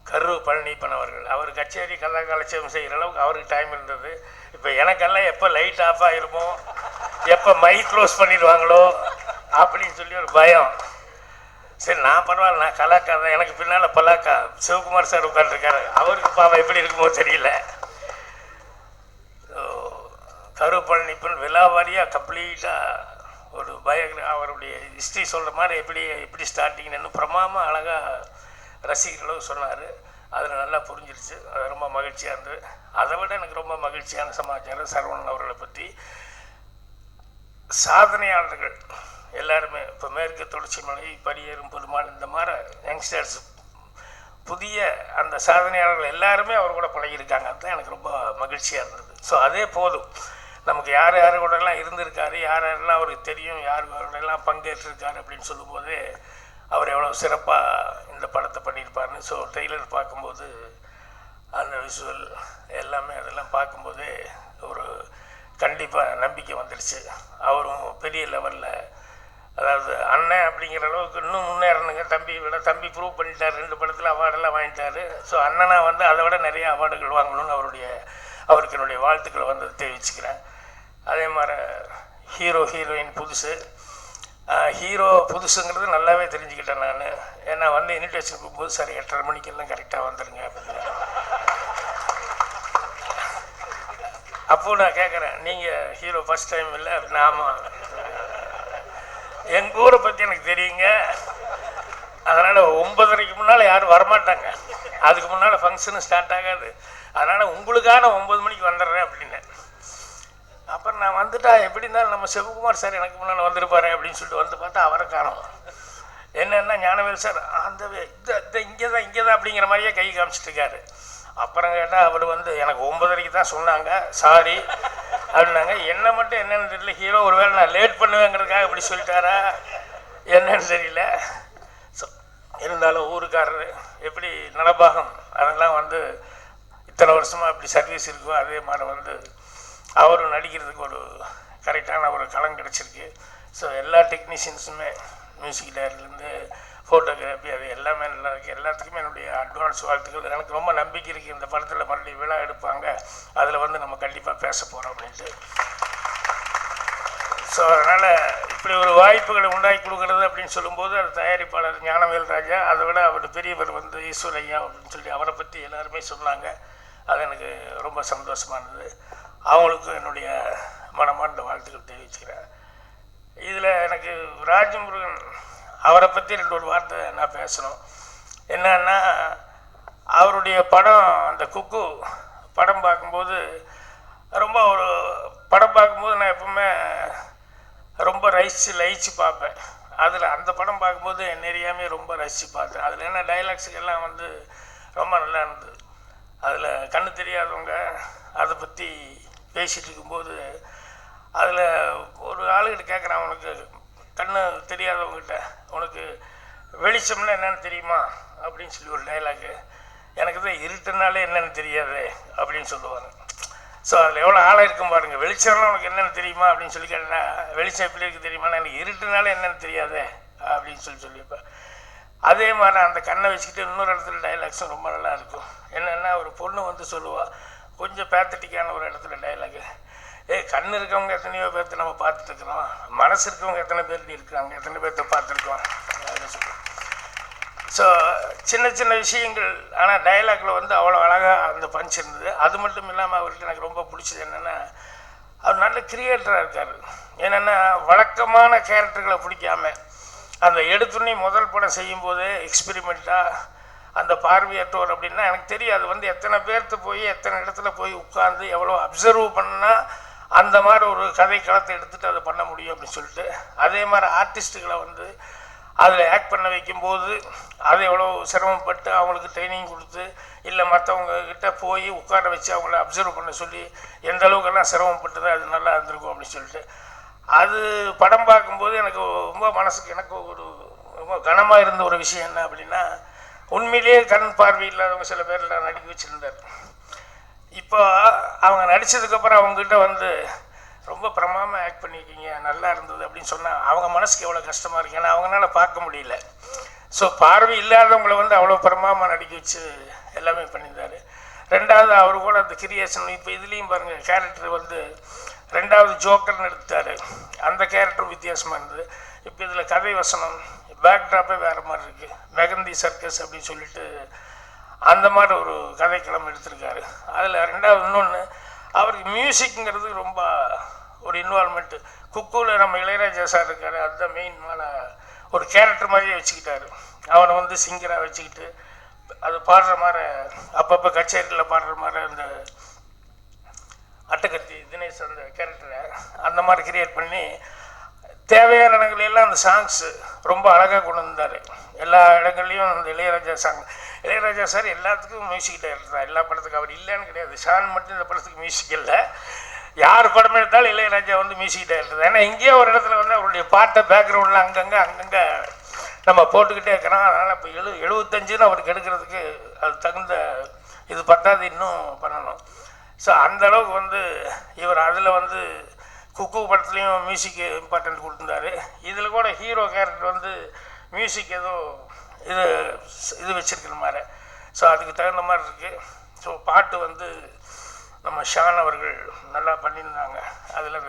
கரு பழனிப்பன் அவர்கள். அவர் கச்சேரி கலா கலைச்சம் செய்கிற அளவுக்கு அவருக்கு டைம் இருந்தது. இப்போ எனக்கெல்லாம் எப்போ லைட் ஆஃப் ஆகிருமோ, எப்போ மைக் க்ளோஸ் பண்ணிடுவாங்களோ அப்படின்னு சொல்லி ஒரு பயம். சரி, நான் பரவாயில்ல, நான் கலாக்காரன். எனக்கு பின்னால் பலாக்கா சிவகுமார் சார் உட்காந்துருக்காரு, அவருக்கு பாவம் எப்படி இருக்குமோ தெரியல. கரு பழனிப்பன் விலாவாரியாக கம்ப்ளீட்டாக ஒரு அவருடைய ஹிஸ்ட்ரி சொல்கிற மாதிரி எப்படி ஸ்டார்டிங்னு பிரமாமல் அழகாக ரசிகர்களும் சொன்னார். அதில் நல்லா புரிஞ்சிருச்சு. அது ரொம்ப மகிழ்ச்சியாக இருந்தது. அதை விட எனக்கு ரொம்ப மகிழ்ச்சியான சமாச்சாரம் சரவணன் அவர்களை பற்றி. சாதனையாளர்கள் எல்லாருமே இப்போ மேற்கு தொடர்ச்சி மலை, பரியேறும் பெருமாள், இந்த மாதிரி யங்ஸ்டர்ஸ் புதிய அந்த சாதனையாளர்கள் எல்லாருமே அவர் கூட பழகியிருக்காங்க. அதுதான் எனக்கு ரொம்ப மகிழ்ச்சியாக இருந்தது. ஸோ அதே போதும். நமக்கு யார் யார் கூடலாம் இருந்திருக்காரு, யார் யாரெல்லாம் அவருக்கு தெரியும், யார் யாரோடலாம் பங்கேற்றிருக்காரு அப்படின்னு சொல்லும்போது அவர் எவ்வளோ சிறப்பாக இந்த படத்தை பண்ணியிருப்பாருன்னு. ஸோ ட்ரெய்லர் பார்க்கும்போது அந்த விஷுவல் எல்லாமே அதெல்லாம் பார்க்கும்போதே ஒரு கண்டிப்பாக நம்பிக்கை வந்துடுச்சு. அவரும் பெரிய லெவலில் அதாவது அண்ணன் அப்படிங்கிற அளவுக்கு இன்னும் முன்னேறணுங்க. தம்பி ப்ரூவ் பண்ணிட்டார், 2 படத்தில் அவார்டெல்லாம் வாங்கிட்டார். ஸோ அண்ணனாக வந்து அதை விட நிறைய அவார்டுகள் வாங்கணும்னு அவருக்கு என்னுடைய வாழ்த்துக்களை வந்து தெரிவிச்சுக்கிறேன். அதே மாதிரி ஹீரோயின் புதுசு. ஹீரோ புதுசுங்கிறது நல்லாவே தெரிஞ்சுக்கிட்டேன் நான். ஏன்னா வந்து இன்விடேஷன் போகும்போது சார் 8:30 மணிக்கெல்லாம் கரெக்டாக வந்துடுங்க அப்படின்னு. அப்போது நான் கேட்குறேன், நீங்கள் ஹீரோ ஃபஸ்ட் டைம் இல்லை அப்படின்னு. ஆமாம், எங்கள் ஊரை பற்றி எனக்கு தெரியுங்க. அதனால் 9:30க்கு முன்னால் யாரும் வரமாட்டாங்க. அதுக்கு முன்னால் ஃபங்க்ஷனும் ஸ்டார்ட் ஆகாது. அதனால் உங்களுக்கான 9 மணிக்கு வந்துடுறேன் அப்படின்னு. அப்புறம் நான் வந்துட்டா எப்படி இருந்தாலும் நம்ம சிவகுமார் சார் எனக்கு முன்னால் வந்திருப்பாரு அப்படின்னு சொல்லிட்டு வந்து பார்த்தா அவரை காணோம். என்னென்னா ஞானவேல் சார் அந்த இங்கே தான் அப்படிங்கிற மாதிரியே கை காமிச்சிட்டு இருக்காரு. அப்புறம் கேட்டால் அவர் வந்து எனக்கு 9:30க்கு தான் சொன்னாங்க, சாரி அப்படின்னாங்க. என்ன மட்டும் என்னென்னு தெரியல, ஹீரோ ஒருவேளை நான் லேட் பண்ணுவேங்கிறதுக்காக இப்படி சொல்லிட்டாரா என்னன்னு தெரியல. இருந்தாலும் ஊருக்காரர் எப்படி நலபாகம் அதெல்லாம் வந்து இத்தனை வருஷமாக இப்படி சர்வீஸ் இருக்கோ அதே மாதிரி வந்து அவரும் நடிக்கிறதுக்கு ஒரு கரெக்டான ஒரு களம் கிடச்சிருக்கு. ஸோ எல்லா டெக்னீஷியன்ஸுமே மியூசிக் டைரக்டர்லேருந்து ஃபோட்டோகிராஃபி அது எல்லாமே நல்லா இருக்குது. எல்லாத்துக்குமே என்னுடைய அட்வான்ஸ் வாழ்த்துக்கள். எனக்கு ரொம்ப நம்பிக்கை இருக்குது இந்த படத்தில் மறுபடியும் விழா எடுப்பாங்க, அதில் வந்து நம்ம கண்டிப்பாக பேச போகிறோம் அப்படின்ட்டு. ஸோ அதனால் இப்படி ஒரு வாய்ப்புகளை உண்டாக்கி கொடுக்குறது அப்படின்னு சொல்லும்போது அது தயாரிப்பாளர் ஞானவேல் ராஜா, அதை விட அவர் பெரியவர் வந்து ஈஸ்வரையா அப்படின்னு சொல்லி அவரை பற்றி எல்லாருமே சொன்னாங்க. அது எனக்கு ரொம்ப சந்தோஷமாக இருந்தது. அவங்களுக்கும் என்னுடைய மனமார்ந்த வாழ்த்துக்கள் தெரிவிச்சுக்கிறேன். இதில் எனக்கு ராஜமுருகன் அவரை பற்றி 2 வார்த்தை நான் பேசணும். என்னன்னா அவருடைய படம் அந்த குக்கு படம் பார்க்கும்போது ரொம்ப ஒரு படம் பார்க்கும்போது நான் எப்பவுமே ரொம்ப லயிச்சு பார்ப்பேன். அதில் அந்த படம் பார்க்கும்போது என்ன எரியாமே ரொம்ப ரசித்து பார்த்தேன். அதில் என்ன டைலாக்ஸுக்கு எல்லாம் வந்து ரொம்ப நல்லா இருந்தது. அதில் கண்ணு தெரியாதவங்க அதை பற்றி பேசிகிட்டு இருக்கும்போது அதில் ஒரு ஆளுகிட்ட கேட்குறான், உனக்கு கண்ணு தெரியாதவங்ககிட்ட உனக்கு வெளிச்சம்னா என்னென்னு தெரியுமா அப்படின்னு சொல்லி ஒரு டைலாக்கு. எனக்கு தான் இருட்டுனாலே என்னென்னு தெரியாது அப்படின்னு சொல்லுவாங்க. ஸோ அதில் எவ்வளோ ஆழம் இருக்கும் பாருங்கள். வெளிச்சம்னா உனக்கு என்னென்னு தெரியுமா அப்படின்னு சொல்லி கேட்டேன்னா வெளிச்சம் எப்படி இருக்குது தெரியுமா, எனக்கு இருட்டுனாலே என்னென்னு தெரியாதே அப்படின்னு சொல்லியிருப்பேன். அதே மாதிரி அந்த கண்ணை வச்சுக்கிட்டு இன்னொரு இடத்துல டைலாக்ஸும் ரொம்ப நல்லா இருக்கும். என்னென்னா ஒரு பொண்ணு வந்து சொல்லுவாள், கொஞ்சம் பேத்தட்டிக்கான ஒரு இடத்துல டைலாகு, கண் இருக்கவங்க எத்தனையோ பேர்த்த நம்ம பார்த்துட்டு இருக்கிறோம், மனசு இருக்கவங்க எத்தனை பேர் இருக்கிறாங்க, எத்தனை பேர்த்த பார்த்துருக்கோம் அப்படின்னு சொல்லுவோம். ஸோ சின்ன விஷயங்கள், ஆனால் டைலாகில் வந்து அவ்வளோ அழகாக அந்த பஞ்ச் இருந்தது. அது மட்டும் இல்லாமல் அவர்கிட்ட எனக்கு ரொம்ப பிடிச்சது என்னென்னா அவர் நல்ல கிரியேட்டராக இருக்கார். என்னென்னா வழக்கமான கேரக்டர்களை பிடிக்காம அந்த எடுத்துன்னே முதல் படம் செய்யும்போது எக்ஸ்பெரிமெண்ட்டாக அந்த பார்வையற்றோர் அப்படின்னா எனக்கு தெரியும் அது வந்து எத்தனை பேர்த்து போய் எத்தனை இடத்துல போய் உட்கார்ந்து எவ்வளோ அப்சர்வ் பண்ணால் அந்த மாதிரி ஒரு கதை களத்தை எடுத்துகிட்டு அதை பண்ண முடியும் அப்படின்னு சொல்லிட்டு, அதே மாதிரி ஆர்டிஸ்ட்டுகளை வந்து அதில் ஆக்ட் பண்ண வைக்கும்போது அதை எவ்வளோ சிரமப்பட்டு அவங்களுக்கு ட்ரைனிங் கொடுத்து இல்லை மற்றவங்கக்கிட்ட போய் உட்கார வச்சு அவங்கள அப்சர்வ் பண்ண சொல்லி எந்த அளவுக்கெல்லாம் சிரமப்பட்டது அது நல்லா இருந்திருக்கும் அப்படின்னு சொல்லிட்டு, அது படம் பார்க்கும்போது எனக்கு ரொம்ப மனசுக்கு எனக்கு ஒரு ரொம்ப கனமாக இருந்த ஒரு விஷயம் என்ன அப்படின்னா, உண்மையிலேயே கண் பார்வை இல்லாதவங்க சில பேரில் நடிக்க வச்சுருந்தார். இப்போ அவங்க நடித்ததுக்கப்புறம் அவங்ககிட்ட வந்து ரொம்ப பிரமாதமாக ஆக்ட் பண்ணியிருக்கீங்க, நல்லா இருந்தது அப்படின்னு சொன்னால் அவங்க மனசுக்கு எவ்வளோ கஷ்டமாக இருக்கு. ஏன்னா அவங்களால பார்க்க முடியல. ஸோ பார்வை இல்லாதவங்களை வந்து அவ்வளோ பிரமாதமாக நடிக்க வச்சு எல்லாமே பண்ணியிருந்தார். ரெண்டாவது அவர் கூட அந்த கிரியேஷன், இப்போ இதுலேயும் பாருங்கள் கேரக்டர் வந்து ரெண்டாவது ஜோக்கர்னு எடுத்தார், அந்த கேரக்டர் வித்தியாசமாக இருந்தது. இப்போ இதில் கதை வசனம் பேக்ட்ராப்பே வேறு மாதிரி இருக்குது. மெகந்தி சர்க்கஸ் அப்படின்னு சொல்லிட்டு அந்த மாதிரி ஒரு கதைக்களம் எடுத்திருக்காரு. அதில் ரெண்டாவது இன்னொன்று அவருக்கு மியூசிக்ங்கிறது ரொம்ப ஒரு இன்வால்மெண்ட்டு. குக்கூவில் நம்ம இளையராஜா சார் இருக்கார், அதுதான் மெயினான ஒரு கேரக்டர் மாதிரியே வச்சுக்கிட்டாரு. அவனை வந்து சிங்கராக வச்சுக்கிட்டு அது பாடுற மாதிரி அப்பப்போ கச்சேரியில் பாடுற மாதிரி அந்த அட்டகத்தி தினேஷ் அந்த கேரக்டரை அந்த மாதிரி கிரியேட் பண்ணி தேவையான இடங்களெல்லாம் அந்த சாங்ஸு ரொம்ப அழகாக கொண்டு வந்தார். எல்லா இடங்கள்லையும் அந்த இளையராஜா சாங். இளையராஜா சார் எல்லாத்துக்கும் மியூசிக் டைரக்டர் தான், எல்லா படத்துக்கும். அவர் இல்லைன்னு கிடையாது, ஷான் மட்டும் இந்த படத்துக்கு மியூசிக் இல்லை. யார் படம் எடுத்தாலும் இளையராஜா வந்து மியூசிக் டைரக்டர் தான். ஏன்னா இங்கேயே ஒரு இடத்துல வந்து அவருடைய பாட்டை பேக்ரவுண்டில் அங்கங்கே நம்ம போட்டுக்கிட்டே இருக்கிறோம். அதனால் இப்போ 75ன்னு அவருக்கு எடுக்கிறதுக்கு அது தகுந்த இது பத்தாது, இன்னும் பண்ணணும். ஸோ அந்தளவுக்கு வந்து இவர் அதில் வந்து குக்கு படத்துலேயும் மியூசிக் இம்பார்ட்டன்ட் கொடுத்துருந்தாரு. இதில் கூட ஹீரோ கேரக்டர் வந்து மியூசிக் ஏதோ இது வச்சுருக்கிற மாதிரி. ஸோ அதுக்கு தகுந்த மாதிரி இருக்குது. ஸோ பாட்டு வந்து நம்ம ஷான் அவர்கள் நல்லா பண்ணியிருந்தாங்க. அதில்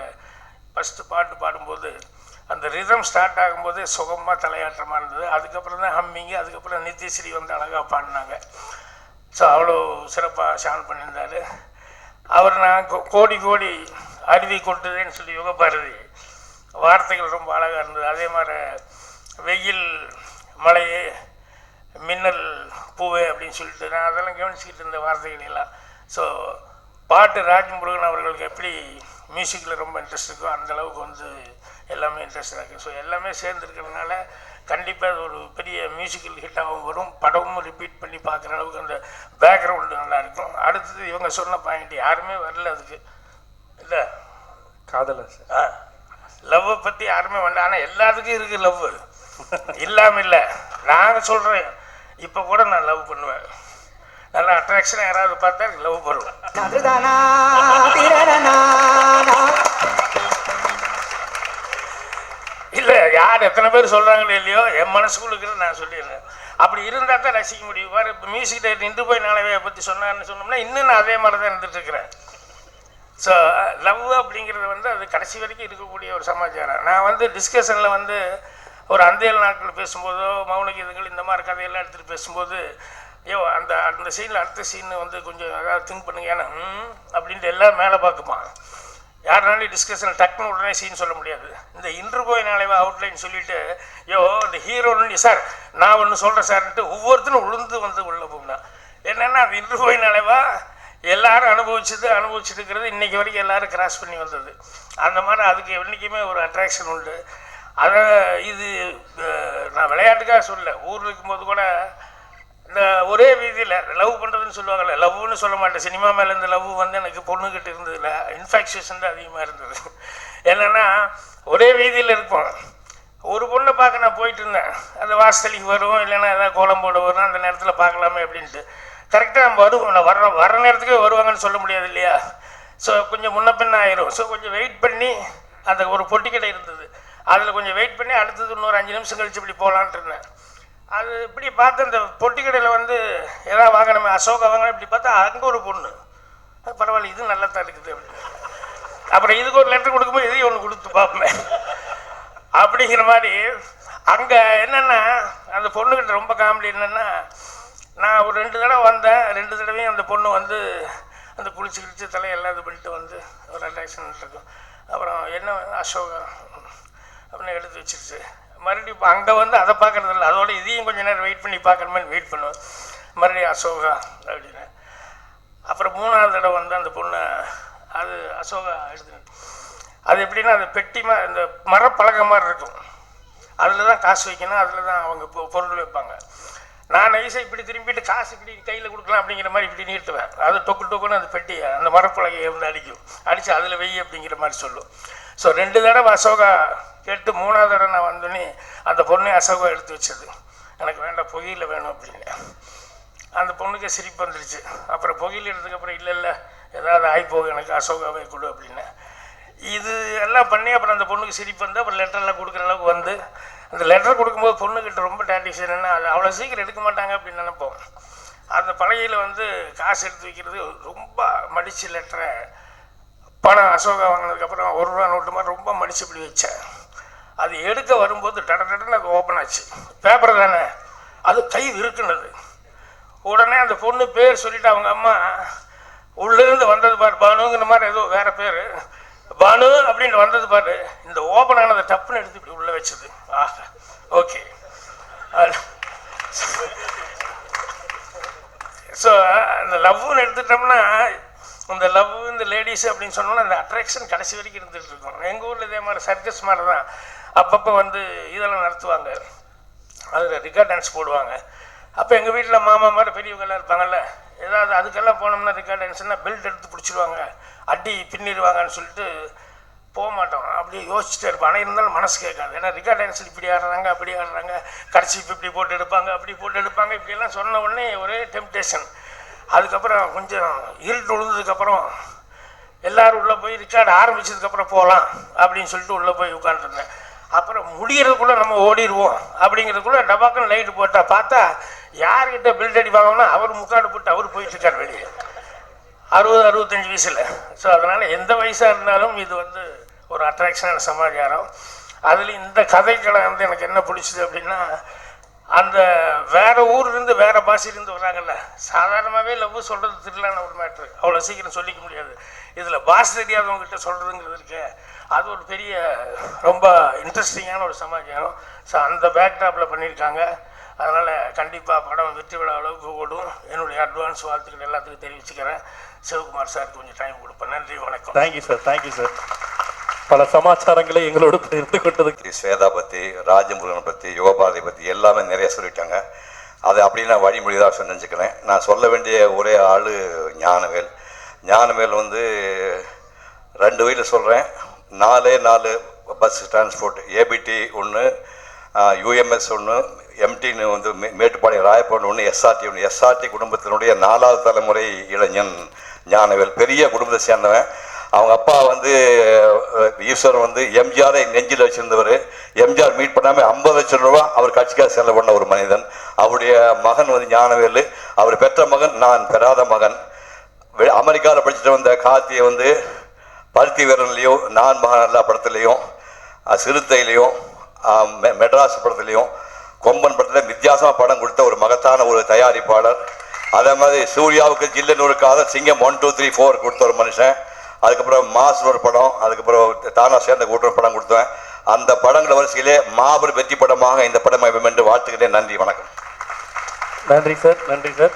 ஃபஸ்ட்டு பாட்டு பாடும்போது அந்த ரிதம் ஸ்டார்ட் ஆகும்போது சுகமாக தலையாட்டமாக இருந்தது. அதுக்கப்புறம் தான் ஹம்மிங்கு, அதுக்கப்புறம் நித்யஸ்ரீ வந்து அழகாக பாடினாங்க. ஸோ அவ்வளோ சிறப்பாக ஷான் பண்ணியிருந்தார். அவர் நான் கோடி கோடி அருவி கொட்டுதுன்னு சொல்லி யுகபாரதி வார்த்தைகள் ரொம்ப அழகாக இருந்தது. அதே மாதிரி வெயில் மழையே மின்னல் பூவே அப்படின்னு சொல்லிட்டு நான் அதெல்லாம் கவனிச்சுக்கிட்டு இருந்த வார்த்தைகள் எல்லாம். ஸோ பாட்டு ராஜ்முருகன் அவர்களுக்கு எப்படி மியூசிக்கில் ரொம்ப இன்ட்ரெஸ்ட் இருக்கோ அந்தளவுக்கு வந்து எல்லாமே இன்ட்ரெஸ்டாக இருக்குது. ஸோ எல்லாமே சேர்ந்துருக்கிறதுனால கண்டிப்பாக அது ஒரு பெரிய மியூசிக்கல் ஹிட்டாகவும் வரும். படமும் ரிப்பீட் பண்ணி பார்க்குற அளவுக்கு அந்த பேக்ரவுண்டு நல்லாயிருக்கும். அடுத்தது இவங்க சொன்ன பாயிண்ட் யாருமே வரல அதுக்கு இல்லை காதலா சார் லவ்வை பற்றி யாருமே வரல. ஆனால் எல்லாத்துக்கும் இருக்குது லவ் இல்லாமல் இல்லை. நாங்கள் சொல்கிறேன் இப்போ கூட நான் லவ் பண்ணுவேன். நல்லா அட்ராக்ஷனாக யாராவது பார்த்தா எனக்கு லவ் பண்ணுவேன். இல்லை யார் எத்தனை பேர் சொல்கிறாங்களோ இல்லையோ என் மனசுக்குள்ள நான் சொல்லிடுறேன். அப்படி இருந்தால் தான் ரசிக்க முடியும். பாரு இப்போ மியூசிக் டைரக்டர் இந்து போய் நாளவே பற்றி சொன்னான்னு சொன்னோம்னா இன்னும் நான் அதே மாதிரி தான் இருந்துகிட்ருக்கிறேன். ஸோ லவ் அப்படிங்கிறது வந்து அது கடைசி வரைக்கும் இருக்கக்கூடிய ஒரு சமாச்சாரம். நான் வந்து டிஸ்கஷனில் வந்து ஒரு அந்தையல் நாட்கள் பேசும்போதோ மௌனகீதங்கள் இந்த மாதிரி கதையெல்லாம் எடுத்துகிட்டு பேசும்போது அந்த சீனில் அடுத்த சீன் வந்து கொஞ்சம் அதாவது திங்க் பண்ணுங்க. ஏன்னா அப்படின்ட்டு எல்லாம் மேலே பார்க்குமா. யாருனாலும் டிஸ்கஷனில் டக்குன்னு உடனே சீன் சொல்ல முடியாது. இந்த இன்டர்வியூனாலே அவுட்லைன் சொல்லிவிட்டு இந்த ஹீரோன்னு சார் நான் ஒன்று சொல்கிறேன் சார்ன்ட்டு ஒவ்வொருத்தரும் உளுந்து வந்து உள்ள போகலாம். என்னென்னா அந்த இன்டர்வியூனாலேவா எல்லாரும் அனுபவிச்சுட்டு இருக்கிறது இன்றைக்கி வரைக்கும் எல்லோரும் கிராஸ் பண்ணி வந்தது. அந்த மாதிரி அதுக்கு என்றைக்குமே ஒரு அட்ராக்ஷன் உண்டு. அதை இது நான் விளையாட்டுக்காக சொல்ல. ஊரில் இருக்கும்போது கூட இந்த ஒரே வீதியில் லவ் பண்ணுறதுன்னு சொல்லுவாங்கள்ல, லவ்னு சொல்ல மாட்டேன். சினிமா மேலே இந்த லவ் வந்து எனக்கு பொண்ணுக்கிட்ட இருந்ததில்ல, இன்ஃபேக்ஷேஷன் தான் அதிகமாக இருந்தது. என்னென்னா ஒரே வீதியில் இருப்போம். ஒரு பொண்ணை பார்க்க நான் போயிட்டு இருந்தேன். அந்த வாசலிக்கு வரும், இல்லைன்னா ஏதாவது கோலம் போட வரும், அந்த நேரத்தில் பார்க்கலாமே அப்படின்ட்டு. கரெக்டாக நம்ம வருவோம். நான் வர நேரத்துக்கே வருவாங்கன்னு சொல்ல முடியாது இல்லையா. ஸோ கொஞ்சம் முன்ன பின்ன ஆயிரும். ஸோ கொஞ்சம் வெயிட் பண்ணி அந்த ஒரு பொட்டிக்கடை இருந்தது, அதில் கொஞ்சம் வெயிட் பண்ணி அடுத்தது இன்னொரு 5 நிமிஷம் கழிச்சு இப்படி போகலான்ட்டு இருந்தேன். அது இப்படி பார்த்து அந்த பொட்டிக்கடையில் வந்து எதாவது வாங்கணுமே அசோகா வாங்கணும். இப்படி பார்த்தா அங்கே ஒரு பொண்ணு, பரவாயில்ல இது நல்லா தான் இருக்குது அப்படின்னு. அப்புறம் இதுக்கு ஒரு லெட்டர் கொடுக்கும்போது இதையும் ஒன்று கொடுத்து பார்ப்போமே அப்படிங்கிற மாதிரி. அங்கே என்னென்னா அந்த பொண்ணுக்கிட்ட ரொம்ப காமெடி என்னென்னா, நான் ஒரு 2 தடவை வந்தேன். 2 தடவையும் அந்த பொண்ணு வந்து அந்த குளிச்சு தலையெல்லாம் இது பண்ணிட்டு வந்து ஒரு அட்ராக்ஷன் இருக்கும். அப்புறம் என்ன அசோகா அப்படின்னு எடுத்து வச்சிருச்சு. மறுபடியும் இப்போ அங்கே வந்து அதை பார்க்குறதில்ல, அதோட இதையும் கொஞ்சம் நேரம் வெயிட் பண்ணி பார்க்குற மாதிரி வெயிட் பண்ணுவேன். மறுபடியும் அசோகா அப்படின்னு. அப்புறம் 3ஆவது தடவை வந்து அந்த பொண்ணு அது அசோகா எடுத்து, அது எப்படின்னா அது பெட்டிமா இந்த மரப்பலகை மாதிரி இருக்கும், அதில் தான் காசு வைக்கணும், அதில் தான் அவங்க பொருள் வைப்பாங்க. நான் நைஸை இப்படி திரும்பிட்டு காசு இப்படி கையில் கொடுக்கலாம் அப்படிங்கிற மாதிரி இப்படி நீட்டுவேன். அது டொக்குன்னு அந்த பெட்டி அந்த மரப்பலகையை வந்து அடித்து அதில் வெய் அப்படிங்கிற மாதிரி சொல்லும். ஸோ 2 தடவை அசோகா கேட்டு 3ஆவது தடவை நான் வந்தோடனே அந்த பொண்ணை அசோகா எடுத்து வச்சது. எனக்கு வேண்டாம் புகையில் வேணும் அப்படின்னு. அந்த பொண்ணுக்கு சிரிப்பு வந்துடுச்சு. அப்புறம் புகையில் எடுத்ததுக்கப்புறம் இல்லை ஏதாவது ஆகிப்போகும் எனக்கு அசோகாவே கொடு அப்படின்னு. இது எல்லாம் பண்ணி அப்புறம் அந்த பொண்ணுக்கு சிரிப்பு வந்து அப்புறம் லெட்டர்லாம் கொடுக்குற அளவுக்கு வந்து அந்த லெட்டர் கொடுக்கும்போது பொண்ணுக்கிட்ட ரொம்ப சாட்டிஸ்ஃபேக்ஷன் என்ன, அது அவ்வளோ சீக்கிரம் எடுக்க மாட்டாங்க அப்படின்னு நினைப்போம். அந்த பலகையில் வந்து காசு எடுத்து வைக்கிறது ரொம்ப மடித்து லெட்டரை பணம் அசோகா வாங்கினதுக்கப்புறம் 1 ரூபா நோட்டு மாதிரி ரொம்ப மடித்து இப்படி வச்சேன். அது எடுக்க வரும்போது டடன்னு அது ஓப்பன் ஆச்சு. பேப்பர் தானே, அது கை இருக்குன்னது. உடனே அந்த பொண்ணு பேர் சொல்லிவிட்டு அவங்க அம்மா உள்ளேருந்து வந்தது பாரு பானுங்கிற மாதிரி ஏதோ வேறு பேர் பானு அப்படின்னு வந்தது பாரு. இந்த ஓப்பன் ஆனதை டப்புன்னு எடுத்து இப்படி உள்ளே வச்சது. ஆஹா ஓகே. ஸோ அந்த லவ்னு எடுத்துட்டோம்னா இந்த லவ் இந்த லேடிஸ் அப்படின்னு சொன்னோம்னா அந்த அட்ராக்ஷன் கடைசி வரைக்கும் இருந்துகிட்டு இருக்கும். எங்கள் ஊரில் இதே மாதிரி சர்க்கஸ் மாதிரி தான் அப்பப்போ வந்து இதெல்லாம் நடத்துவாங்க, அதில் ரிகா டான்ஸ் போடுவாங்க. அப்போ எங்கள் வீட்டில் மாமா மாதிரி பெரியவங்கெல்லாம் இருப்பாங்கல்ல, ஏதாவது அதுக்கெல்லாம் போனோம்னா ரிகா டான்ஸ்னால் பெல்ட் எடுத்து பிடிச்சிடுவாங்க, அடி பின்னிடுவாங்கன்னு சொல்லிட்டு போக மாட்டோம். அப்படியே யோசிச்சுட்டே இருப்போம். ஆனால் இருந்தாலும் மனசு கேட்காது. ஏன்னா ரிகா டான்ஸில் இப்படி ஆடுறாங்க அப்படி ஆடுறாங்க, கடைசி இப்படி போட்டு எடுப்பாங்க அப்படி போட்டு எடுப்பாங்க, இப்படியெல்லாம் சொன்ன உடனே ஒரே டெம்டேஷன். அதுக்கப்புறம் கொஞ்சம் இருட்டு விழுந்ததுக்கப்புறம் எல்லோரும் உள்ளே போய் ரெக்கார்டு ஆரம்பிச்சதுக்கப்புறம் போகலாம் அப்படின்னு சொல்லிட்டு உள்ளே போய் உட்காந்துருந்தேன். அப்புறம் முடிகிறதுக்குள்ளே நம்ம ஓடிடுவோம் அப்படிங்கிறதுக்குள்ளே டபாக்குன்னு லைட்டு போட்டால் பார்த்தா யார்கிட்ட பில்ட் அடி வாங்கணும்னா அவர் முக்காடு போட்டு அவர் போயிட்டுருக்கார் வெளியே 60-65 வயசில். ஸோ அதனால் எந்த வயசாக இருந்தாலும் இது வந்து ஒரு அட்ராக்ஷனான சமாச்சாரம். அதில் இந்த கதைகளை வந்து எனக்கு என்ன பிடிச்சது அப்படின்னா, அந்த வேறு ஊர்லேருந்து வேறு பாஷையிலேருந்து வராங்கல்ல, சாதாரணமாகவே லவ் சொல்கிறது திருவிழான ஒரு மேட்ரு, அவ்வளோ சீக்கிரம் சொல்லிக்க முடியாது. இதில் பாஷை தெரியாதவங்ககிட்ட சொல்கிறதுங்கிறது இருக்கு, அது ஒரு பெரிய ரொம்ப இன்ட்ரெஸ்டிங்கான ஒரு சமாச்சாரம். ஸோ அந்த பேக்டாப்பில் பண்ணியிருக்காங்க. அதனால் கண்டிப்பாக படம் வெற்றி விழா அளவுக்கு ஓடும். என்னுடைய அட்வான்ஸ் வாழ்த்துக்கள் எல்லாத்துக்கும் தெரிவிச்சுக்கிறேன். சிவகுமார் சாருக்கு கொஞ்சம் டைம் கொடுப்பேன். நன்றி, வணக்கம். Thank you sir, thank you sir. பல சமாச்சாரங்களை எங்களோடு பகிர்ந்து கொண்டதுக்கு. ஸ்வேதா பற்றி, ராஜமுருகனை பற்றி, யுகபாரதி பற்றி எல்லாமே நிறைய சொல்லிட்டாங்க. அதை அப்படியே நான் வழிமொழி தான் நினச்சிக்கிறேன். நான் சொல்ல வேண்டிய ஒரே ஆள் ஞானவேல். ஞானவேல் வந்து 2 வயதில் சொல்கிறேன். 4 பஸ் டிரான்ஸ்போர்ட், ஏபிடி 1, யூஎம்எஸ் 1, எம்டின்னு வந்து மேட்டுப்பாளையம் ராயப்பன் 1, எஸ்ஆர்டி 1. எஸ்ஆர்டி குடும்பத்தினுடைய 4வது தலைமுறை இளைஞன் ஞானவேல். பெரிய குடும்பத்தை சேர்ந்தவன். அவங்க அப்பா வந்து ஈஸ்வரன் வந்து எம்ஜிஆரை நெஞ்சில் வச்சிருந்தவர். எம்ஜிஆர் மீட் பண்ணாமல் 50 லட்சம் ரூபா அவர் கட்சிக்காக செலவு பண்ண ஒரு மனிதன். அவருடைய மகன் வந்து ஞானவேல். அவர் பெற்ற மகன், நான் பெறாத மகன். அமெரிக்காவில் படிச்சுட்டு வந்த கார்த்தியை வந்து பருத்தி வீரன்லேயும், நான் மகன் எல்லா படத்துலேயும், சிறுத்தையிலையும், மெட்ராஸ் படத்துலையும், கொம்பன் படத்தில் வித்தியாசமாக படம் கொடுத்த ஒரு மகத்தான ஒரு தயாரிப்பாளர். அதே மாதிரி சூர்யாவுக்கு ஜில்லுன்னு ஒரு காதல், சிங்கம் 1, 2, 3, 4 கொடுத்த ஒரு மனுஷன். அதுக்கப்புறம் மாஸ் ஒரு படம், அதுக்கப்புறம் தானா சேர்ந்த கூட்டுற படம் கொடுத்தேன். அந்த படங்கள் வரிசையிலே மாபெரும் வெற்றி படமாக இந்த படம் அமையும் என்று வாழ்த்துக்கிறேன். நன்றி, வணக்கம். நன்றி சார், நன்றி சார்.